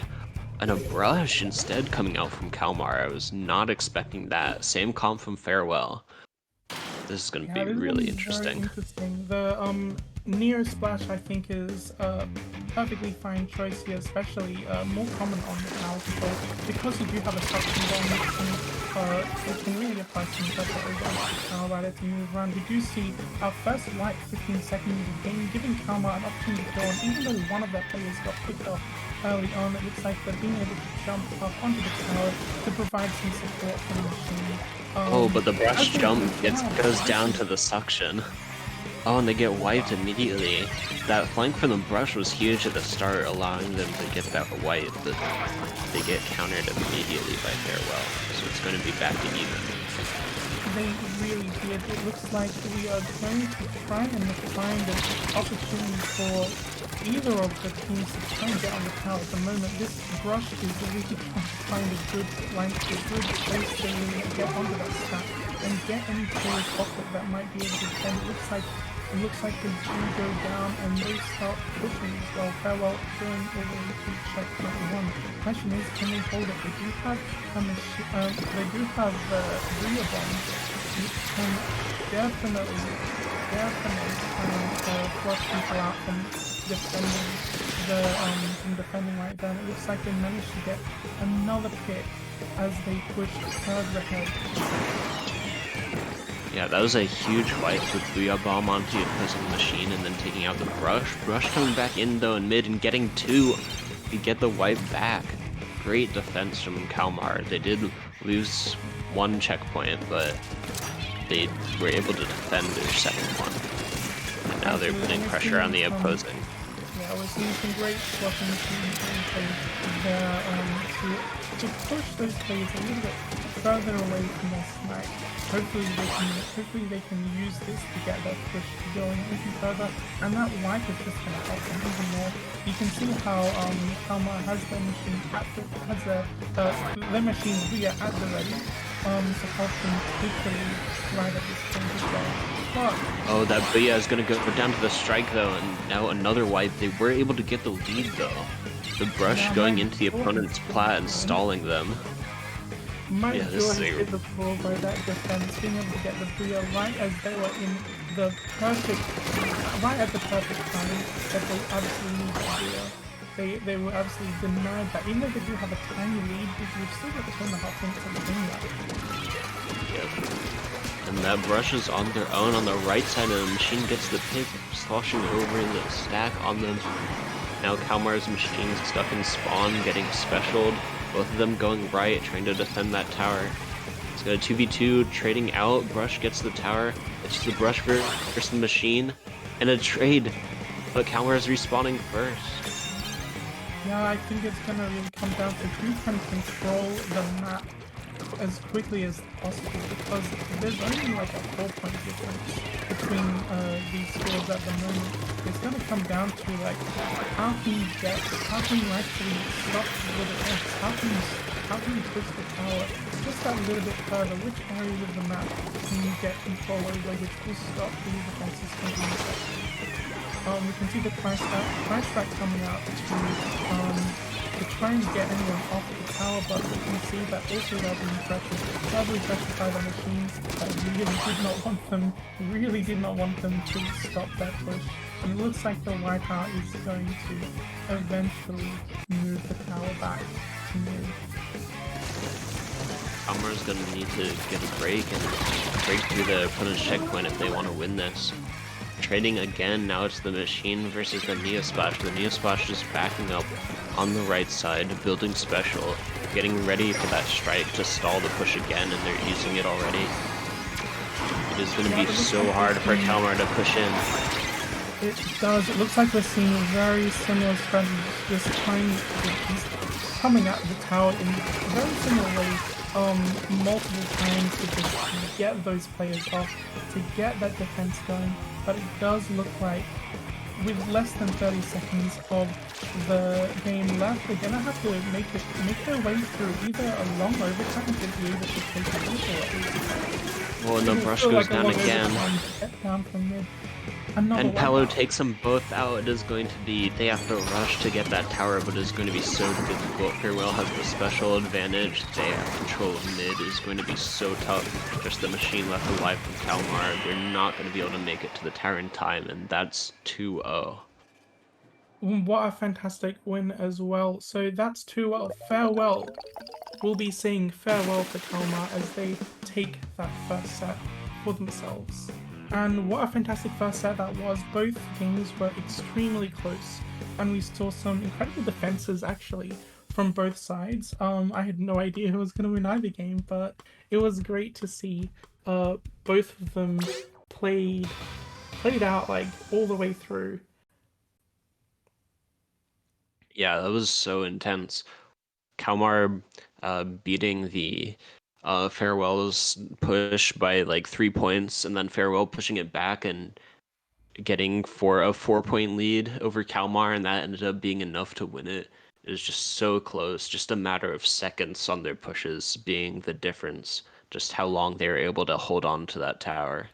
And a brush instead coming out from Kalmar. I was not expecting that. Same comp from Farewell. This is going to be
this
really
one's
interesting.
Very interesting. The Neo Splash I think is a perfectly fine choice here, especially more common on the Tower Control because you do have a suction bomb which can really apply some pressure over the Tower Rider to move around. We do see our first white 15 seconds of the game, giving Kalmar an opportunity to go on, even though one of their players got picked off early on. It looks like they're being able to jump up onto the tower to provide some support for the machine.
Oh, but the brush jump goes down to the suction. Oh, and they get wiped immediately. That flank from the brush was huge at the start, allowing them to get that wipe, but they get countered immediately by Farewell, so it's going to be back to even.
They really did. It looks like we are going to try and find an opportunity for either of the teams to try and get on the tower. At the moment, this brush is really trying to find a good length, a good place to really get onto that stack and get any players off it that might be able to defend. It looks like they do go down and they start pushing as well. Farewell going over to checkpoint 1. Question is, can they hold it? They do have rear bombs, which can definitely flush people out from defending right there. And it looks like they managed to get another pick as they push further ahead.
Yeah, that was a huge wipe with Booyah Bomb onto the opposing machine and then taking out the brush. Brush coming back in though in mid and getting 2 to get the wipe back. Great defense from Kalmar. They did lose 1 checkpoint, but they were able to defend their second one. And now they're putting pressure on the opposing.
Yeah, we're seeing some great swapping there to push those players a little bit further away from their smack. Hopefully they can use this to get their push going even further, and that wipe is just going to help them even more. You can see how Kalmar has their machine their machine Booyah at the ready to help them take the lead right at this point as well. But
oh, that Booyah is going to go down to the strike though, and now another wipe. They were able to get the lead though. The brush going into the opponent's plat and stalling them.
My
Yeah,
jaw
this
has
is
hit the floor by that defense, being able to get the Booyah right as they were in the right at the perfect time that they absolutely need the Booyah. They were absolutely denied that. Even though they do have a tiny lead, we've still got 2.5 minutes of the game left.
Yep. And that brush is on their own on the right side, and the machine gets the pick, sloshing over the stack on them. Now Kalmar's machine is stuck in spawn, getting specialed. Both of them going right, trying to defend that tower. It's got a 2v2, trading out. Brush gets the tower. It's the Brush versus the machine, and a trade. But Kalmar is respawning first.
Yeah, I think it's gonna really come down to who can control the map as quickly as possible because there's only like a 4-point difference between these scores at the moment. It's going to come down to like how can you actually stop the defense? How can you push the tower just that little bit further? Which areas of the map can you get control over, which will stop these defenses from being effective? We can see the crash track coming out to try and get anyone off the tower, but we can see that also they're being pressured by the machines that really did not want them to stop that push. And it looks like the Wipeout is going to eventually move the tower back to mid.
Almar's gonna need to get a break and break through the opponent's checkpoint if they want to win this. Trading again, now it's the machine versus the Neosplash. The Neosplash just backing up on the right side, building special, getting ready for that strike to stall the push again, and they're using it already. It is going to be so hard for Kalmar to push in.
It does. It looks like we're seeing very similar strategies, just he's coming at the tower in very similar ways, multiple times to just get those players off, to get that defense going. But it does look like with less than 30 seconds of the game left, they're gonna have to make their way through either a long overtime to be able to take a lead or at least.
Well, and the brush goes down again.
Get down from mid.
And Palo takes them both out. It is going to be, they have to rush to get that tower, but it's going to be so difficult. Farewell has the special advantage. They have control of mid. Is going to be so tough. Just the machine left alive from Kalmar. They're not going to be able to make it to the tower in time, and that's 2-0.
What a fantastic win as well. So that's 2-0. Farewell. We'll be saying farewell to Kalmar as they take that first set for themselves. And what a fantastic first set that was. Both games were extremely close, and we saw some incredible defenses actually from both sides. I had no idea who was going to win either game, but it was great to see both of them played out like all the way through.
Yeah, that was so intense. Kalmar beating the Farewell's push by like 3 points, and then Farewell pushing it back and getting for a 4-point lead over Kalmar, and that ended up being enough to win it. It was just so close, just a matter of seconds on their pushes being the difference, just how long they were able to hold on to that tower.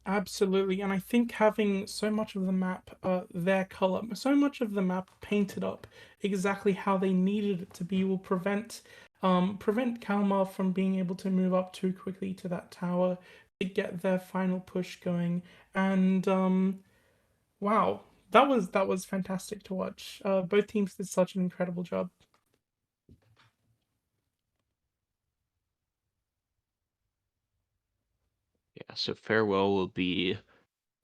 Absolutely, and I think having so much of the map their color, so much of the map painted up exactly how they needed it to be will prevent Kalmar from being able to move up too quickly to that tower to get their final push going. And wow, that was fantastic to watch. Both teams did such an incredible job.
Yeah, so Farewell will be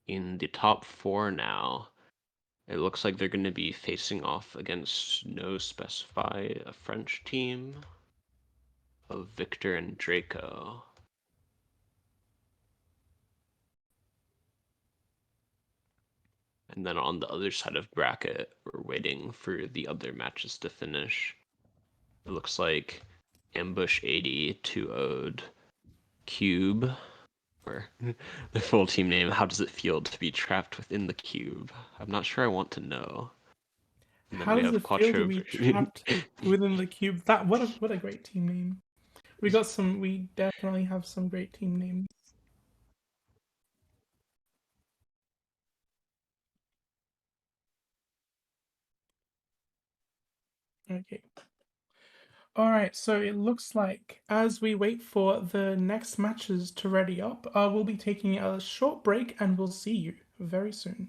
in the top 4 now. It looks like they're going to be facing off against No Specify, a French team of Victor and Draco. And then on the other side of bracket, we're waiting for the other matches to finish. It looks like Ambush 80 2-0'd Cube, or the full team name. How does it feel to be trapped within the cube? I'm not sure I want to know. And then
How
we
does
have
it feel to be
Quattro.
trapped within the cube? What a great team name. We definitely have some great team names. Okay. All right, so it looks like as we wait for the next matches to ready up, we'll be taking a short break and we'll see you very soon.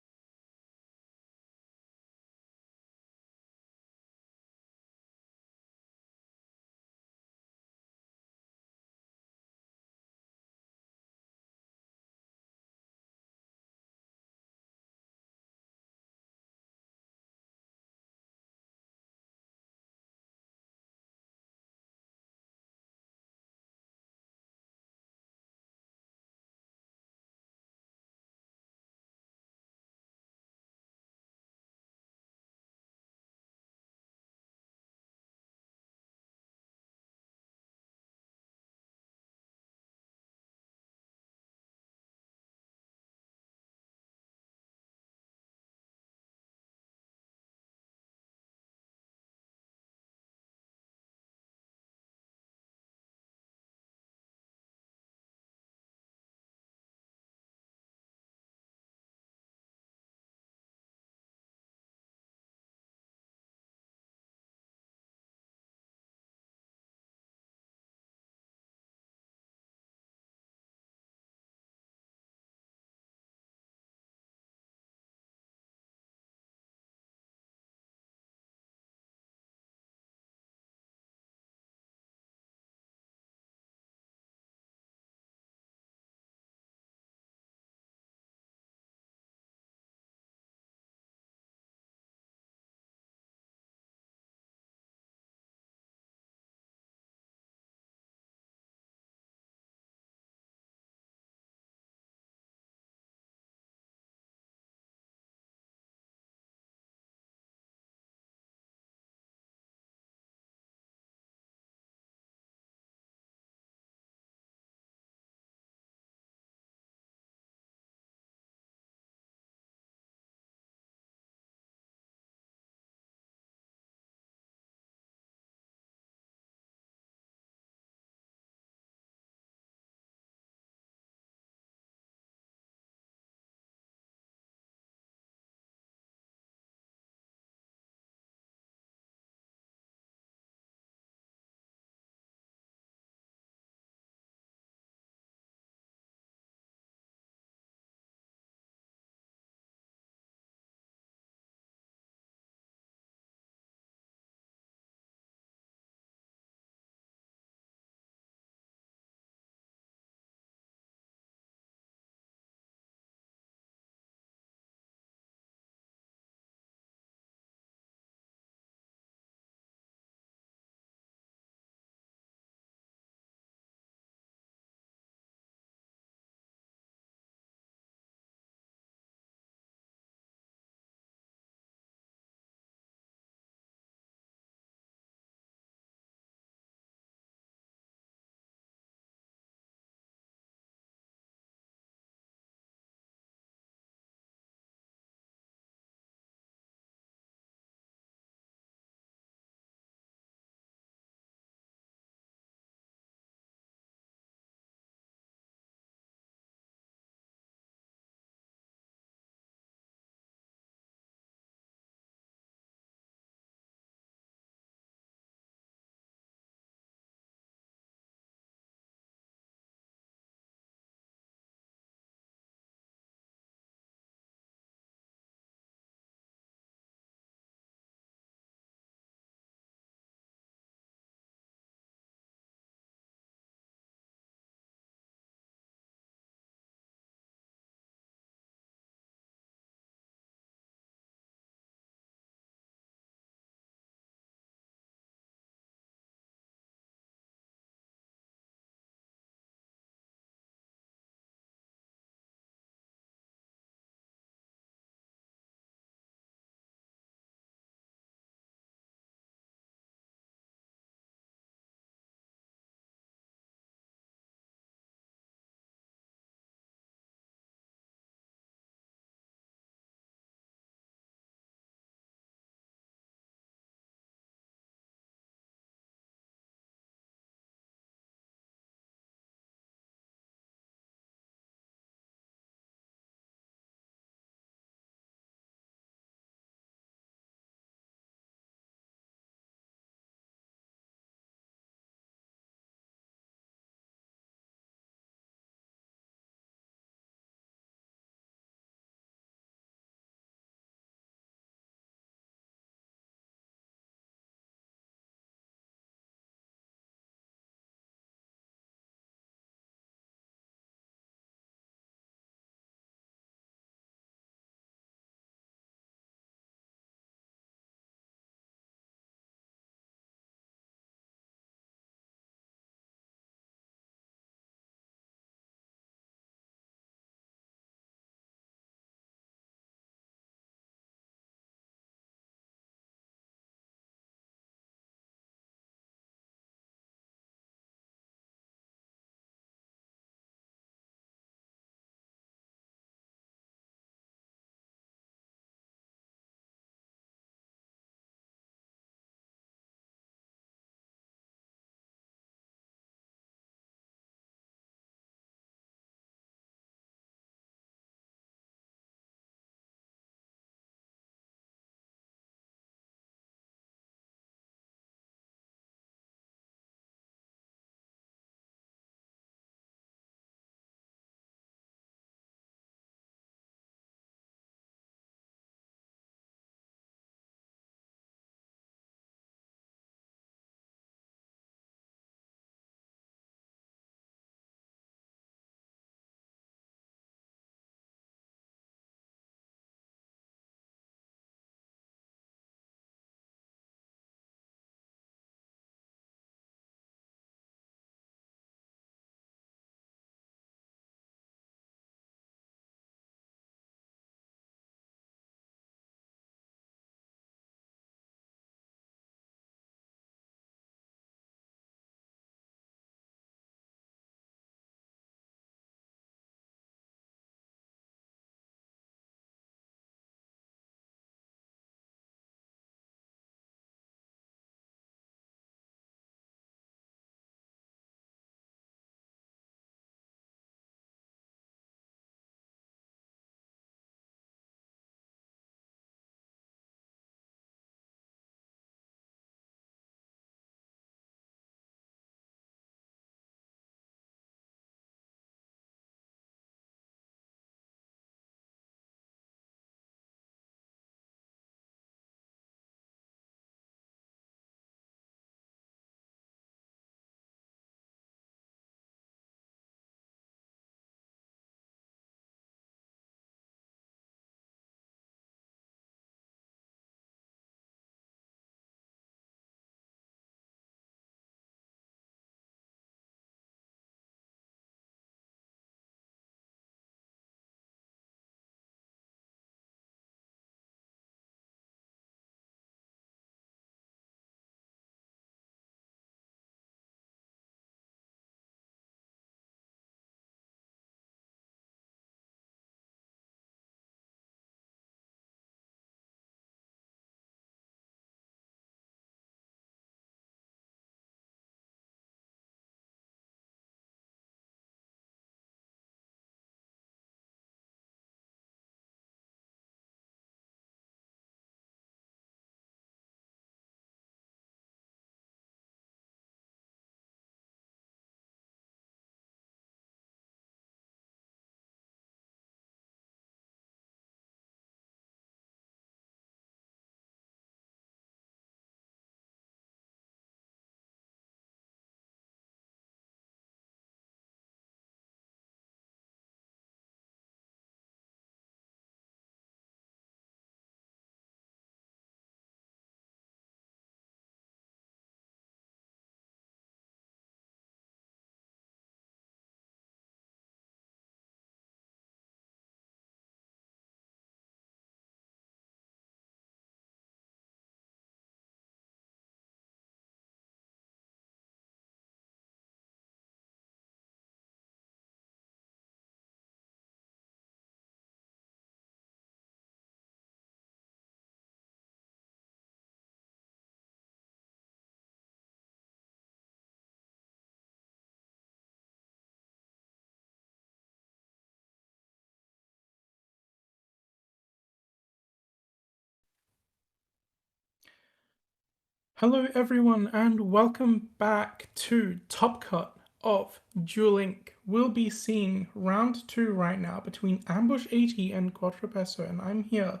Hello, everyone, and welcome back to Top Cut of Duel Link. We'll be seeing round 2 right now between Ambush 80 and Quattro Peso, and I'm here,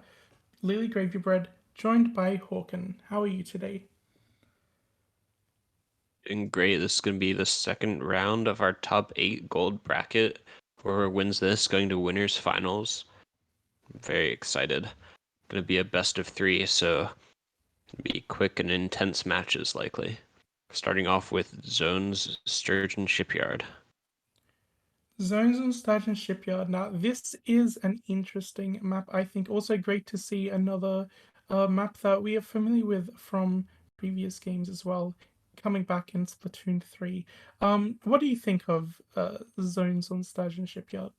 Lily Gravy Bread, joined by Hawken. How are you today?
Doing great. This is going to be the second round of our top 8 gold bracket. Whoever wins this going to winners finals. I'm very excited. Going to be a best of 3, so be quick and intense matches likely. Starting off with Zones Sturgeon Shipyard.
Zones and Sturgeon Shipyard. Now, this is an interesting map, I think. Also, great to see another map that we are familiar with from previous games as well, coming back in Splatoon 3. What do you think of Zones on Sturgeon Shipyard?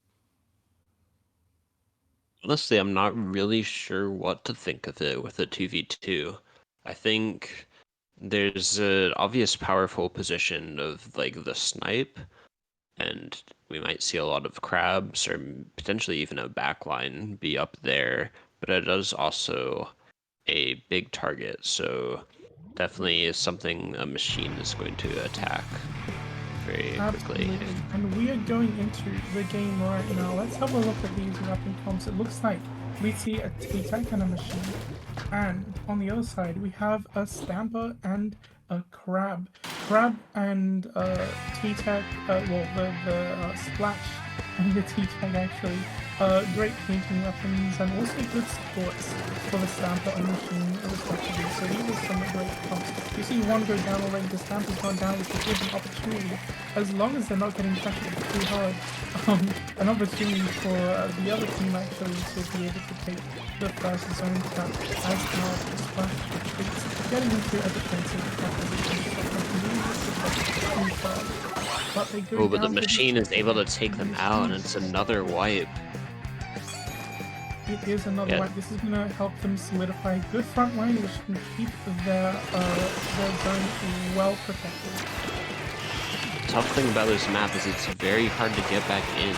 Honestly, I'm not really sure what to think of it with a 2v2. I think there's an obvious powerful position of like the snipe, and we might see a lot of crabs or potentially even a backline be up there, but it is also a big target, so definitely is something a machine is going to attack very quickly.
Absolutely. And we are going into the game right now. Let's have a look at these weapon comps. It looks like we see a T-Tech and a machine. And on the other side, we have a Stamper and a Crab. Crab and T-Tech, well, the Splash and the T-Tech actually. Great painting weapons and also good supports for the Stamper and machine respectively. So these are some great comps. You see one go down already, the Stamper's gone down, which will give an opportunity, as long as they're not getting pressured too hard, an opportunity for the other team actually to be able to take the first zone cap as our Splash is getting into a defensive position. But they go
But the
down to
machine is able to take them out, and it's another wipe.
It is another
Yeah.
wipe. This is going to help them solidify a good front line, which can keep their zone well protected.
The tough thing about this map is it's very hard to get back in.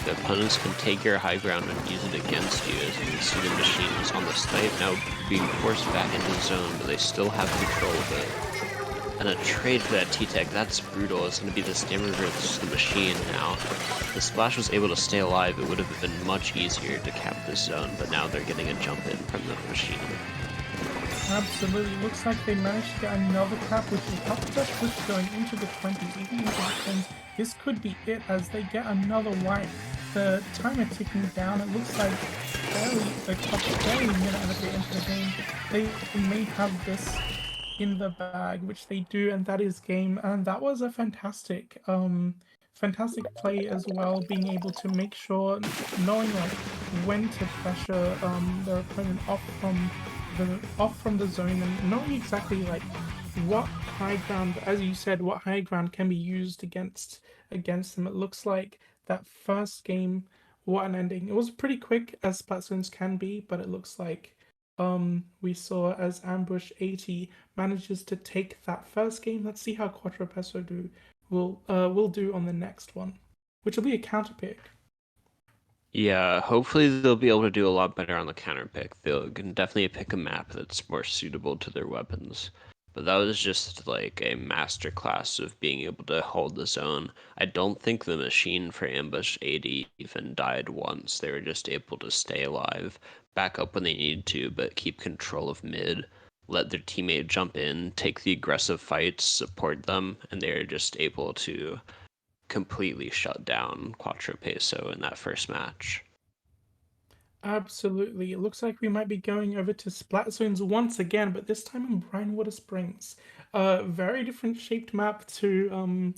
The opponents can take your high ground and use it against you, as you can see the machine is on the snipe now being forced back into the zone, but they still have control of it. And a trade for that T-Tech, that's brutal. It's going to be the Stammer versus the machine now. If the Splash was able to stay alive, it would have been much easier to cap this zone, but now they're getting a jump in from the machine.
Absolutely. Looks like they managed to get another cap, which will help their push going into the 20s, even into the 10s. This could be it as they get another wipe. The timer ticking down. It looks like barely a minute as they enter the game. They may have this in the bag, which they do, and that is game. And that was a fantastic play as well, being able to make sure, knowing like when to pressure their opponent off from the zone, and knowing exactly like what high ground, as you said, what high ground can be used against them. It looks like that first game, what an ending. It was pretty quick, as Splat Zones can be, but it looks like we saw as Ambush 80 manages to take that first game. Let's see how Quattro Peso will do on the next one, which will be a counter pick.
Yeah, hopefully they'll be able to do a lot better on the counter pick. They'll can definitely pick a map that's more suitable to their weapons. But that was just like a masterclass of being able to hold the zone. I don't think the machine for Ambush 80 even died once. They were just able to stay alive, back up when they needed to, but keep control of mid, let their teammate jump in, take the aggressive fights, support them, and they're just able to completely shut down Quattro Peso in that first match.
Absolutely. It looks like we might be going over to Splat Zones once again, but this time in Brinewater Springs. Very different shaped map to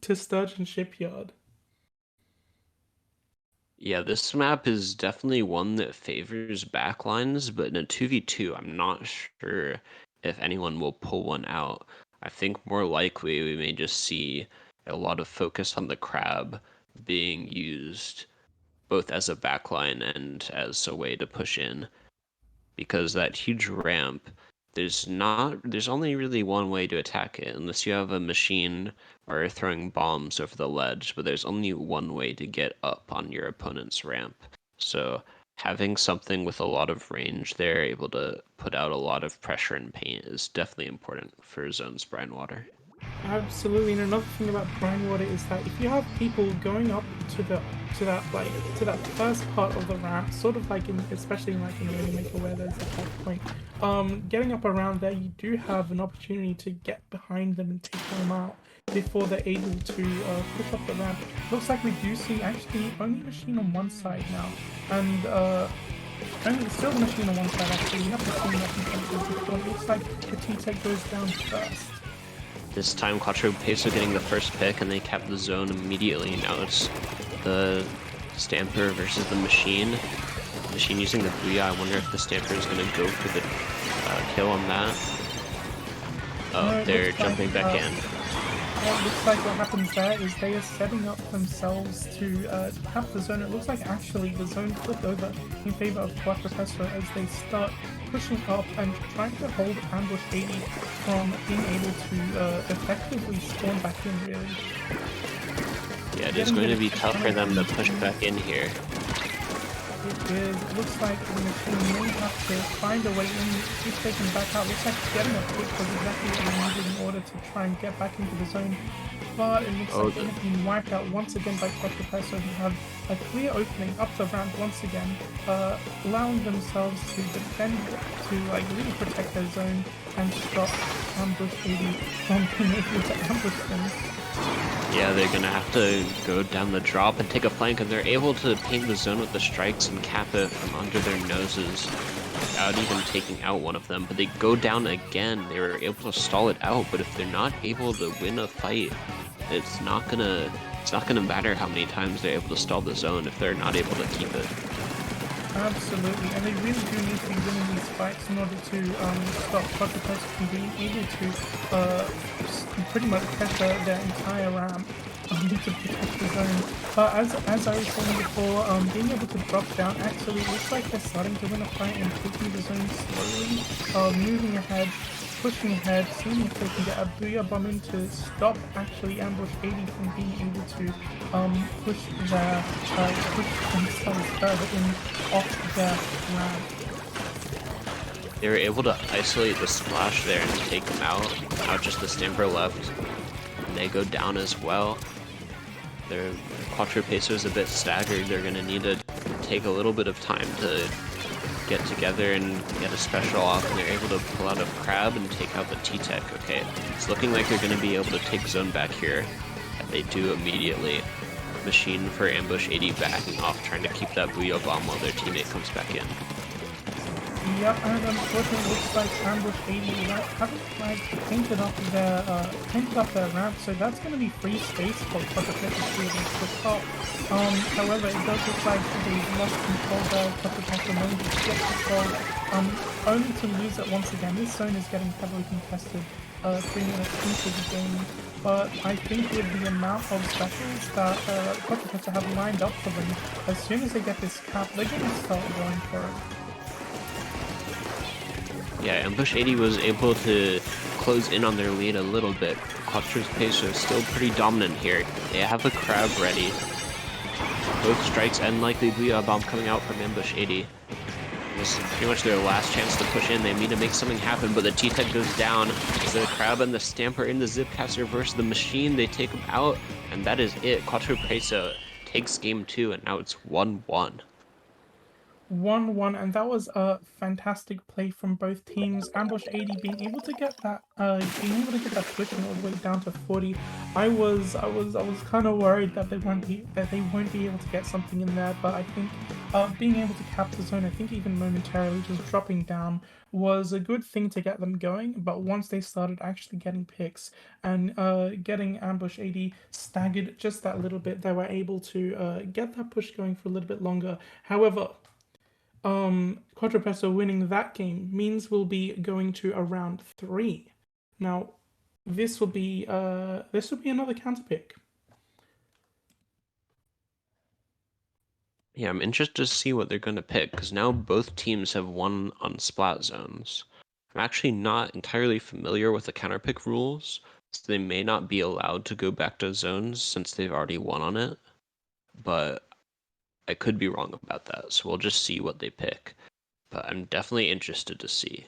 Sturgeon Shipyard.
Yeah, this map is definitely one that favors backlines, but in a 2v2, I'm not sure if anyone will pull one out. I think more likely we may just see a lot of focus on the crab being used both as a backline and as a way to push in. Because that huge ramp, there's only really one way to attack it, unless you have a machine or throwing bombs over the ledge, but there's only one way to get up on your opponent's ramp. So having something with a lot of range there, able to put out a lot of pressure and paint, is definitely important for Zone's Brine Water.
Absolutely, and another thing about brine water is that if you have people going up to that first part of the ramp, sort of like especially in like in Rainy Maker where there's a checkpoint, getting up around there, you do have an opportunity to get behind them and take them out before they're able to push up the ramp. Looks like we do see actually only machine on one side now, and only still the machine on one side actually. We haven't seen that before. It looks like the T-Tech goes down first.
This time, Quattro Peso getting the first pick, and they cap the zone immediately. Now it's the Stamper versus the Machine. Machine using the Booyah. I wonder if the Stamper is going to go for the kill on that. Oh, they're jumping back in.
It looks like what happens there is they are setting up themselves to cap the zone. It looks like actually the zone flipped over in favor of Quattro Peso as they start pushing up and trying to hold Ambush 80 from being able to effectively spawn back in, really.
Yeah, it is going to be tough for them to push back in here.
It is. It looks like the machine may have to find a way in if they can back out. Looks like getting a pick was exactly what they needed in order to try and get back into the zone. But it looks like they have been wiped out once again by Quattro Peso, who have a clear opening up the ramp once again, allowing themselves to defend, to like really protect their zone and stop Ambush 80 from being able to ambush them.
Yeah, they're gonna have to go down the drop and take a flank, and they're able to paint the zone with the strikes and cap it from under their noses without even taking out one of them. But they go down again. They were able to stall it out, but if they're not able to win a fight, it's not gonna matter how many times they're able to stall the zone if they're not able to keep it.
Absolutely, and they really do need to be winning these fights in order to stop Quattro Peso from being able to pretty much pressure their entire ramp to protect the zone. But as I was saying before, being able to drop down actually looks like they're starting to win a fight and taking the zone slowly, moving ahead, pushing ahead, seeing if they can get a Booyah Bomb in to stop actually Ambush 80 from being able to push themselves further in off their ramp.
They were able to isolate the splash there and take them out. Now just the Stamper left. And they go down as well. Their Quattro Peso is a bit staggered. They're gonna need to take a little bit of time to get together and get a special off, and they're able to pull out a Crab and take out the T-Tech. Okay, it's looking like they're going to be able to take zone back here. And they do immediately. Machine for Ambush 80 backing off, trying to keep that Booyah Bomb while their teammate comes back in.
Yep, and unfortunately it looks like Ambush 80 haven't like painted up their ramp, so that's going to be free space for Quattro Peso to be able to push up. However, it does look like they've lost control there. Quattro Peso managed to get control, only to lose it once again. This zone is getting heavily contested 3 minutes into the game, but I think with the amount of specials that Quattro Peso have lined up for them, as soon as they get this cap, they're going to start going for it.
Yeah, Ambush 80 was able to close in on their lead a little bit. Quattro Peso is still pretty dominant here. They have a Crab ready. Both strikes and likely Booyah Bomb coming out from Ambush 80. This is pretty much their last chance to push in. They need to make something happen, but the T-Tech goes down. It's the Crab and the Stamper in the Zipcaster versus the Machine. They take them out, and that is it. Quattro Peso takes game 2, and now it's 1-1.
1-1, and that was a fantastic play from both teams. Ambush 80 being able to get that switching all the way down to 40. I was kind of worried that they won't be able to get something in there, but I think being able to cap the zone, I think even momentarily just dropping down was a good thing to get them going. But once they started actually getting picks and getting Ambush 80 staggered just that little bit, they were able to get that push going for a little bit longer. However, Quattro Peso winning that game means we'll be going to a round 3. Now, this will be another counter pick.
Yeah, I'm interested to see what they're going to pick, because now both teams have won on splat zones. I'm actually not entirely familiar with the counterpick rules, so they may not be allowed to go back to zones since they've already won on it. But I could be wrong about that, so we'll just see what they pick. But I'm definitely interested to see.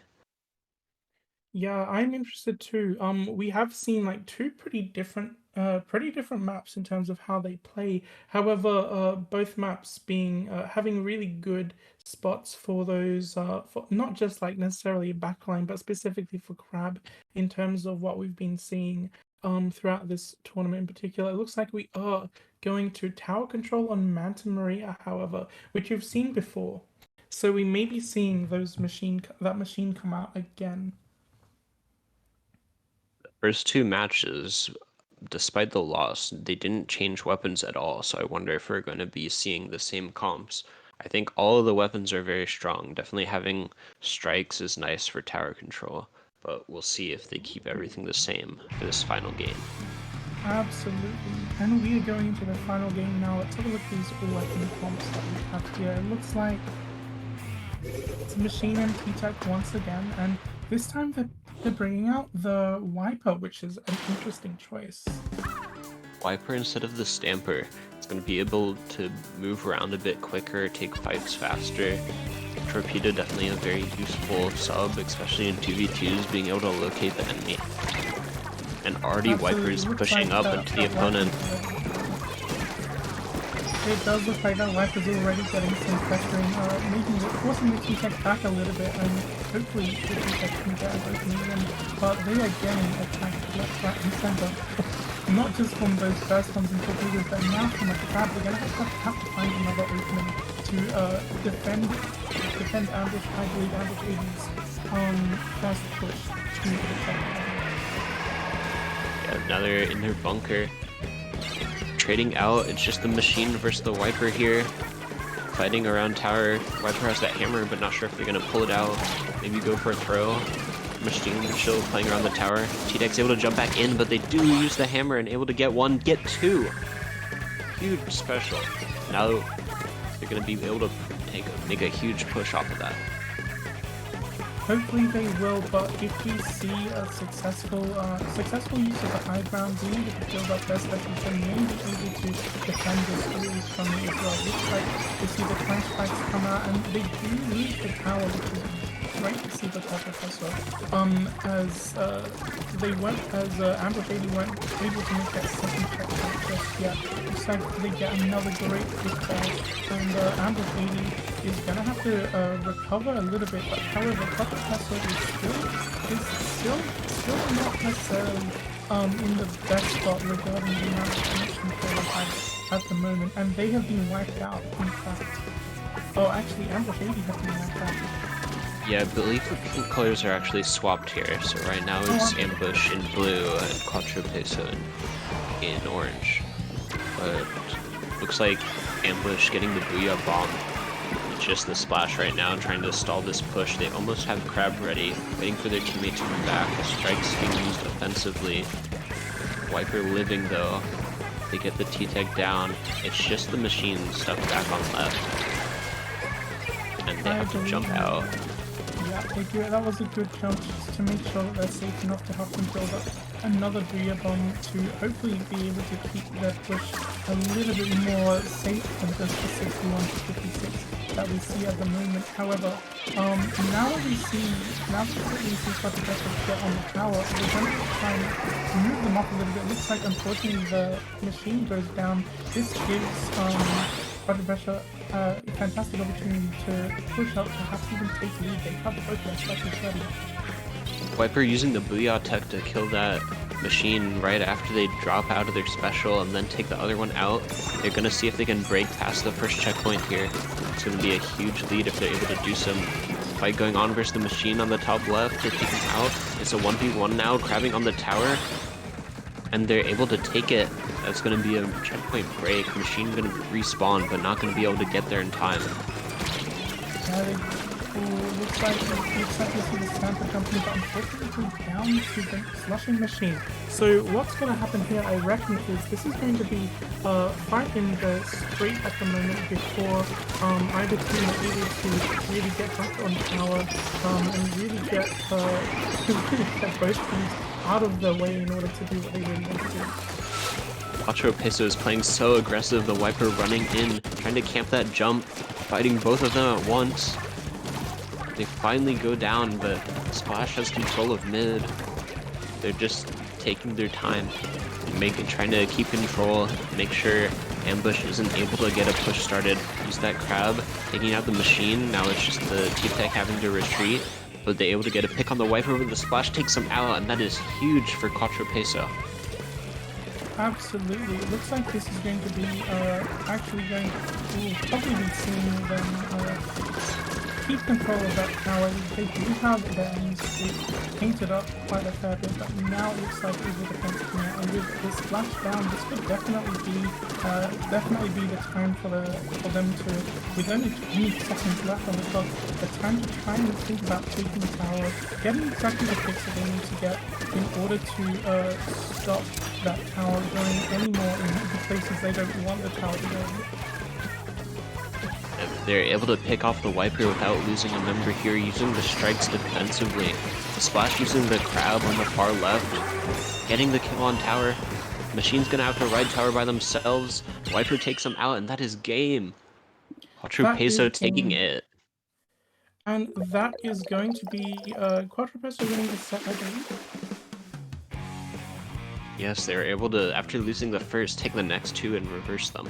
Yeah, I'm interested too. We have seen like two pretty different maps in terms of how they play. However, both maps being having really good spots for those for not just like necessarily backline, but specifically for Crab in terms of what we've been seeing throughout this tournament in particular. It looks like we are going to tower control on Manta Maria, however, which you've seen before. So we may be seeing that machine come out again.
First two matches, despite the loss, they didn't change weapons at all, so I wonder if we're going to be seeing the same comps. I think all of the weapons are very strong. Definitely having strikes is nice for tower control, but we'll see if they keep everything the same for this final game.
Absolutely. And we are going into the final game now. Let's have a look at these weapon comps that we have here. It looks like it's Machine and T-Tech once again, and this time they're bringing out the Wiper, which is an interesting choice.
Wiper instead of the Stamper. It's going to be able to move around a bit quicker, take fights faster. Torpedo definitely a very useful sub, especially in 2v2s, being able to locate the enemy. And already Wiper is pushing up into the opponent.
It does look like that Wiper's already getting some pressure and forcing the T-Tech back a little bit, and hopefully the T-Tech can get an opening in. But they are getting attacked left, right, and center. Not just from those first ones and torpedoes, but now from a Crab. They're going to have to find another opening to defend ambush, I believe, ambush 80's first push to the checkpoint.
Yeah, now they're in their bunker. Trading out, it's just the Machine versus the Wiper here. Fighting around tower. Wiper has that hammer, but not sure if they're gonna pull it out. Maybe go for a throw. Machine still playing around the tower. T-Tech's able to jump back in, but they do use the hammer and able to get one, get two. Huge special. Now they're gonna be able to make a huge push off of that.
Hopefully they will, but if we see a successful use of the high ground, being able to build up their specials, they may be able to defend this really strongly as well. Looks like we see the flashbacks come out, and they do lose the tower, which is great to see the top professor. As Ambush 80 weren't able to make that second checkpoint just yet. Looks like they get another great push there, and Ambush 80 is gonna have to recover a little bit, but however, top professor is still not necessarily in the best spot regarding the amount of connection they have at the moment, and they have been wiped out, in fact. Oh, actually, Ambush 80 have been wiped out.
Yeah, I believe the colors are actually swapped here, so right now it's Ambush in blue and Quattro Peso in orange. But looks like Ambush getting the Booyah Bomb. It's just the splash right now, trying to stall this push. They almost have Crab ready, waiting for their teammate to come back. The strikes being used offensively. Wiper living though. They get the T-Tech down. It's just the Machine stuck back on left. And they have to jump out.
Yeah, they do. That was a good jump just to make sure that they're safe enough to help them build up another Booyah Bomb to hopefully be able to keep their push a little bit more safe than just the 61 to 56 that we see at the moment. However, now that we see Quattro Peso get on the tower, we're going to try and move them up a little bit. It looks like unfortunately the Machine goes down. This gives Quattro Peso a fantastic opportunity to push up, perhaps even take lead. They have both their specials ready.
Wiper using the Booyah Tech to kill that Machine right after they drop out of their special and then take the other one out. They're gonna see if they can break past the first checkpoint here. It's gonna be a huge lead if they're able to do some. Fight going on versus the Machine on the top left to take him out. It's a 1v1 now, grabbing on the tower. And they're able to take it. That's gonna be a checkpoint break. Machine gonna respawn, but not gonna be able to get there in time.
Looks like we see the Stamper company, but unfortunately down to the Slushing Machine. So what's going to happen here, I reckon, is this is going to be a fight in the straight at the moment before either team are able to really get back on tower and really get both teams out of the way in order to do what they really want to do.
Quattro Peso is playing so aggressive, the Wiper running in, trying to camp that jump, fighting both of them at once. They finally go down, but Splash has control of mid. They're just taking their time, trying to keep control, make sure Ambush isn't able to get a push started. Use that crab, taking out the machine. Now it's just the T-Tech having to retreat, but they're able to get a pick on the Wiper, but the Splash takes them out, and that is huge for Quattro Peso.
Absolutely. It looks like this is going to be actually going to we'll probably be seeing them keep control of that tower. They do have their enemies painted up quite a fair bit, but now it looks like it will defense coming out. And with this splash down, this could definitely be the time for them to, with only 20 seconds left on the clock, the time to try and think about taking the tower, getting exactly the picks that they need to get in order to stop that tower going any more in the places they don't want the tower to go.
And they're able to pick off the Wiper without losing a member here, using the strikes defensively. The Splash using the crab on the far left, getting the kill on tower. Machine's gonna have to ride tower by themselves. Wiper takes them out, and that is game. Quattro Peso taking it.
And that is going to be Quattro Peso winning the set, I believe.
Yes, they were able to, after losing the first, take the next two and reverse them.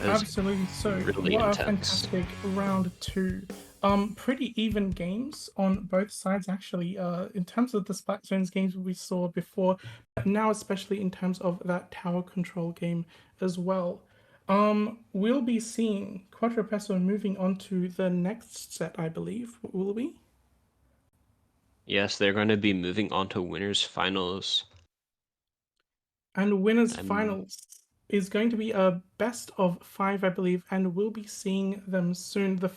Absolutely. So
really
what
intense.
a fantastic round two. Pretty even games on both sides actually. In terms of the Splat Zones games we saw before, but now especially in terms of that tower control game as well. We'll be seeing Quattro Peso moving on to the next set, I believe. Will we?
Yes, they're going to be moving on to winners finals.
And winners finals is going to be a best of 5, I believe, and we'll be seeing them soon. But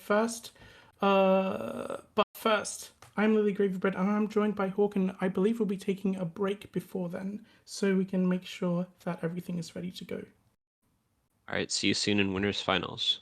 first, I'm Lily Gravybread, and I'm joined by Hawk, and I believe we'll be taking a break before then, so we can make sure that everything is ready to go.
Alright, see you soon in winners finals.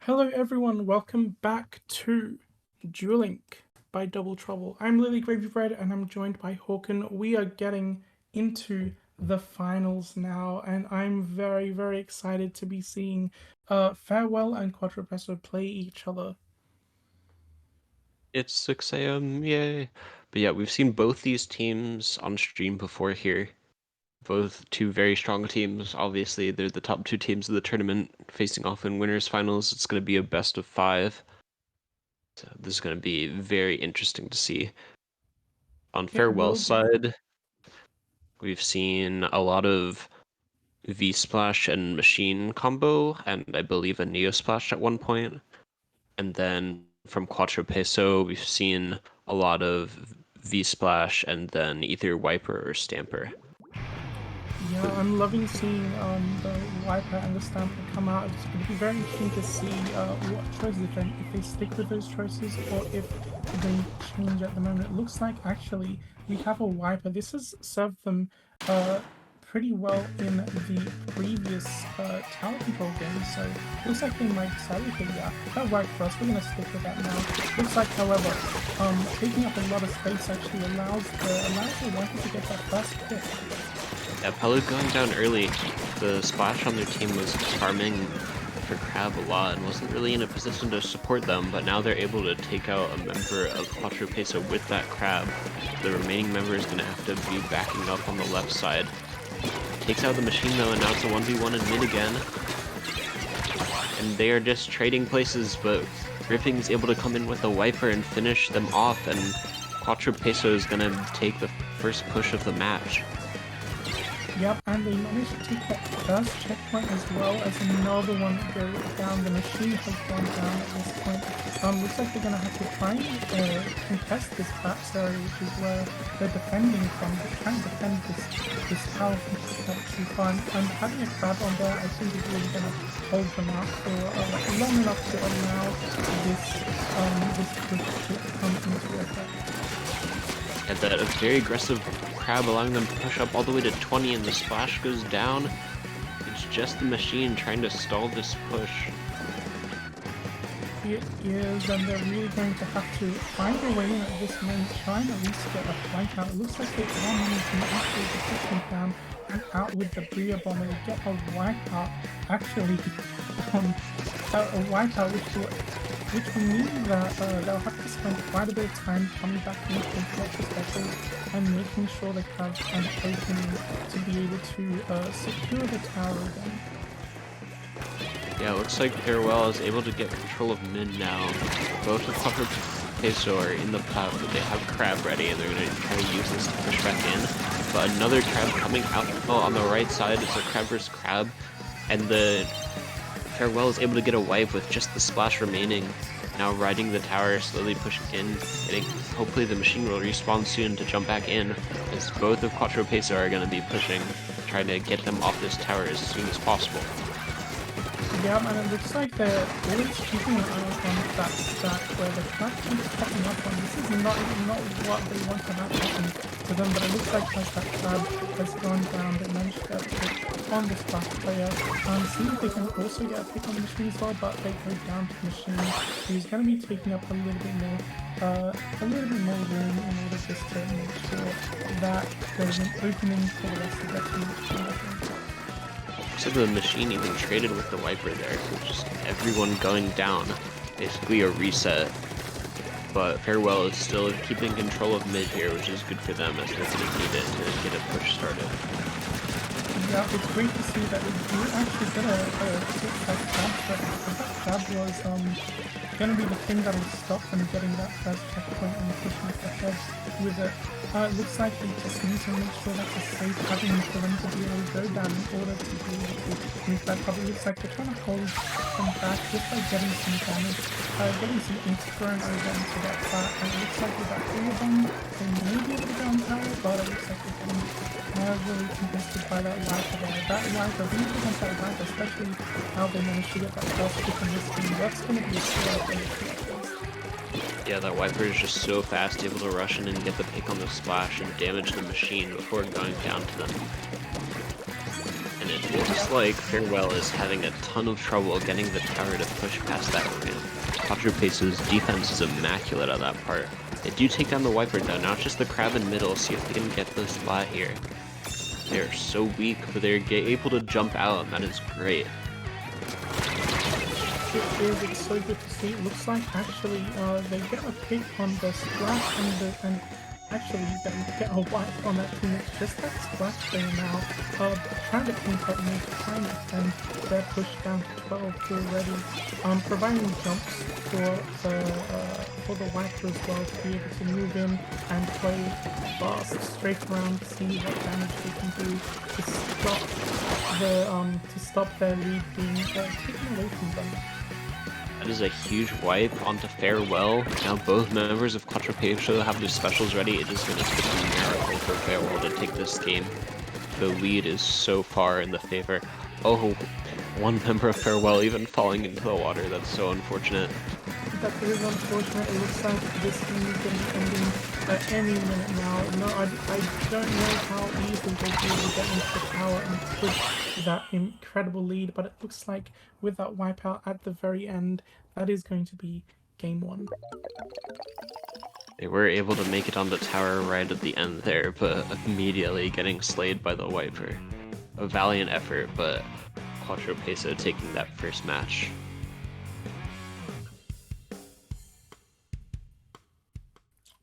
Hello everyone, welcome back to Dueling by Double Trouble. I'm Lily Gravy Bread and I'm joined by Hawken. We are getting into the finals now and I'm very, very excited to be seeing Farewell and Quattro Peso play each other.
It's 6 a.m. Yay! But yeah, we've seen both these teams on stream before here. Both two very strong teams. Obviously, they're the top two teams of the tournament facing off in winners finals. It's going to be a best of 5. So this is going to be very interesting to see. On Farewell's side, we've seen a lot of V-Splash and Machine combo, and I believe a Neo Splash at one point. And then from Quattro Peso, we've seen a lot of V-Splash and then either Wiper or Stamper.
Yeah, I'm loving seeing the Wiper and the Stamper come out. It's going to be very interesting to see what choices, if they stick with those choices or if they change at the moment. It looks like actually we have a Wiper. This has served them pretty well in the previous tower control game, so it looks like they might decide, okay, yeah, that worked for us, we're going to stick with that now. Looks like, however, taking up a lot of space actually allows the Wiper to get that first hit.
Yeah, Pelud going down early. The Splash on their team was farming for Crab a lot and wasn't really in a position to support them, but now they're able to take out a member of Quattro Peso with that Crab. The remaining member is going to have to be backing up on the left side. Takes out the machine though, and now it's a 1v1 in mid again. And they are just trading places, but Ripping's able to come in with a Wiper and finish them off, and Quattro Peso is going to take the first push of the match.
Yep, and they managed to take that first checkpoint as well as another one go down. The machine has gone down at this point. Looks like they're going to have to try and contest this Bats area, which is where they're defending from. They're trying to defend this tower from not too far. And having a Crab on there, I think is really going to hold them out for long enough to allow this push to come into effect.
And that a very aggressive Crab allowing them to push up all the way to 20, and the Splash goes down. It's just the machine trying to stall this push.
It is, and they're really going to have to find their way in at this moment, try and at least get a flank out. It looks like they are managing to actually get them down and out with the Bria Bomber. They get a wipeout, actually, a wipeout which will mean that they'll have to spend quite a bit of time coming back into the perspective and making sure they have an opening to be able to secure the tower again.
Yeah, it looks like Farewell is able to get control of mid now. Both of Quattro Peso are in the pot, but they have Crab ready, and they're going to try to use this to push back in. But another Crab coming out. Oh, on the right side, it's a Crab versus Crab, and the Farewell is able to get a wipe with just the Splash remaining. Now riding the tower, slowly pushing in. Hopefully the machine will respawn soon to jump back in, as both of Quattro Peso are going to be pushing, trying to get them off this tower as soon as possible.
Yeah, and it looks like they're always keeping an eye on that stack where the Crab keeps popping up on. This is not what they want to have happen to them, but it looks like as that Crab has gone down, they managed to get a pick on the Splash player. See if they can also get a pick on the machine as well, but they go down to the machine, who's going to be taking up a little bit more room in order just to make sure that there's an opening for the rest of the team.
So the machine even traded with the Wiper there, so just everyone going down, basically a reset. But Farewell is still keeping control of mid here, which is good for them as they're going to need it to get a push started.
Yeah, it's great to see that we do actually get a that Crab, but that Crab was going to be the thing that will stop them getting that first checkpoint and pushing it ahead with it. It looks like they just need to make sure that's a safe avenue for them to be able to go down in order to be able to make that cover. It looks like they're trying to hold them back just by getting some damage, getting some ink thrown over into that flat, and it looks like with that 3 of them, they may be able to go on tower, but it looks like they're getting really contested by that Wiper there. That Wiper, really against that Wiper, especially how they managed to get that first pick on this team, that's going to be a scale for the
Yeah, that Wiper is just so fast, able to rush in and get the pick on the Splash and damage the machine before going down to them. And and it looks like Farewell is having a ton of trouble getting the tower to push past that ramp. Quadrupace's defense is immaculate on that part. They do take down the Wiper though, not just the crab in middle, see if they can get the spot here. They're so weak, but they're able to jump out, and that is great.
It is, it's so good to see. It looks like actually they get a pick on the splash and actually they get a wipe on that team. It's just that splash there now. Trying to pinpoint me to time it, and they're pushed down to 12 already. Providing jumps for the wiper as well to be able to move in and play fast straight around, see what damage they can do to stop their lead being taken away from them.
That is a huge wipe onto Farewell. Now both members of Quattropacia have their specials ready. It is going to take a miracle for Farewell to take this game. The lead is so far in the favor. Oh, one member of Farewell even falling into the water. That's so unfortunate.
That is unfortunate. It looks like this game is going to be ending at any minute now. No, I don't know how easily they'll be able to get into the tower and push that incredible lead, but it looks like with that wipeout at the very end, that is going to be game one.
They were able to make it on the tower right at the end there, but immediately getting slayed by the Wiper. A valiant effort, but Quattropacia taking that first match.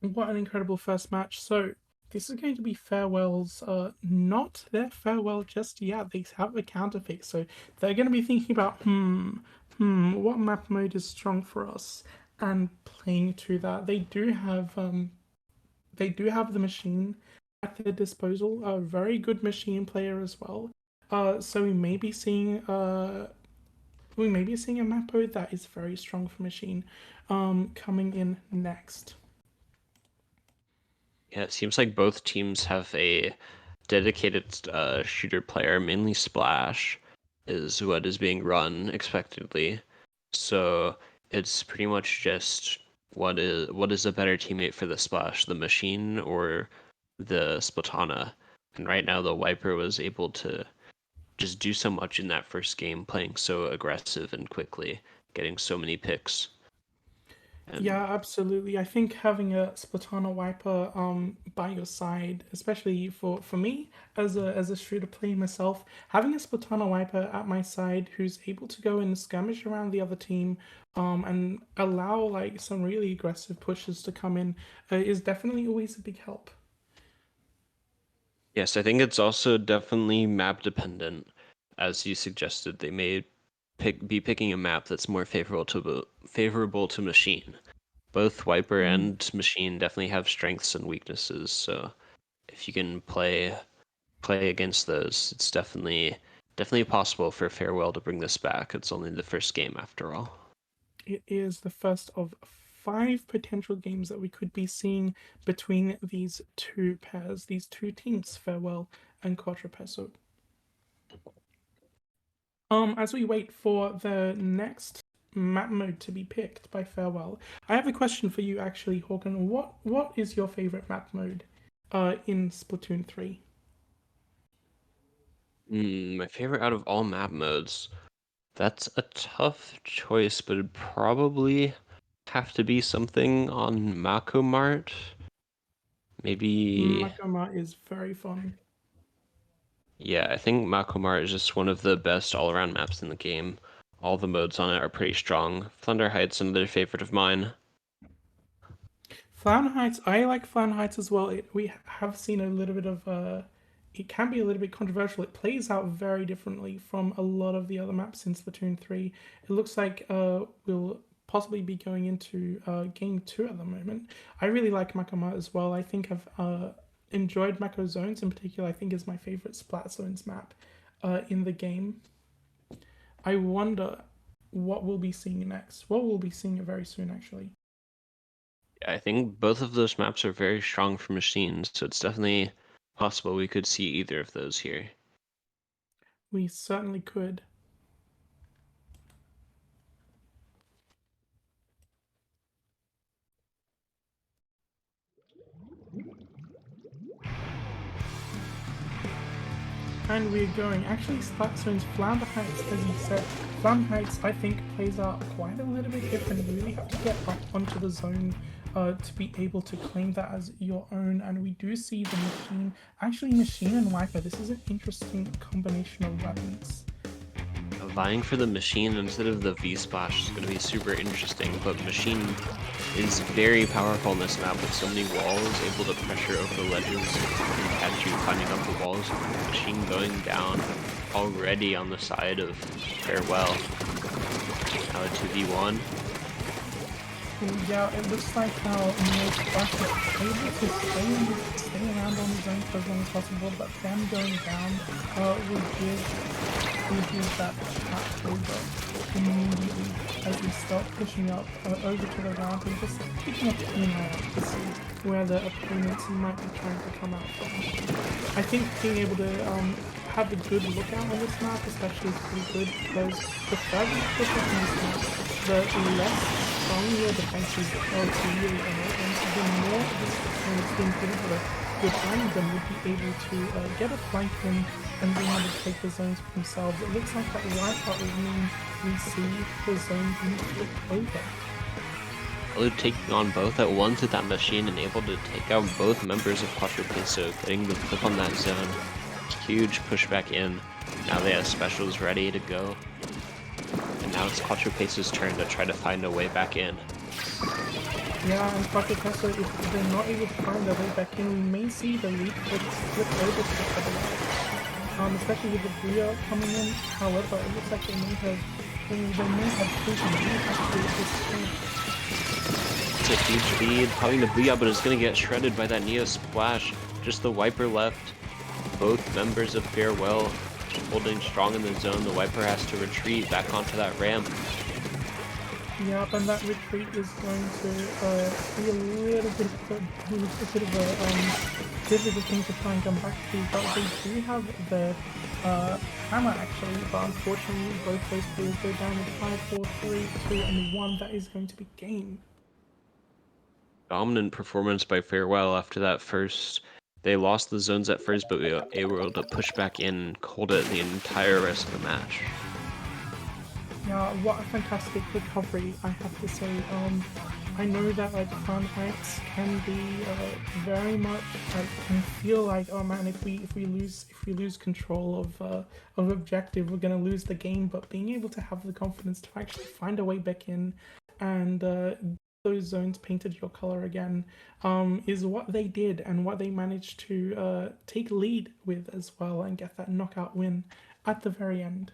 What an incredible first match. So this is going to be Farewell's not their farewell just yet. They have a counterpick, so they're going to be thinking about what map mode is strong for us, and playing to that. They do have the machine at their disposal, a very good machine player as well. So we may be seeing a map mode that is very strong for machine coming in next.
Yeah, it seems like both teams have a dedicated shooter player, mainly Splash, is what is being run expectedly. So it's pretty much just what is a better teammate for the Splash, the machine or the Splatana? And right now the Wiper was able to just do so much in that first game, playing so aggressive and quickly, getting so many picks. And
Yeah, absolutely. I think having a Splatana Wiper by your side, especially for me as a shooter player myself, having a Splatana Wiper at my side who's able to go and skirmish around the other team and allow like some really aggressive pushes to come in is definitely always a big help.
yes, I think it's also definitely map dependent. As you suggested, they may be picking a map that's more favorable to machine. Both Wiper and machine definitely have strengths and weaknesses, so if you can play against those, it's definitely possible for Farewell to bring this back. It's only the first game after all.
It is the first of 5 potential games that we could be seeing between these two pairs, these two teams, Farewell and Quattropacia. As we wait for the next map mode to be picked by Farewell, I have a question for you actually, Hawken. What is your favorite map mode in Splatoon 3?
My favorite out of all map modes. That's a tough choice, but it'd probably have to be something on Mako Mart. Maybe.
Makoma is very fun.
Yeah, I think Mako Mart is just one of the best all-around maps in the game. All the modes on it are pretty strong. Thunder Heights, another favorite of mine.
Flower Heights, I like Flower Heights as well. We have seen a little bit of it can be a little bit controversial. It plays out very differently from a lot of the other maps in Splatoon 3. It looks like we'll possibly be going into game 2 at the moment. I really like Makoma as well. I think I've enjoyed Mako Zones in particular. I think is my favorite Splat Zones map in the game. I wonder what we'll be seeing next. What we'll be seeing very soon, actually.
I think both of those maps are very strong for machines, so it's definitely possible we could see either of those here.
We certainly could. And we're going. Actually, Splat Zone's Flounder Heights, as you said, Flounder Heights, I think, plays out quite a little bit different. You really have to get up onto the zone to be able to claim that as your own. And we do see the Machine. Actually, Machine and Wiper, this is an interesting combination of weapons.
Vying for the Machine instead of the V-Splash is going to be super interesting, but Machine is very powerful in this map with so many walls, able to pressure over the ledges and catch you climbing up the walls. Machine going down already on the side of Farewell. Now a 2v1.
Yeah, it looks like how Neo's Splash is able to stay around on his own for as long as possible, but them going down will give that chat over immediately as we start pushing up over to the ramp and just picking up the out to see where the opponents might be trying to come out from. I think being able to have a good lookout on this map especially is pretty good because the further you push up in this map, the less strong your defenses really are, and the more this opponent's being given with a good random would be able to get a flank in and being able to take the zones for themselves. It looks like that wipeout will mean we see the zone being flipped over.
Allude taking on both at once with that Machine and able to take out both members of Quattro Peso, getting the flip on that zone. Huge pushback in. Now they have specials ready to go. And now it's Quattro Peso's turn to try to find a way back in.
Yeah, and Quattro Peso, if they're not able to find their way back in, we may see the lead flip over to the other, especially with the Booyah coming in. However, it looks like they may have taken lead actually at this point.
It's a huge lead, probably the Booyah, but it's going to get shredded by that Neo Splash. Just the Wiper left. Both members of Farewell holding strong in the zone. The Wiper has to retreat back onto that ramp.
Yep, and that retreat is going to be a little bit of a difficult thing to try and come back to, but they do have the hammer actually, but unfortunately both those players go down with 5, 4, 3, 2, and 1. That is going to be game.
Dominant performance by Farewell after that first. They lost the zones at first, but we were able to push back in and hold it the entire rest of the match.
Yeah, what a fantastic recovery, I have to say. I know that like Flounder Heights can be very much can feel like, oh man, if we lose control of objective, we're gonna lose the game. But being able to have the confidence to actually find a way back in and those zones painted your color again is what they did and what they managed to take lead with as well and get that knockout win at the very end.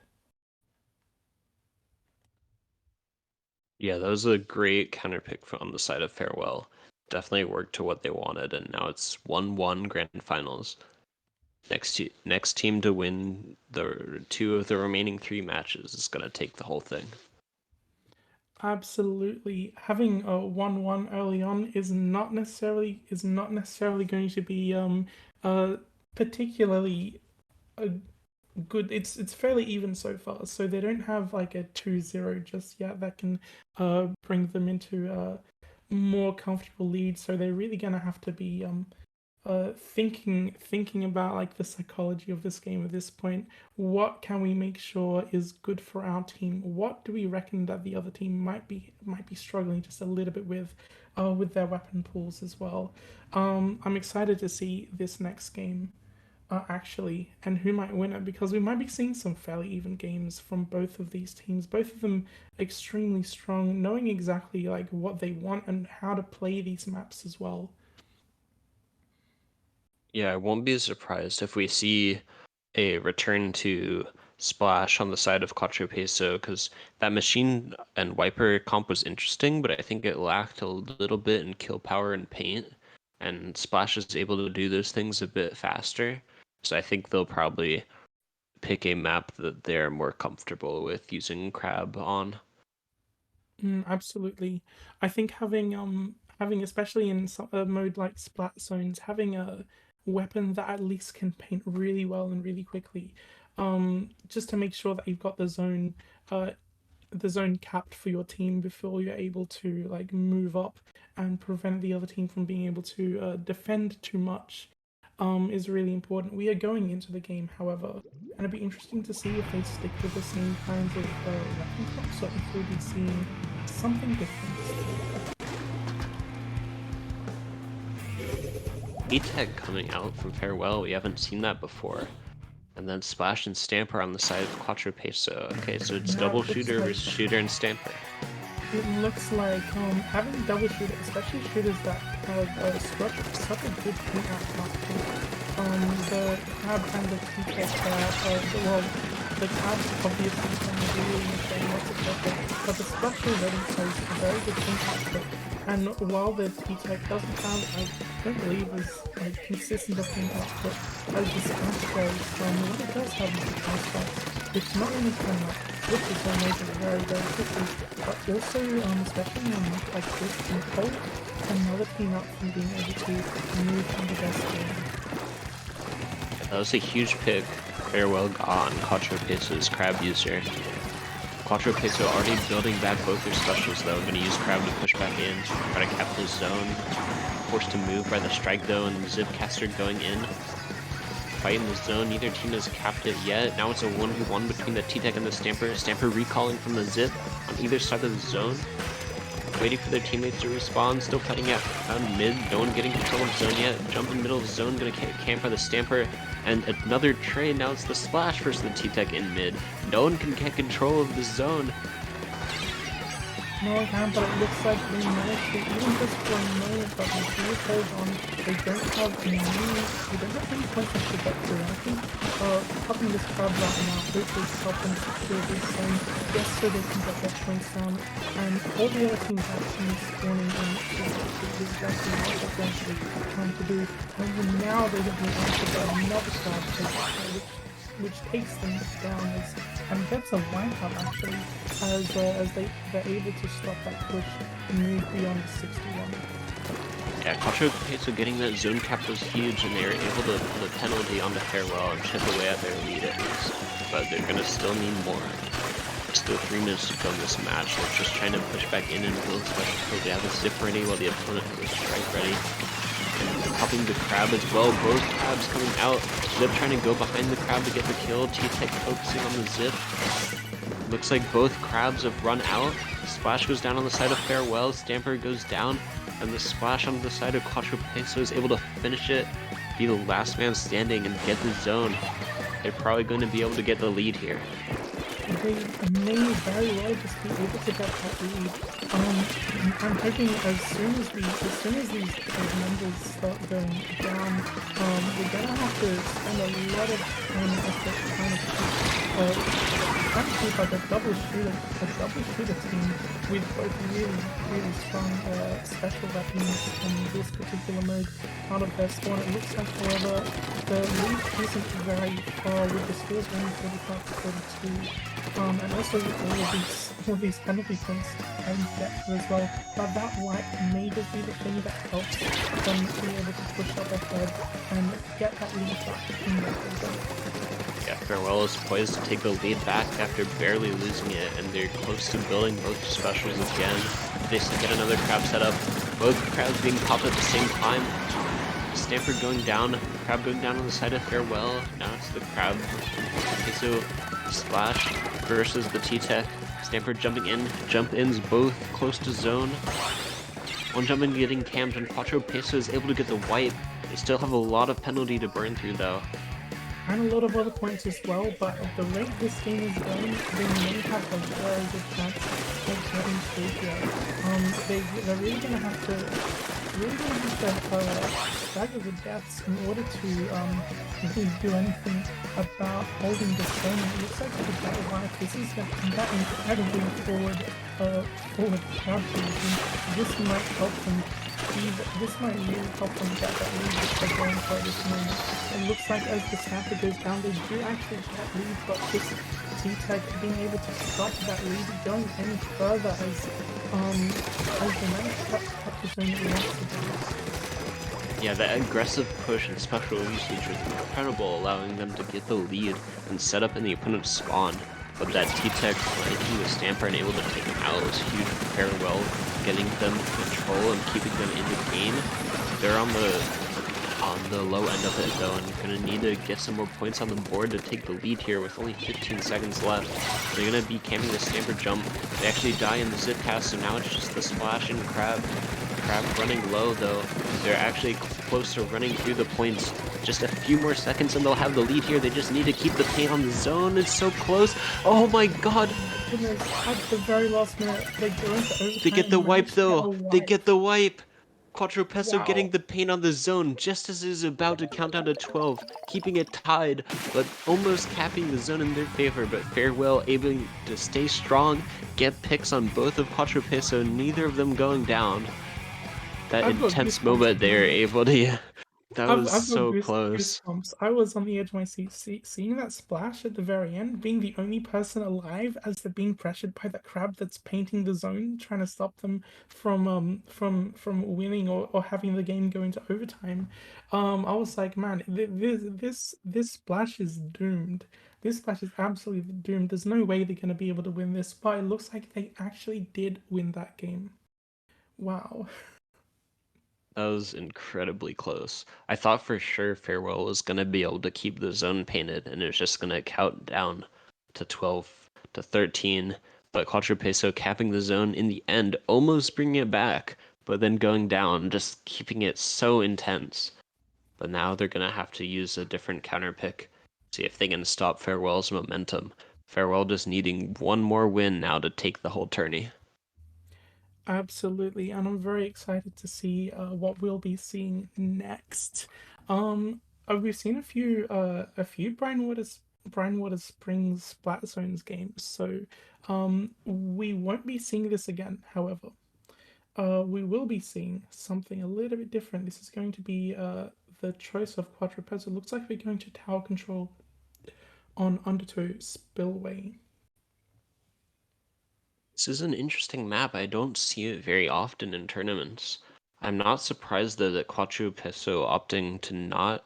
Yeah, that was a great counterpick on the side of Farewell. Definitely worked to what they wanted, and now it's 1-1 grand finals. Next team to win the 2 of the remaining 3 matches is gonna take the whole thing.
Absolutely, having a 1-1 early on is not necessarily going to be particularly good. It's fairly even so far, so they don't have like a 2-0 just yet that can bring them into a more comfortable lead. So they're really gonna have to be thinking about like the psychology of this game at this point. What can we make sure is good for our team? What do we reckon that the other team might be struggling just a little bit with their weapon pools as well? I'm excited to see this next game actually, and who might win it, because we might be seeing some fairly even games from both of these teams. Both of them extremely strong, knowing exactly like what they want and how to play these maps as well.
Yeah, I won't be surprised if we see a return to Splash on the side of Quattro Peso, because that Machine and Wiper comp was interesting, but I think it lacked a little bit in kill power and paint, and Splash is able to do those things a bit faster. So I think they'll probably pick a map that they're more comfortable with using Crab on.
Absolutely, I think having especially in a mode like Splat Zones, having a weapon that at least can paint really well and really quickly, just to make sure that you've got the zone capped for your team before you're able to like move up and prevent the other team from being able to defend too much. is really important. We are going into the game, however, and it'd be interesting to see if they stick with the same kinds of weapon props, or if we'll be seeing something different.
E-Tech coming out from Farewell, we haven't seen that before. And then Splash and Stamper on the side of Quattro Peso. Okay, so it's
Now,
double
it looks
shooter
like-
versus shooter and Stamper.
It looks like having double shooter, especially shooters that have such a good team out marketing. The Crab and the T-Tech the Crab's obviously can really say lots of effort, but the Splash already shows a very good team output. And while the T-Tech doesn't have, I don't believe, as consistent of team output as the Splash does, what it does have is the Cross Strikes, which not only can flip the tornado very, very quickly, but also, especially on a map like this, can hold another team up from being able to move from the best game.
That was a huge pick Farewell got on Quattro Peso's Crab user. Quattro Peso already building back both their specials though, gonna use Crab to push back in, try to cap his zone. Forced to move by the strike though, and Zipcaster going in. Fighting the zone, neither team has capped it yet. Now it's a 1v1 between the T-Tech and the Stamper. Stamper recalling from the Zip on either side of the zone. Waiting for their teammates to respawn, still fighting out around mid, no one getting control of zone yet. Jump in the middle of the zone, gonna camp by the Stamper, and another trade. Now it's the Splash versus the T-Tech in mid. No one can get control of the zone.
No one can, but it looks like they managed to, even just for a moment, but they do hold on. They don't have any points to get through. I think helping this Crab right now hopefully help them secure this zone just so they can get their points down. And all the other teams actually spawning in is exactly what they're going to be trying to do. And even now they have been answered by another Crab which takes them down and gets a wipeout actually as they're able to stop that push and move beyond the 61.
Yeah, Quattro Peso getting that zone cap was huge, and they were able to put a penalty on the Farewell and chip away at their lead at least. But they're gonna still need more. Still 3 minutes to go in this match. They're just trying to push back in and build special kills. They have a Zip ready while the opponent has a strike ready. And popping the Crab as well. Both Crabs coming out. Zip trying to go behind the Crab to get the kill. T-Tech focusing on the Zip. Looks like both Crabs have run out. Splash goes down on the side of Farewell. Stamper goes down. And the Splash on the side of Quattro Peso is able to finish it, be the last man standing, and get the zone. They're probably going to be able to get the lead here.
They may very well just be able to get that lead. I'm hoping as soon as these numbers start going down, we're gonna have to spend a lot of time and effort trying to keep like a double shooter team with both really strong special weapons in this particular mode out of their spawn. It looks like, however, the lead isn't very far with the scores only 45 to 42. And also all of these penalty points and get through as well. But that wipe may just be the thing that helps them be able to push up ahead and get that lead back in that order.
Yeah, Farewell is poised to take the lead back after barely losing it, and they're close to building both specials again. They get another Crab setup. Both Crabs being popped at the same time. Stamper going down, Crab going down on the side of Farewell. Now it's the Crab. Okay, so Splash versus the T-Tech. Stamper jumping in. Jump ins both close to zone. One jump in getting camped, and Quattro Peso is able to get the wipe. They still have a lot of penalty to burn through though.
And a lot of other points as well, but at the rate this game is going, they may have a very good chance of getting through here. They're really gonna have to stagger the deaths in order to really do anything about holding this zone. It looks like with that wipe, this is that incredibly forward crowd position. This might help them. This might really help them get that lead which they're going for this moment. It looks like as the Stamper goes down, they do actually get lead, but this T-Tech being able to stop that lead going any further as they manage to cut the zone that we want to do.
Yeah, that aggressive push and special usage was incredible, allowing them to get the lead and set up in the opponent's spawn. But that T-Tech flanking the Stamper and able to take him out was huge for Farewell, getting them control and keeping them in the game. They're on the on the low end of it though, and gonna need to get some more points on the board to take the lead here with only 15 seconds left. They're gonna be camping the Stamper Jump. They actually die in the Zip Cast, so now it's just the Splash and Crab. Crab running low though. They're actually close to running through the points. Just a few more seconds and they'll have the lead here. They just need to keep the paint on the zone. It's so close. Oh my god.
Goodness, at the very last minute, they go into overtime.
They get the
and
wipe
manage to
though.
get a
They
wipe.
get the wipe. Quattro Peso
Wow.
getting the paint on the zone just as it is about to count down to 12, keeping it tied, but almost capping the zone in their favor. But Farewell able to stay strong, get picks on both of Quattro Peso, neither of them going down. That
I've got
intense
goosebumps
moment they were
now.
able to. That was
I've got
so close.
goosebumps. I was on the edge of my seat, seeing that splash at the very end, being the only person alive as they're being pressured by that crab that's painting the zone, trying to stop them from winning or having the game go into overtime. I was like, man, this splash is doomed. This splash is absolutely doomed. There's no way they're gonna be able to win this, but it looks like they actually did win that game. Wow.
That was incredibly close. I thought for sure Farewell was going to be able to keep the zone painted and it was just going to count down to 12 to 13. But Quattro Peso capping the zone in the end, almost bringing it back, but then going down, just keeping it so intense. But now they're going to have to use a different counter pick, see if they can stop Farewell's momentum. Farewell just needing one more win now to take the whole tourney.
Absolutely, and I'm very excited to see what we'll be seeing next. We've seen a few Brine Water Springs Splat Zones games, so we won't be seeing this again. However, we will be seeing something a little bit different. This is going to be the choice of Quattro Peso. It looks like we're going to tower control on Undertow Spillway.
This is an interesting map. I don't see it very often in tournaments. I'm not surprised though that Quattro Peso opting to not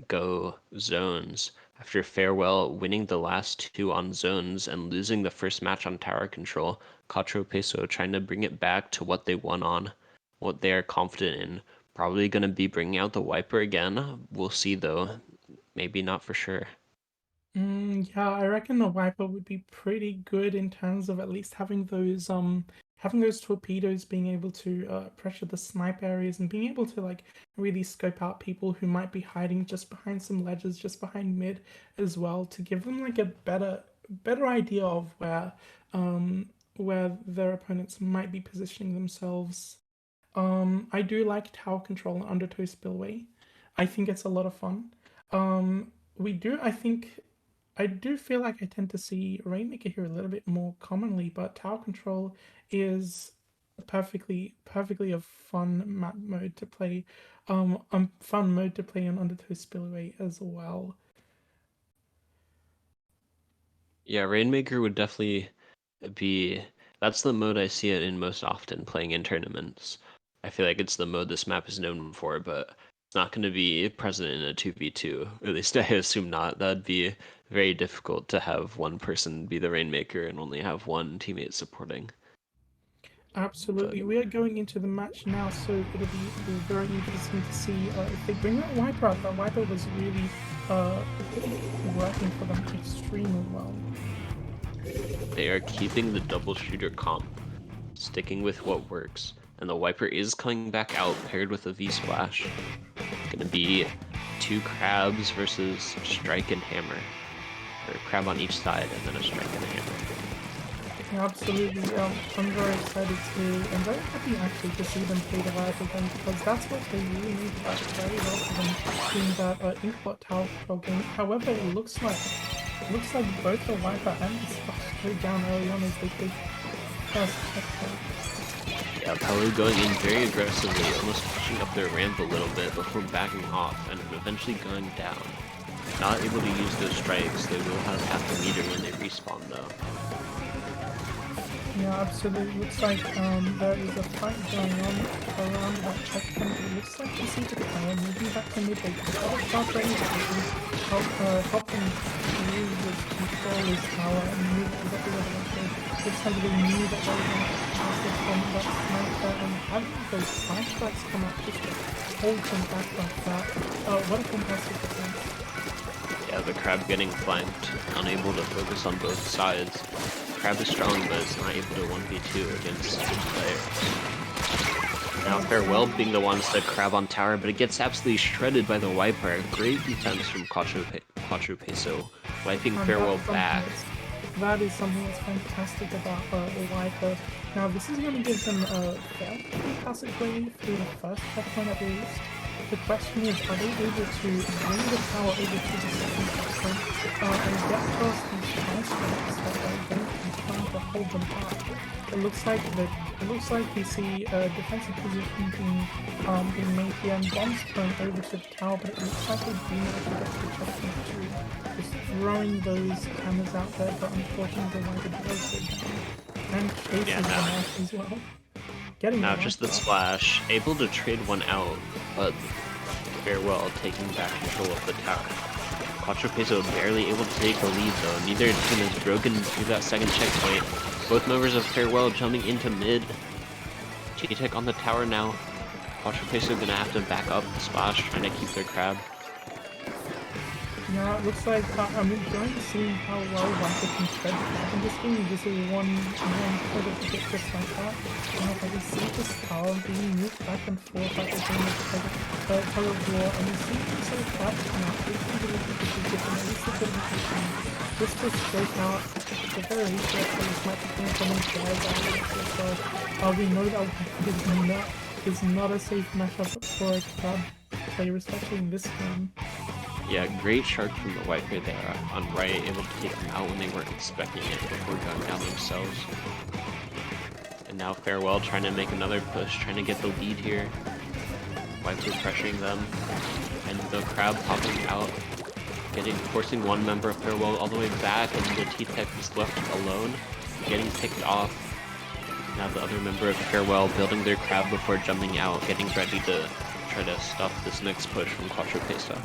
go zones after Farewell winning the last two on zones and losing the first match on tower control. Quattro Peso trying to bring it back to what they won on, what they are confident in. Probably going to be bringing out the Wiper again. We'll see though. Maybe not for sure.
Yeah, I reckon the Wiper would be pretty good in terms of at least having those torpedoes being able to pressure the snipe areas and being able to like really scope out people who might be hiding just behind some ledges, just behind mid as well, to give them like a better idea of where their opponents might be positioning themselves. I do like tower control on Undertow Spillway. I think it's a lot of fun. I do feel like I tend to see Rainmaker here a little bit more commonly, but tower control is perfectly a fun map mode to play. Fun mode to play on Undertow Spillway as well.
Yeah, Rainmaker would definitely be. That's the mode I see it in most often playing in tournaments. I feel like it's the mode this map is known for, but it's not going to be present in a 2v2. At least I assume not. That'd be very difficult to have one person be the Rainmaker and only have one teammate supporting.
Absolutely.
But
We are going into the match now, so it'll be very interesting to see if they bring that Wiper out. That Wiper was really working for them extremely well.
they are keeping the double shooter comp, sticking with what works. And the Wiper is coming back out paired with a V-Splash. Gonna be two Crabs versus Strike and Hammer. Or a Crab on each side and then a Strike and a Hammer.
Yeah, absolutely. I'm very excited I'm very happy actually to see them play the Viper again, because that's what they really need. That's very well for them in that Inkbot Tower Control game. However, it looks like both the Viper and the Splash go down early on as they take first checkpoint.
Yeah, Palu going in very aggressively, almost pushing up their ramp a little bit before backing off and eventually going down. Not able to use those strikes, they will have half a meter when they respawn though.
Yeah, absolutely. Looks like there is a fight going on around that checkpoint. It looks like we see the power moving back to mid. They got a start range to help them through just control his tower and move to the other way. Looks like they knew that they were going to pass it from that sniper, and having those flashbacks come out just to hold them back like that. What a fantastic defense.
Yeah, the Crab getting flanked, unable to focus on both sides. Crab is strong, but it's not able to 1v2 against good players. Now Farewell being the one to Crab on tower, but it gets absolutely shredded by the Wiper. Great defense from Quattro Peso, wiping
And
Farewell
that's
back.
that is something that's fantastic about the Wiper. Now this is going to give them a fairly passive way through the first checkpoint at least. The question is, are they able to bring the tower over to the second checkpoint and get past these ice strikes that are going to be trying to hold them back? It looks like we see a defensive position being made here, and bombs thrown over to the tower, but it looks like they've been able to get to the checkpoint too. Just throwing those cameras out there, but unfortunately the Wiper does go down. And chases
Yeah,
them out as well. Getting
Now
the
just the
Wiper.
splash, able to trade one out, but Farewell taking back control of the tower. Quattro Peso barely able to take the lead though. Neither team has broken through that second checkpoint. Both members of Farewell jumping into mid. T-Tech on the tower now. Quattro Peso gonna have to back up the splash, trying to keep their Crab.
Yeah, it looks like I'm enjoying seeing how well Wiper can spread the map in this game. This is one sort of hit just like that. If I can see this tower being moved back and forth like it's in the tug of war, and you see these sort of crabs come out, they can really different, at least a bit of a just to stroke out the very least that this might be coming from inside that we know that is not a safe matchup for a crab player, especially in this game.
Yeah, great shark from the Wiper there on right, able to take them out when they weren't expecting it before going down themselves. And now Farewell trying to make another push, trying to get the lead here. Wiper pressuring them, and the Crab popping out, forcing one member of Farewell all the way back, and the T-Tech is left alone, getting picked off. Now the other member of Farewell building their Crab before jumping out, getting ready to try to stop this next push from Quattro Peso.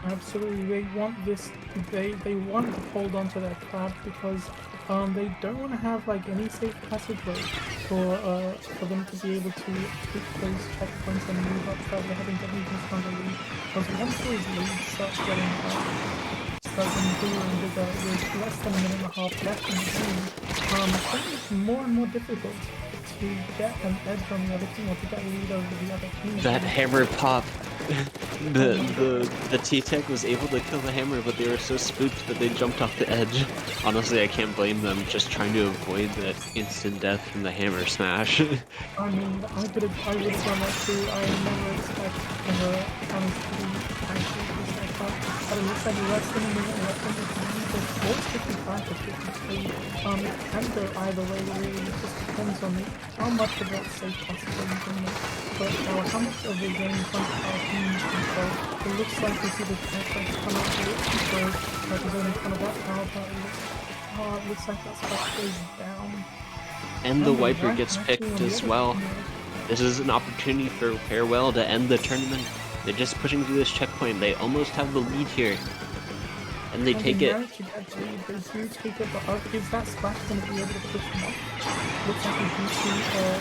Absolutely, they want this. They want to hold on to their Crab because they don't want to have like any safe passageway for them to be able to take those checkpoints and move up further, having to even on the lead. Because once those leads start getting bigger and bigger, with less than a minute and a half left in the game, it's more and more difficult to get an edge on the other team or to get a lead over the other team.
That hammer pop. The T-Tech was able to kill the hammer, but they were so spooked that they jumped off the edge. Honestly, I can't blame them, just trying to avoid that instant death from the hammer smash.
I mean, I would have done that too. I never expected the challenge to be actually just like that. But it looks like less than a minute left in the game. So 4:55 to 53. It can go either way, really. It just depends on how much of that safe possible you can make. But how much of the game points our team control. It looks like we see the checkpoints come up to it, so that is only kind of that power, but it looks like that stuff goes down.
And the Wiper gets picked as well. This is an opportunity for Farewell to end the tournament. They're just pushing through this checkpoint. They almost have the lead here. And they take it.
They do take it, but is that splash going to be able to push them up? Looks like we do see the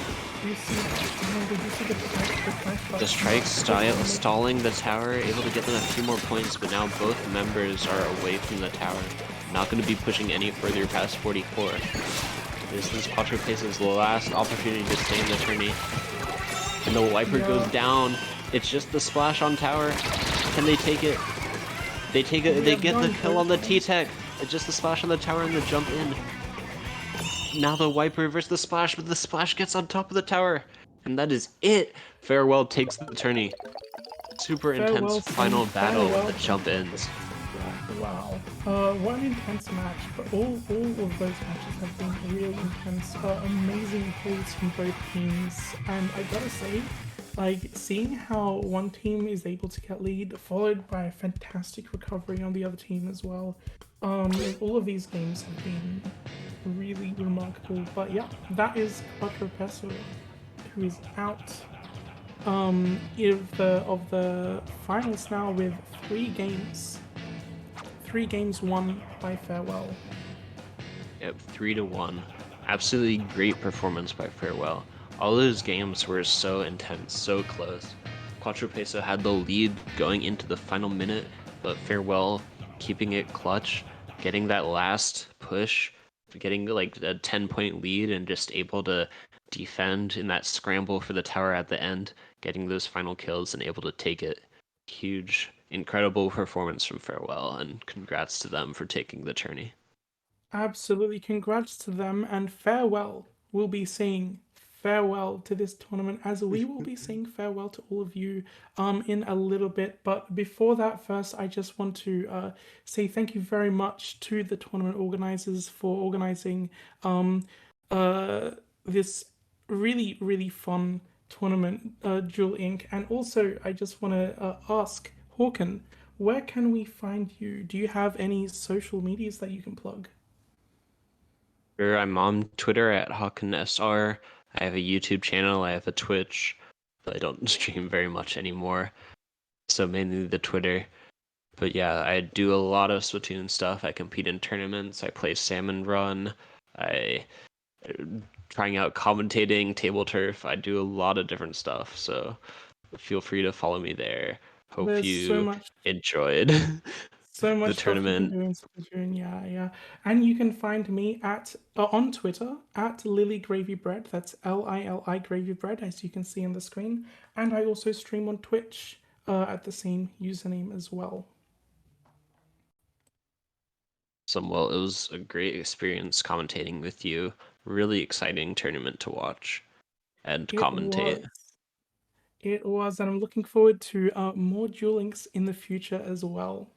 Strike.
The Strike stalling the tower, able to get them a few more points, but now both members are away from the tower. Not going to be pushing any further past 44. This is Quattro Peso's last opportunity to stay in the tourney. And the Wiper goes down. It's just the splash on tower. Can they take it? They take it. They get the kill on the T-Tech. It's just the splash on the tower and the jump in. Now the Wiper versus the splash, but the splash gets on top of the tower. And that is it. Farewell takes the tourney. Super intense final battle with the jump ins.
Wow. What an intense match, but all of those matches have been really intense. Amazing plays from both teams, and I gotta say, like, seeing how one team is able to get lead, followed by a fantastic recovery on the other team as well. All of these games have been really remarkable, but yeah, that is Quattro Peso, who is out of the finals now with 3 3 games won by Farewell.
Yep, 3-1. Absolutely great performance by Farewell. All those games were so intense, so close. Quattro Peso had the lead going into the final minute, but Farewell keeping it clutch, getting that last push, getting like a 10-point lead and just able to defend in that scramble for the tower at the end, getting those final kills and able to take it. Huge, incredible performance from Farewell, and congrats to them for taking the tourney.
Absolutely, congrats to them, and Farewell. We'll be saying farewell to this tournament as we will be saying farewell to all of you in a little bit. But before that, first, I just want to say thank you very much to the tournament organizers for organizing this really, really fun tournament, Duel Inc. And also, I just want to ask Hawken, where can we find you? Do you have any social medias that you can plug?
Sure, I'm on Twitter at HawkenSR. I have a YouTube channel, I have a Twitch, but I don't stream very much anymore. So mainly the Twitter. But yeah, I do a lot of Splatoon stuff. I compete in tournaments, I play Salmon Run, I trying out commentating, table turf. I do a lot of different stuff. So feel free to follow me there. Hope
There's so
you
much
enjoyed
So
the
much stuff you can
tournament.
do in Splatoon, yeah, yeah. And you can find me at on Twitter at Lily Gravy Bread. That's Lili Gravy Bread, as you can see on the screen. And I also stream on Twitch at the same username as well.
Well, it was a great experience commentating with you. Really exciting tournament to watch and
It
commentate.
was. It was, and I'm looking forward to more Duel Links in the future as well.